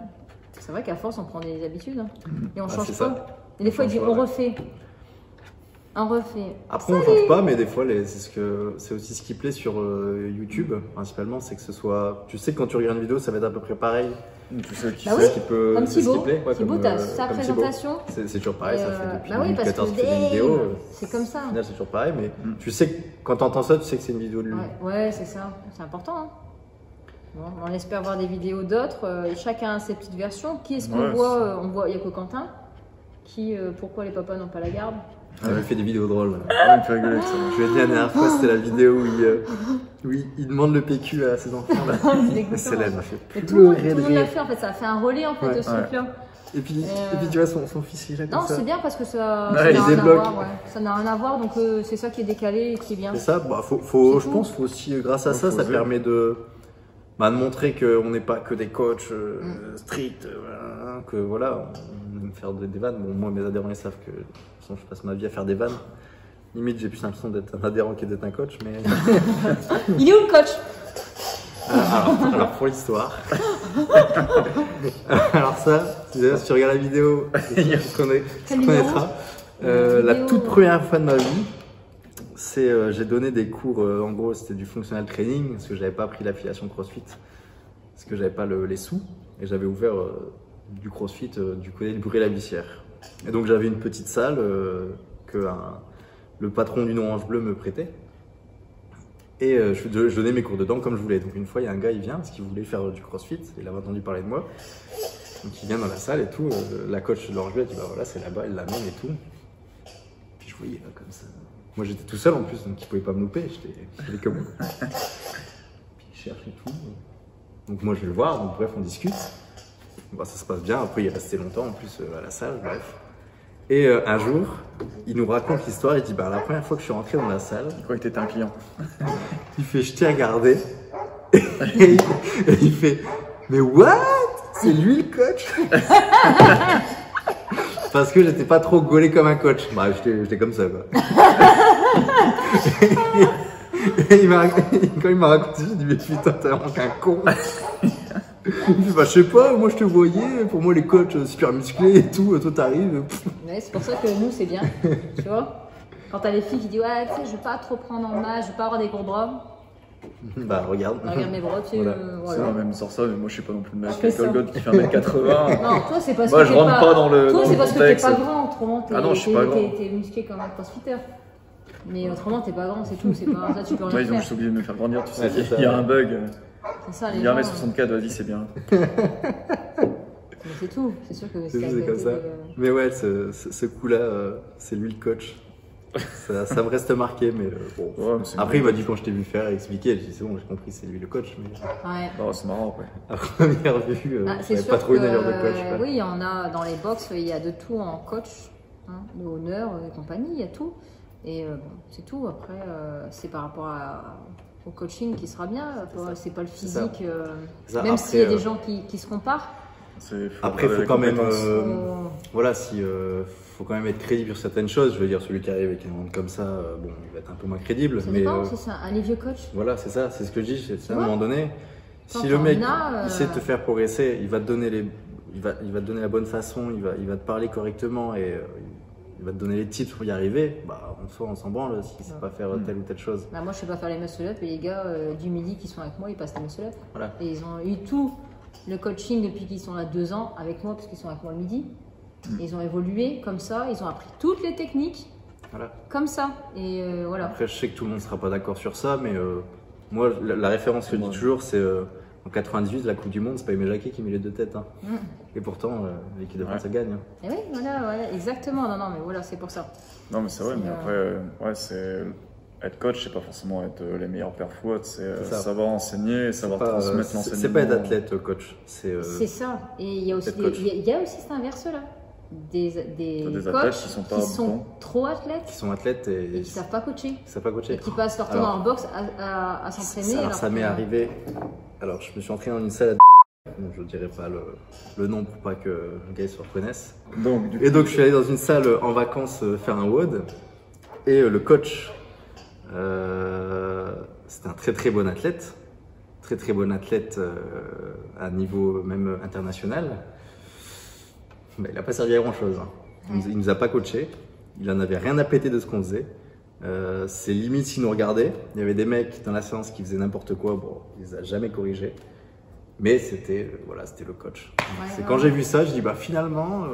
C'est vrai qu'à force, on prend des habitudes. Hein, et on change pas. Et des fois, il dit on refait. On refait. Après, on change pas, mais des fois, c'est aussi ce qui plaît sur YouTube, principalement, c'est que ce soit. Tu sais que quand tu regardes une vidéo, ça va être à peu près pareil. Tu sais ce qui peut. Comme Thibaut. Thibaut, t'as sa présentation. C'est toujours pareil, ça fait depuis 2014 que tu fais des vidéos. C'est comme ça. Au final, c'est toujours pareil, mais tu sais que quand tu entends ça, tu sais que c'est une vidéo de lui. Ouais, c'est ça. C'est important. Hein. Bon, on espère voir des vidéos d'autres. Chacun a ses petites versions. Qui est-ce qu'on voit? On voit, il n'y a que Quentin. Pourquoi les papas n'ont pas la garde? On avait fait des vidéos drôles. Il me fait rigoler ça. Je lui ai dit la dernière fois, c'était la vidéo où il demande le PQ à ses enfants. Celle-là m'a fait pleurer. Tout le monde l'a fait en fait, ça a fait un relais en fait de ce truc-là. Et puis tu vois son fils il est comme ça. Non, c'est bien parce que ça n'a rien à voir. Ça n'a rien à voir, donc c'est ça qui est décalé et qui est bien. C'est ça, je pense faut aussi, grâce à ça, ça permet de montrer qu'on n'est pas que des coachs stricts, que voilà, on aime faire des vannes. Bon, moi, mes adhérents, ils savent que je passe ma vie à faire des vannes. Limite, j'ai plus l'impression d'être un adhérent que d'être un coach, mais... Il est où le coach? Alors, pour l'histoire... alors ça, si tu regardes la vidéo, tu connaîtra. La toute première fois de ma vie, j'ai donné des cours, en gros, c'était du functional training, parce que j'avais pas pris l'affiliation CrossFit, parce que j'avais pas les sous, et j'avais ouvert du CrossFit du côté de Bury-la-Bussière. Et donc j'avais une petite salle que le patron du Orange Bleu me prêtait. Et je donnais mes cours dedans comme je voulais. Donc une fois, il y a un gars, il vient parce qu'il voulait faire du crossfit. Il avait entendu parler de moi. Donc il vient dans la salle et tout. La coach leur lui a dit bah voilà, c'est là-bas, elle l'amène et tout. Puis je voyais là comme ça. Moi j'étais tout seul en plus, donc il pouvait pas me louper. J'étais comme Puis il cherche et tout. Donc moi je vais le voir. Donc bref, on discute. Bon, ça se passe bien. Après il est resté longtemps en plus à la salle. Bref. Et un jour, il nous raconte l'histoire, il dit bah la première fois que je suis rentré dans la salle, je crois que t'étais un client. Il fait je t'ai regardé et il fait mais what? C'est lui le coach? Parce que j'étais pas trop gaulé comme un coach. Bah j'étais comme ça quoi. Et quand il m'a raconté, j'ai dit mais putain t'es vraiment qu'un con. Il dit bah je sais pas, moi je te voyais, pour moi les coachs super musclés et tout, toi t'arrives. Ouais, c'est pour ça que nous c'est bien, tu vois. Quand t'as les filles qui disent ouais tu sais je veux pas trop prendre en masse, je veux pas avoir des gros bras. Bah regarde. Regarde mes bras, tu sais. Voilà. C'est vrai, même sans ça, mais moi je suis pas non plus le mec Golgoth qui fait 1m80. Non, toi c'est parce moi, que je rentre pas dans le. Toi c'est parce que t'es contexte. pas grand, autrement t'es t'es musclé comme un crossfitter. Mais autrement t'es pas grand, c'est tout, c'est pas ça, tu peux rien Ouais, ils ont faire. juste oublié de me faire grandir, tu sais. Ouais, Il y a un bug. C'est ça, les Il y a gens, 1m64, vas-y, c'est bien. Mais c'est tout, c'est sûr que C'est comme ça. Mais ouais, ce coup-là, c'est lui le coach. Ça me reste marqué, mais bon. Ouais, mais après, il m'a dit quand je t'ai vu faire et expliquer, j'ai dit c'est bon, j'ai compris, c'est lui le coach. Mais Ouais. Oh, c'est marrant, ouais. à première vue, j'avais pas trop une allure de coach. Quoi. Oui, il y en a dans les box, il y a de tout en coach, hein, de honneur et compagnie, il y a tout. Et bon, c'est tout. Après, c'est par rapport au coaching qui sera bien. C'est pas le physique. Même s'il y a des gens qui se comparent. Après, il faut quand même. Voilà, faut quand même être crédible sur certaines choses. Je veux dire, celui qui arrive avec un monde comme ça, bon, il va être un peu moins crédible. Ça mais dépend, c'est ça, un vieux coach. Voilà, c'est ça, c'est ce que je dis. C'est à un moment donné, si le mec il sait te faire progresser, il va te donner il va te donner la bonne façon, il va te parler correctement et il va te donner les tips pour y arriver. Bah, on s'en branle si c'est pas faire telle ou telle chose. Bah, moi, je sais pas faire les muscle-up et les gars du midi qui sont avec moi, ils passent les muscle-up. Voilà. Et ils ont eu tout le coaching depuis qu'ils sont là 2 ans avec moi parce qu'ils sont avec moi le midi. Ils ont évolué comme ça, ils ont appris toutes les techniques comme ça. Et voilà. Après, je sais que tout le monde ne sera pas d'accord sur ça, mais moi, la référence que je dis toujours, c'est en 98, la Coupe du Monde, c'est pas Aimé Jacquet qui met les 2 têtes. Hein. Et pourtant, l'équipe de France, ça gagne. Hein. Et oui, voilà, exactement. Non, mais voilà, c'est pour ça. Non, mais c'est vrai, mais après, ouais, c'est. Être coach, c'est pas forcément être les meilleurs perfos, c'est savoir enseigner, savoir transmettre l'enseignement. C'est pas être athlète, coach. C'est ça. Et il y a aussi, cet inverse-là. Des coachs qui sont trop athlètes. Qui sont athlètes et qui savent pas coacher. Et qui passent leur temps dans le box à s'entraîner. Alors ça m'est arrivé. Alors je me suis entraîné dans une salle bon, je dirais pas le nom pour pas que le gars se reconnaisse. Donc je suis allé dans une salle en vacances faire un WOD. Et le coach, c'était un très bon athlète. Très bon athlète à niveau même international. Bah, il n'a pas servi à grand chose. Hein. Il nous a pas coaché. Il en avait rien à péter de ce qu'on faisait. C'est limite s'il nous regardait. Il y avait des mecs dans la séance qui faisaient n'importe quoi. Bon, il les a jamais corrigés. Mais c'était le coach. Quand j'ai vu ça, je dis bah finalement,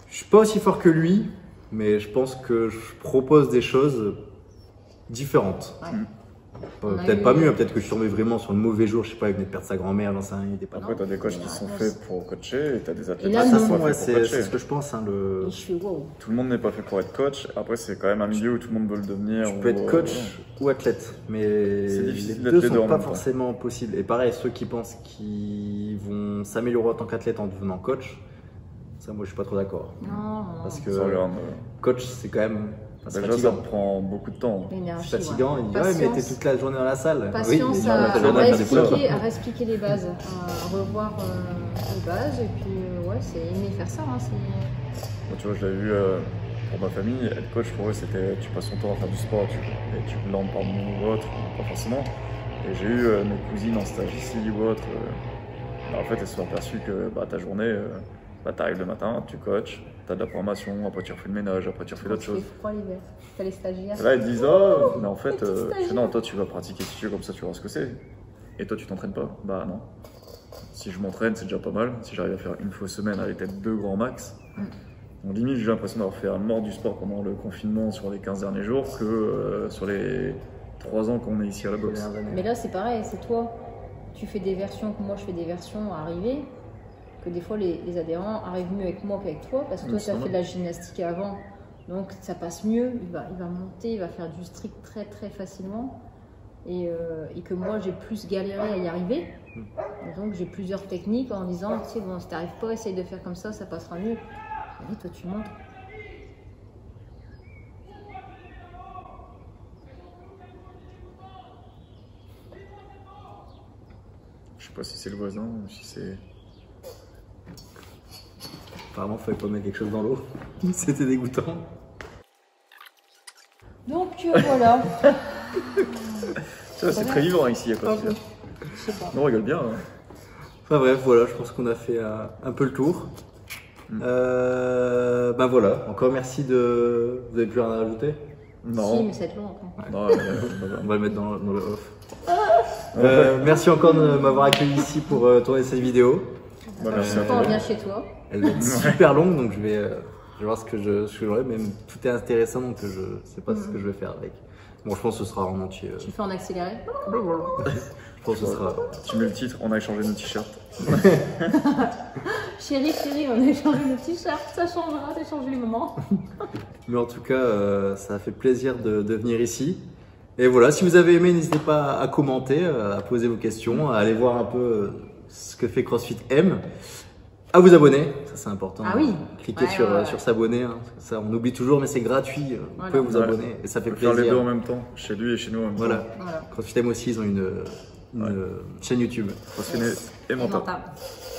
je suis pas aussi fort que lui, mais je pense que je propose des choses différentes. Peut-être pas mieux, peut-être que je suis tombé vraiment sur le mauvais jour, je sais pas, il venait de perdre sa grand-mère, j'en sais rien, il était pas. Après, t'as des coachs qui sont faits pour coacher et t'as des athlètes qui sont pas faits pour coacher. C'est ce que je pense. Hein, Tout le monde n'est pas fait pour être coach. Après, c'est quand même un milieu où tout le monde veut le devenir. Tu peux être coach ou athlète, mais les deux sont pas forcément possibles. Et pareil, ceux qui pensent qu'ils vont s'améliorer en tant qu'athlète en devenant coach, ça, moi, je suis pas trop d'accord. Non. Parce que coach, c'est quand même. Déjà, ça prend beaucoup de temps. C'est fatigant. Il dit ouais, mais t'es toute la journée dans la salle. Patience à réexpliquer les bases, à revoir les bases. Et puis, c'est aimer faire ça. Hein, tu vois, je l'avais vu pour ma famille. Être coach, pour eux, c'était tu passes ton temps à faire du sport et tu landes par mon ou autre, pas forcément. Et j'ai eu mes cousines en stage ici ou autre. En fait, elles se sont aperçues que ta journée, t'arrives le matin, tu coaches. T'as de la formation, après tu refais le ménage, après tu refais d'autres choses. C'est froid l'hiver, t'as les stagiaires. Là ils disent oh, mais en fait, non, toi tu vas pratiquer si tu veux, comme ça tu vois ce que c'est. Et toi tu t'entraînes pas? Bah non. Si je m'entraîne, c'est déjà pas mal. Si j'arrive à faire une fois semaine avec peut-être 2 grands max. Donc limite j'ai l'impression d'avoir fait un mort du sport pendant le confinement sur les 15 derniers jours que sur les 3 ans qu'on est ici à la boxe. Mais là, c'est pareil, c'est toi. Tu fais des versions, que moi je fais des versions à arriver. Que des fois, les adhérents arrivent mieux avec moi qu'avec toi. Parce que toi, tu as fait de la gymnastique avant. Donc, ça passe mieux. Il va monter, il va faire du strict très, très facilement. Et que moi, j'ai plus galéré à y arriver. Et donc, j'ai plusieurs techniques en disant, tu sais, bon, si tu n'arrives pas, essaye de faire comme ça passera mieux. Et toi, tu montres. Je sais pas si c'est le voisin ou si c'est... Apparemment, il fallait pas mettre quelque chose dans l'eau. C'était dégoûtant. Donc, voilà. C'est très vivant ici, à côté. On rigole bien. Hein. Enfin bref, voilà, je pense qu'on a fait un peu le tour. Ben voilà, encore merci de... Vous avez plus rien à rajouter? Non. Si, mais c'est long encore. Non, on va le mettre dans le off. Merci encore de m'avoir accueilli ici pour tourner cette vidéo. Merci à toi. On revient chez toi. Elle va être super longue, donc je vais voir ce que j'aurai. Même tout est intéressant, donc je sais pas ce que je vais faire avec. Bon, je pense que ce sera en entier. Tu le fais en accéléré? Je pense que ce sera... Tu mets le titre, on a échangé nos t-shirts. Chérie, on a échangé nos t-shirts, ça changera, ça change les moments. Mais en tout cas, ça a fait plaisir de venir ici. Et voilà, si vous avez aimé, n'hésitez pas à commenter, à poser vos questions, à aller voir un peu ce que fait CrossFit M. À vous abonner, ça c'est important. Ah oui. Cliquez sur s'abonner, hein. Ça on oublie toujours, mais c'est gratuit. Vous pouvez vous abonner et ça fait plaisir. Faire les deux en même temps, chez lui et chez nous en même temps. Voilà. CrossFit M aussi, ils ont une chaîne YouTube. CrossFit et Manta.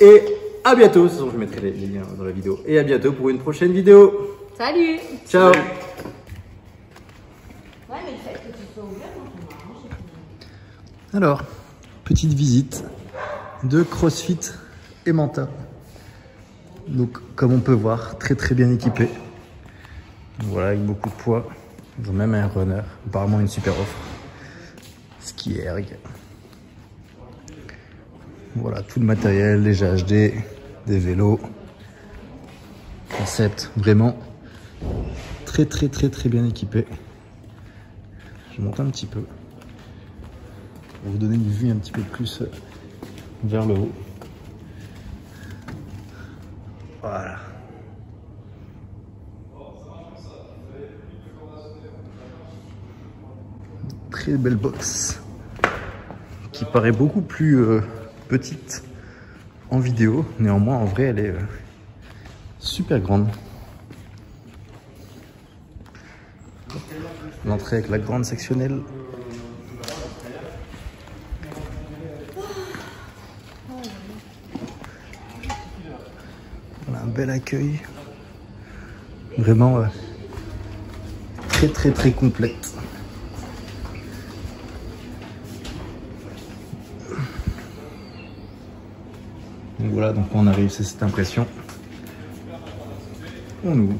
Et à bientôt, de toute façon je mettrai les liens dans la vidéo. Et à bientôt pour une prochaine vidéo. Salut. Ciao. Ouais, mais le fait que tu sois ouvert quand on va. Alors, petite visite de CrossFit et Manta. Donc, comme on peut voir, très très bien équipé. Voilà, avec beaucoup de poids. Ils ont même un runner, apparemment une super offre. Ski erg. Voilà, tout le matériel, les GHD, des vélos. Concept vraiment très très très très bien équipé. Je monte un petit peu pour vous donner une vue un petit peu plus vers le haut. Voilà. Très belle box qui paraît beaucoup plus petite en vidéo. Néanmoins, en vrai, elle est super grande. L'entrée avec la grande sectionnelle. Voilà, un bel accueil. Vraiment très très très complète. Donc voilà, donc on arrive, c'est cette impression. On ouvre.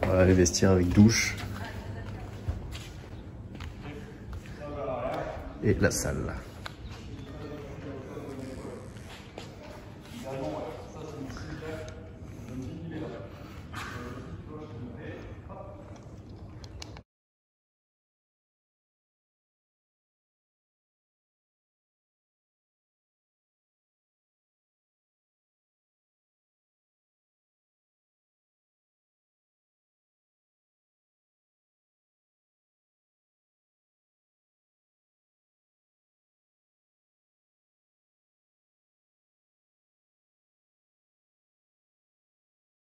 Voilà les vestiaires avec douche. Et la salle.